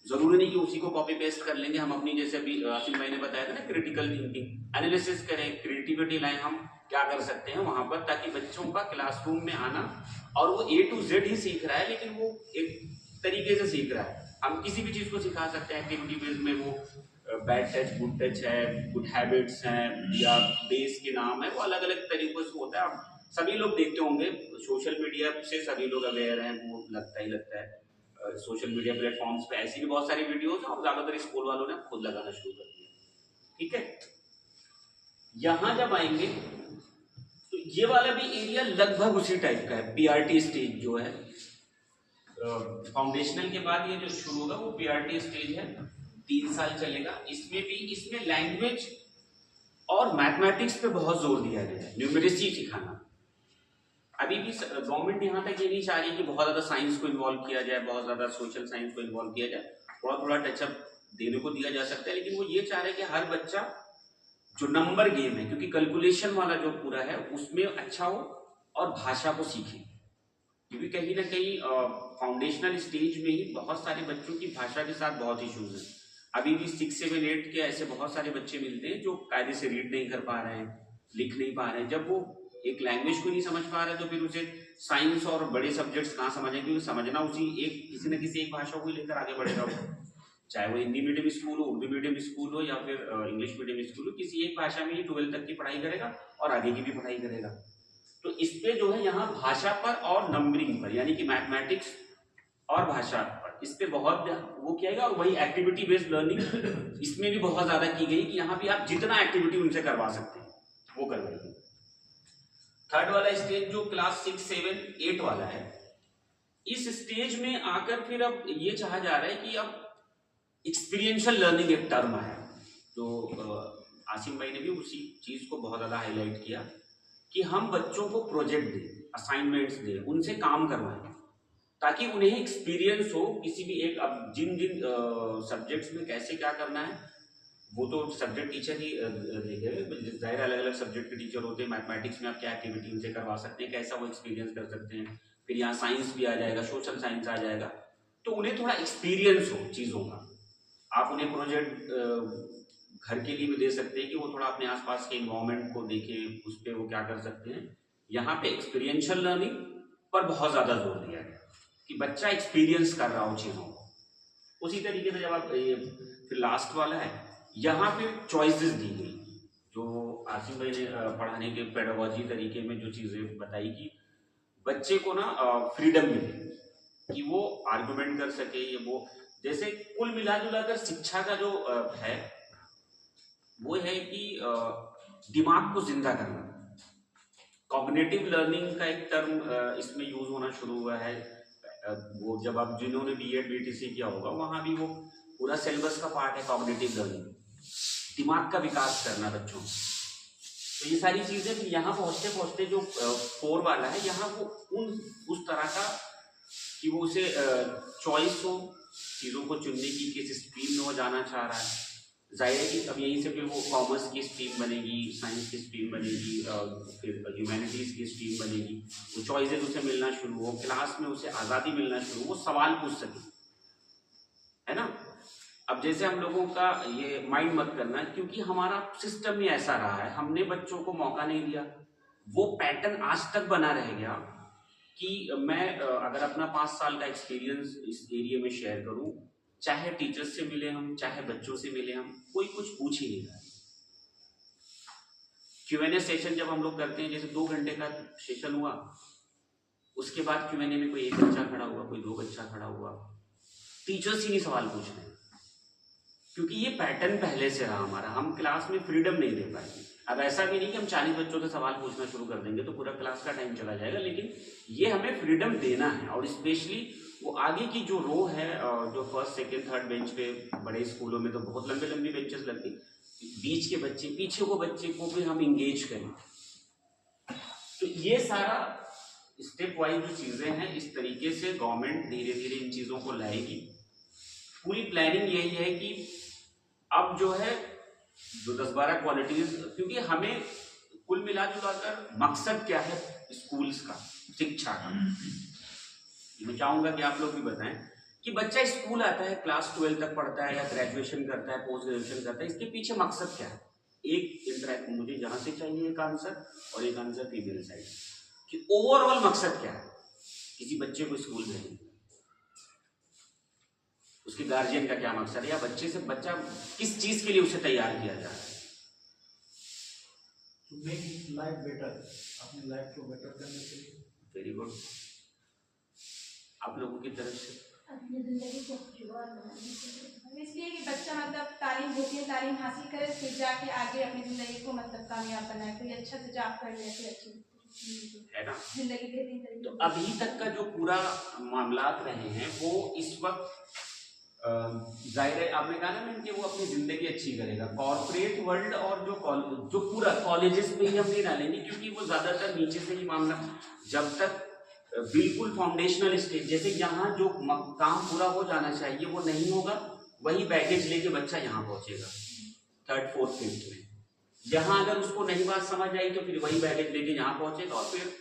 जरूरी नहीं कि उसी को कॉपी पेस्ट कर लेंगे। हम अपनी, जैसे अभी आसिम भाई ने बताया था ना, क्रिटिकल थिंकिंग, एनालिसिस करें, क्रिएटिविटी लाएं, हम क्या कर सकते हैं वहां पर, ताकि बच्चों का क्लासरूम में आना, और वो A to Z ही सीख रहा है, लेकिन वो एक तरीके से सीख रहा है। हम किसी भी चीज को सिखा सकते हैं एक्टिविटी बेस में, वो बैड टच, गुड टच है, गुड हैबिट्स हैं, या बेस के नाम है, वो अलग अलग तरीकों से होता है। आप सभी लोग देखते होंगे, सोशल मीडिया से सभी लोग अवेयर हैं, वो लगता है सोशल मीडिया प्लेटफॉर्म्स पे ऐसी भी बहुत सारी वीडियोस हैं, और ज्यादातर स्कूल वालों ने खुद लगाना शुरू कर दिया। ठीक है, यहां जब आएंगे तो ये वाला भी एरिया लगभग उसी टाइप का है। पीआरटी स्टेज जो है, फाउंडेशनल के बाद ये जो शुरू होगा वो पीआरटी स्टेज है, 3 साल चलेगा। इसमें लैंग्वेज और मैथमेटिक्स पे बहुत जोर दिया गया है, न्यूमेरेसी सिखाना। अभी भी गवर्नमेंट यहाँ तक ये नहीं चाह रही कि बहुत ज्यादा साइंस को इन्वॉल्व किया जाए, बहुत ज्यादा सोशल साइंस को इन्वॉल्व किया जाए, थोड़ा थोड़ा टचअप देने को दिया जा सकता है, लेकिन वो ये चाह रहे हैं कि हर बच्चा जो नंबर गेम है, क्योंकि कैलकुलेशन वाला जो पूरा है उसमें अच्छा हो और भाषा को सीखे। क्योंकि कहीं ना कहीं फाउंडेशनल स्टेज में ही बहुत सारे बच्चों की भाषा के साथ बहुत इश्यूज हैं। अभी भी 6, 7, 8 के ऐसे बहुत सारे बच्चे मिलते हैं जो कायदे से रीड नहीं कर पा रहे हैं, लिख नहीं पा रहे हैं। जब वो एक लैंग्वेज को नहीं समझ पा रहे तो फिर उसे साइंस और बड़े सब्जेक्ट्स कहाँ समझेंगे, क्योंकि समझना उसी किसी न किसी एक भाषा को ही लेकर आगे बढ़ेगा वो, चाहे वो हिंदी मीडियम स्कूल हो, उर्दू मीडियम स्कूल हो, या फिर इंग्लिश मीडियम स्कूल हो, किसी एक भाषा में ही 12th तक की पढ़ाई करेगा और आगे की भी पढ़ाई करेगा। तो इस पे जो है यहाँ भाषा पर और नंबरिंग पर, यानी कि मैथमेटिक्स और भाषा पर, इस पे बहुत वो किया गया। और वही एक्टिविटी बेस्ड लर्निंग इसमें भी बहुत ज्यादा की गई कि यहाँ भी आप जितना एक्टिविटी उनसे करवा सकते हैं वो करवाइए। थर्ड वाला स्टेज जो क्लास 6, 7, 8 वाला है, इस स्टेज में आकर फिर अब ये चाहा जा रहा है कि अब एक्सपीरियंशियल लर्निंग एक टर्म है, जो आसिम भाई ने भी उसी चीज को बहुत ज्यादा हाईलाइट किया कि हम बच्चों को प्रोजेक्ट दें, असाइनमेंट्स दें, उनसे काम करवाएं, ताकि उन्हें एक्सपीरियंस हो किसी भी एक, अब जिन जिन सब्जेक्ट्स में कैसे क्या करना है वो तो सब्जेक्ट टीचर ही देखेंगे। जाहिर अलग अलग सब्जेक्ट के टीचर होते हैं। मैथमेटिक्स में आप क्या एक्टिविटी उनसे करवा सकते हैं, कैसा वो एक्सपीरियंस कर सकते हैं। फिर यहाँ साइंस भी आ जाएगा, सोशल साइंस आ जाएगा, तो उन्हें थोड़ा एक्सपीरियंस हो चीज़ों का। आप उन्हें प्रोजेक्ट घर के लिए भी दे सकते हैं कि वो थोड़ा अपने आसपास के इन्वायरमेंट को देखें, उस पर वो क्या कर सकते हैं। यहाँ पे एक्सपीरियंशियल लर्निंग पर बहुत ज़्यादा जोर दिया गया कि बच्चा एक्सपीरियंस कर रहा हो चीज़ों को। उसी तरीके से जब आप फिर लास्ट वाला है, यहाँ पे चॉइसेस दी गई, जो आसिम भाई ने पढ़ाने के पेडागोजी तरीके में जो चीज़ें बताई कि बच्चे को ना फ्रीडम मिले कि वो आर्गुमेंट कर सके। ये वो जैसे कुल मिला जुला कर शिक्षा का जो है वो है कि दिमाग को जिंदा करना। कॉग्निटिव लर्निंग का एक टर्म इसमें यूज होना शुरू हुआ है। वो जब आप जिन्होंने बीएड बीटीसी किया होगा वहाँ भी वो पूरा सिलेबस का पार्ट है कॉग्निटिव लर्निंग, दिमाग का विकास करना बच्चों। तो ये सारी चीजें फिर यहाँ पहुँचते पहुँचते जो 4 वाला है यहाँ वो उस तरह का कि वो उसे चॉइस हो चीज़ों को चुनने की, किस स्ट्रीम में वो जाना चाह रहा है। जाहिर है कि अब यहीं से फिर वो कॉमर्स की स्ट्रीम बनेगी, साइंस की स्ट्रीम बनेगी, फिर ह्यूमैनिटीज़ की स्ट्रीम बनेगी। वो चॉइसेस उसे मिलना शुरू हो, क्लास में उसे आज़ादी मिलना शुरू हो, वो सवाल पूछ सके, है ना। अब जैसे हम लोगों का ये माइंड मत करना, क्योंकि हमारा सिस्टम ही ऐसा रहा है, हमने बच्चों को मौका नहीं दिया। वो पैटर्न आज तक बना रह गया कि मैं अगर अपना 5 साल का एक्सपीरियंस इस एरिया में शेयर करूं, चाहे टीचर्स से मिले हम, चाहे बच्चों से मिले हम, कोई कुछ पूछ ही नहीं रहा। Q&A सेशन जब हम लोग करते हैं, जैसे 2 घंटे का सेशन हुआ, उसके बाद Q&A में कोई एक बच्चा खड़ा हुआ, कोई 2 बच्चा खड़ा हुआ, टीचर्स ही नहीं सवाल पूछ रहे, क्योंकि ये पैटर्न पहले से रहा हमारा। हम क्लास में फ्रीडम नहीं दे पाएंगे। अब ऐसा भी नहीं कि हम 40 बच्चों से सवाल पूछना शुरू कर देंगे तो पूरा क्लास का टाइम चला जाएगा, लेकिन ये हमें फ्रीडम देना है। और स्पेशली वो आगे की जो रो है, जो 1st, 2nd, 3rd बेंच पे, बड़े स्कूलों में तो बहुत लंबे लंबी बेंचेस लगती, बीच के बच्चे, पीछे को बच्चे को भी हम इंगेज करें। तो ये सारा स्टेप वाइज जो चीजें हैं, इस तरीके से गवर्नमेंट धीरे धीरे इन चीजों को लाएगी। पूरी प्लानिंग यही है कि अब जो है जो 10-12 क्वालिटीज, क्योंकि हमें कुल मिला जुलाकर मकसद क्या है स्कूल्स का, शिक्षा का, मैं चाहूंगा कि आप लोग भी बताएं कि बच्चा स्कूल आता है, क्लास 12 तक पढ़ता है या ग्रेजुएशन करता है, पोस्ट ग्रेजुएशन करता है, इसके पीछे मकसद क्या है। एक इंटरेक्ट मुझे जहां से चाहिए एक आंसर, और एक आंसर फीमेल साइड कि ओवरऑल मकसद क्या है किसी बच्चे को स्कूल भेजने, उसके गार्जियन का क्या मकसद है, या बच्चा किस चीज के लिए उसे तैयार किया जा रहा है। मेक लाइफ बेटर, अपनी लाइफ को बेटर करने के लिए। Very good. आप लोगों की तरफ से अपनी जिंदगी को खुशगवार बनाने के लिए, इसलिए कि बच्चा मतलब तालीम होती है, तालीम हासिल करे, फिर जाके आगे अपनी जिंदगी को मतलब कामयाब बनाए, कोई अच्छा से जॉब कर ले, कोई अच्छी है ना जिंदगी बेहतरीन तरीके। तो अभी तक का जो पूरा मामलात रहे हैं वो इस वक्त जाहिर है आपने कहा ना मैम कि वो अपनी जिंदगी अच्छी करेगा। कॉर्पोरेट वर्ल्ड और जो पूरा कॉलेजेस में ही हम नहीं डालेंगे, क्योंकि वो ज्यादातर नीचे से ही मामला, जब तक बिल्कुल फाउंडेशनल स्टेज, जैसे यहाँ जो काम पूरा हो जाना चाहिए वो नहीं होगा, वही बैगेज लेके बच्चा यहाँ पहुंचेगा 3rd, 4th, 5th में। यहाँ अगर उसको नहीं बात समझ आई तो फिर वही बैगेज लेके यहाँ पहुंचेगा, और फिर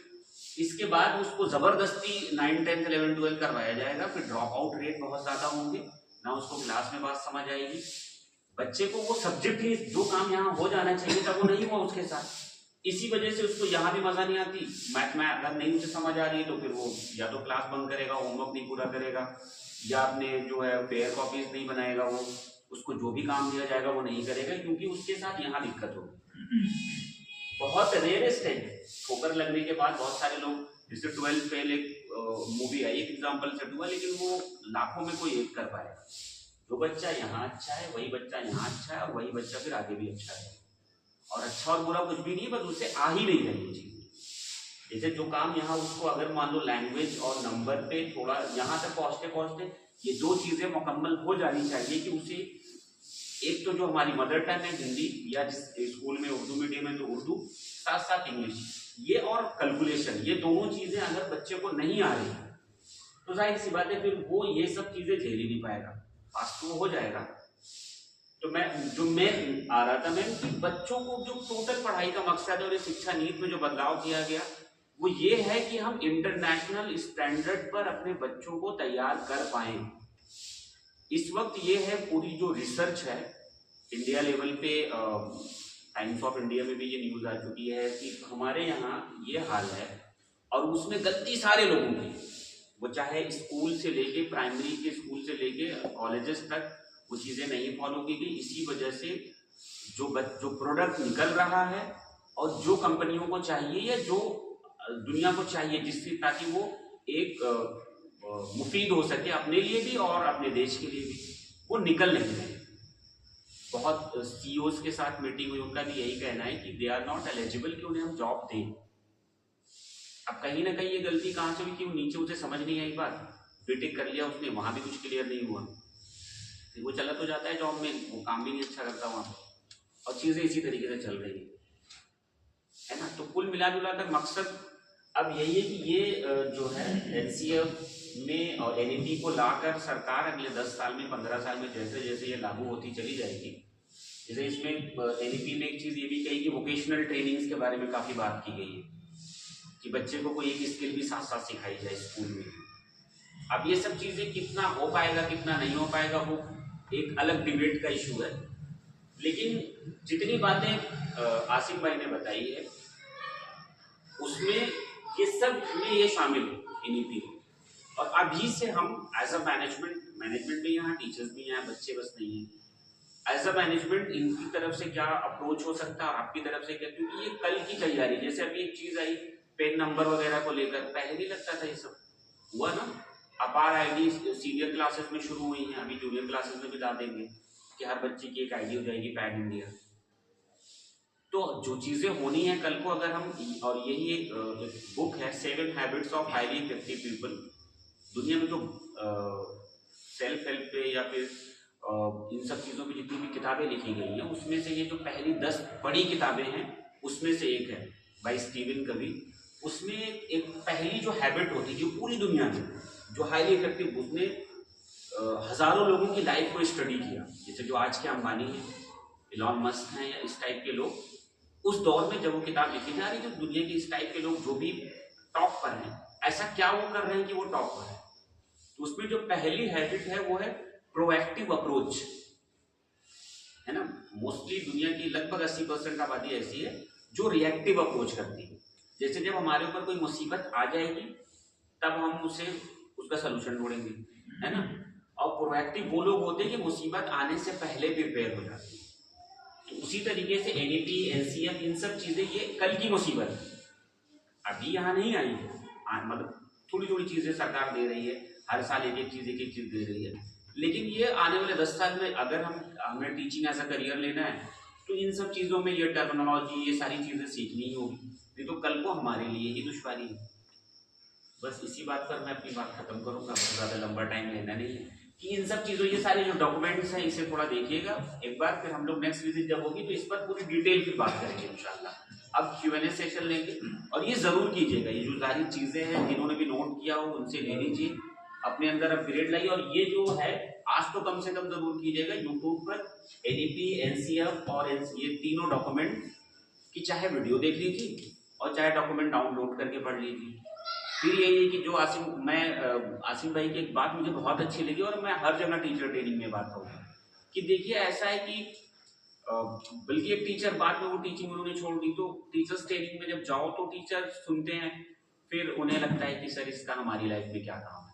इसके बाद उसको जबरदस्ती 9th, 10th, 11th, 12th करवाया जाएगा। फिर ड्रॉप आउट रेट बहुत ज्यादा होंगे, ना उसको क्लास में बात समझ आएगी, बच्चे को वो सब्जेक्ट ही जो काम यहाँ हो जाना चाहिए था वो नहीं हुआ उसके साथ। इसी वजह से उसको यहाँ भी मजा नहीं आती। मैथ में अगर नहीं उसे समझ आ रही है तो फिर वो या तो क्लास बंद करेगा, होमवर्क नहीं पूरा करेगा, या अपने जो है फेयर कॉपीज नहीं बनाएगा, वो उसको जो भी काम दिया जाएगा वो नहीं करेगा, क्योंकि उसके साथ यहाँ दिक्कत होगी। बहुत रेयरेस्ट है, ठोकर लगने के बाद बहुत सारे लोग, जैसे 12th फेल एक मूवी आई, एक एग्जाम्पल सेट हुआ, लेकिन वो लाखों में कोई एक कर पाएगा। जो बच्चा यहाँ अच्छा है वही बच्चा यहाँ अच्छा है, और वही बच्चा फिर आगे भी अच्छा है। और अच्छा और बुरा कुछ भी नहीं, बस उसे आ ही नहीं रही चीज। जैसे जो काम यहाँ उसको अगर मान लो लैंग्वेज और नंबर पे थोड़ा यहाँ तक पहुँचते पहुँचते ये 2 चीजें मुकम्मल हो जानी चाहिए कि उसे एक तो जो हमारी मदर टंग है हिंदी, या जिस स्कूल में उर्दू मीडियम है तो उर्दू, साथ साथ इंग्लिश, ये और कैलकुलेशन, ये दोनों चीजें अगर बच्चे को नहीं आ रही तो जाहिर सी बात है फिर वो ये सब चीजें झेल ही नहीं पाएगा। पास तो हो जाएगा। तो मैं आ रहा था मैम कि बच्चों को जो टोटल पढ़ाई का मकसद है और शिक्षा नीति में जो बदलाव किया गया वो ये है कि हम इंटरनेशनल स्टैंडर्ड पर अपने बच्चों को तैयार कर पाए। इस वक्त ये है पूरी जो रिसर्च है इंडिया लेवल पे, टाइम्स ऑफ इंडिया में भी ये न्यूज आ चुकी है कि हमारे यहाँ ये हाल है, और उसमें गलती सारे लोगों की, वो चाहे स्कूल से लेके प्राइमरी के स्कूल से लेके कॉलेजेस तक वो चीज़ें नहीं फॉलो की गई। इसी वजह से जो प्रोडक्ट निकल रहा है और जो कंपनियों को चाहिए या जो दुनिया को चाहिए जिससे ताकि वो एक मुफीद हो सके अपने लिए भी और अपने देश के लिए भी, वो निकल नहीं रहे। बहुत सीईओज के साथ मीटिंग हुई, उनका भी यही कहना है कि दे आर नॉट एलिजिबल कि उन्हें हम जॉब दें। अब कहीं ना कहीं ये गलती कहाँ से हुई कि वो नीचे उसे समझ नहीं आई बात, बीटेक कर लिया उसने, वहाँ भी कुछ क्लियर नहीं हुआ, फिर वो चला तो जाता है जॉब में, वो काम भी नहीं अच्छा करता वहाँ पर, और चीज़ें इसी तरीके से चल रही है ना। तो कुल मिला जुला कर मकसद अब यही है कि ये जो है एनसीएफ में और एनईपी को लाकर सरकार अगले 10 साल में 15 साल में जैसे जैसे ये लागू होती चली जाएगी, जैसे इसमें एनईपी में एक चीज़ ये भी कही कि वोकेशनल ट्रेनिंग्स के बारे में काफ़ी बात की गई है कि बच्चे को कोई एक स्किल भी साथ साथ सिखाई जाए स्कूल में। अब ये सब चीज़ें कितना हो पाएगा कितना नहीं हो पाएगा वो एक अलग डिबेट का इशू है, लेकिन जितनी बातें आसिफ भाई ने बताई है उसमें ये सब में ये शामिल है एनईपी में। और अभी से हम एज अ मैनेजमेंट भी यहाँ, टीचर्स भी यहाँ, बच्चे बस नहीं है, एज अ मैनेजमेंट इनकी तरफ से क्या अप्रोच हो सकता है, आपकी तरफ से क्या, क्योंकि ये कल की तैयारी, जैसे अभी एक चीज आई पेन नंबर वगैरह को लेकर, पहले नहीं लगता था ये सब, हुआ ना, अपार आईडी सीनियर क्लासेस में शुरू हुई है, अभी जूनियर क्लासेस में भी ला देंगे कि हर बच्चे की एक आईडी हो जाएगी पैन इंडिया। तो जो चीजें होनी है कल को अगर हम, और यही एक बुक है 7 habits of highly effective people, दुनिया में जो सेल्फ हेल्प पे या फिर इन सब चीज़ों पे जितनी भी किताबें लिखी गई हैं उसमें से ये जो पहली 10 बड़ी किताबें हैं उसमें से एक है बाय स्टीवन कवी। उसमें एक पहली जो हैबिट होती है जो पूरी दुनिया में जो हाईली इफेक्टिव, उसने हजारों लोगों की लाइफ को स्टडी किया, जैसे जो आज के अंबानी हैं, इलॉन मस्क हैं या इस टाइप के लोग, उस दौर में जब वो किताब लिखी जा रही जो दुनिया के इस टाइप के लोग जो भी टॉप पर हैं ऐसा क्या वो कर रहे हैं कि वो टॉप पर है। तो उसमें जो पहली हैबिट है वो है प्रोएक्टिव अप्रोच, है ना। मोस्टली दुनिया की लगभग 80% आबादी ऐसी है जो रिएक्टिव अप्रोच करती है, जैसे जब हमारे ऊपर कोई मुसीबत आ जाएगी तब हम उसका सलूशन ढूंढेंगे, है ना। और प्रोएक्टिव वो लोग होते हैं कि मुसीबत आने से पहले प्रिपेयर हो जाते हैं। तो उसी तरीके से एनईपी, एनसीएफ, इन सब चीजें ये कल की मुसीबत है, अभी यहाँ नहीं आई है, मतलब थोड़ी थोड़ी चीजें सरकार दे रही है, हर साल एक एक चीज दे रही है, लेकिन ये आने वाले 10 साल में अगर हमें टीचिंग एज अ करियर लेना है तो इन सब चीज़ों में ये टर्मिनोलॉजी, ये सारी चीज़ें सीखनी ही होगी, नहीं तो कल को हमारे लिए ही दुश्वारी है। बस इसी बात पर मैं अपनी बात खत्म करूँगा, बहुत ज़्यादा लंबा टाइम लेना नहीं है कि इन सब चीज़ों, ये सारे जो डॉक्यूमेंट्स हैं इसे थोड़ा देखिएगा एक बार, फिर हम लोग नेक्स्ट विजिट जब होगी तो इस पर पूरी डिटेल की बात करेंगे इंशाल्लाह। अब Q&A सेशन लेंगे और ये ज़रूर कीजिएगा, ये जो सारी चीज़ें हैं जिन्होंने भी नोट किया हो उनसे ले लीजिए, अपने अंदर अपग्रेड लाइए। और ये जो है आज तो कम से कम जरूर कीजिएगा यूट्यूब पर एनईपी, एनसीएफ और ये तीनों डॉक्यूमेंट की चाहे वीडियो देख लीजिए और चाहे डॉक्यूमेंट डाउनलोड करके पढ़ लीजिए। फिर यही है कि जो आसिम भाई की एक बात मुझे बहुत अच्छी लगी और मैं हर जगह टीचर ट्रेनिंग में बात कहूँगा कि देखिए ऐसा है कि बल्कि एक टीचर बाद में वो टीचिंग उन्होंने छोड़ दी, तो टीचर्स ट्रेनिंग में जब जाओ तो टीचर सुनते हैं, फिर उन्हें लगता है कि सर इसका हमारी लाइफ में क्या काम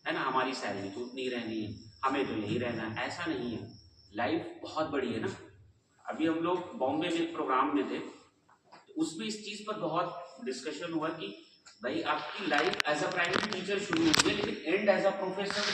है ना, हमारी सैलरी तो उतनी रहनी है, हमें तो यही रहना है। ऐसा नहीं है, लाइफ बहुत बड़ी है ना। अभी हम लोग बॉम्बे में एक प्रोग्राम में थे, तो उसमें इस चीज़ पर बहुत डिस्कशन हुआ कि भाई आपकी life as a private teacher शुरू हुई है लेकिन एंड एज अ प्रोफेसर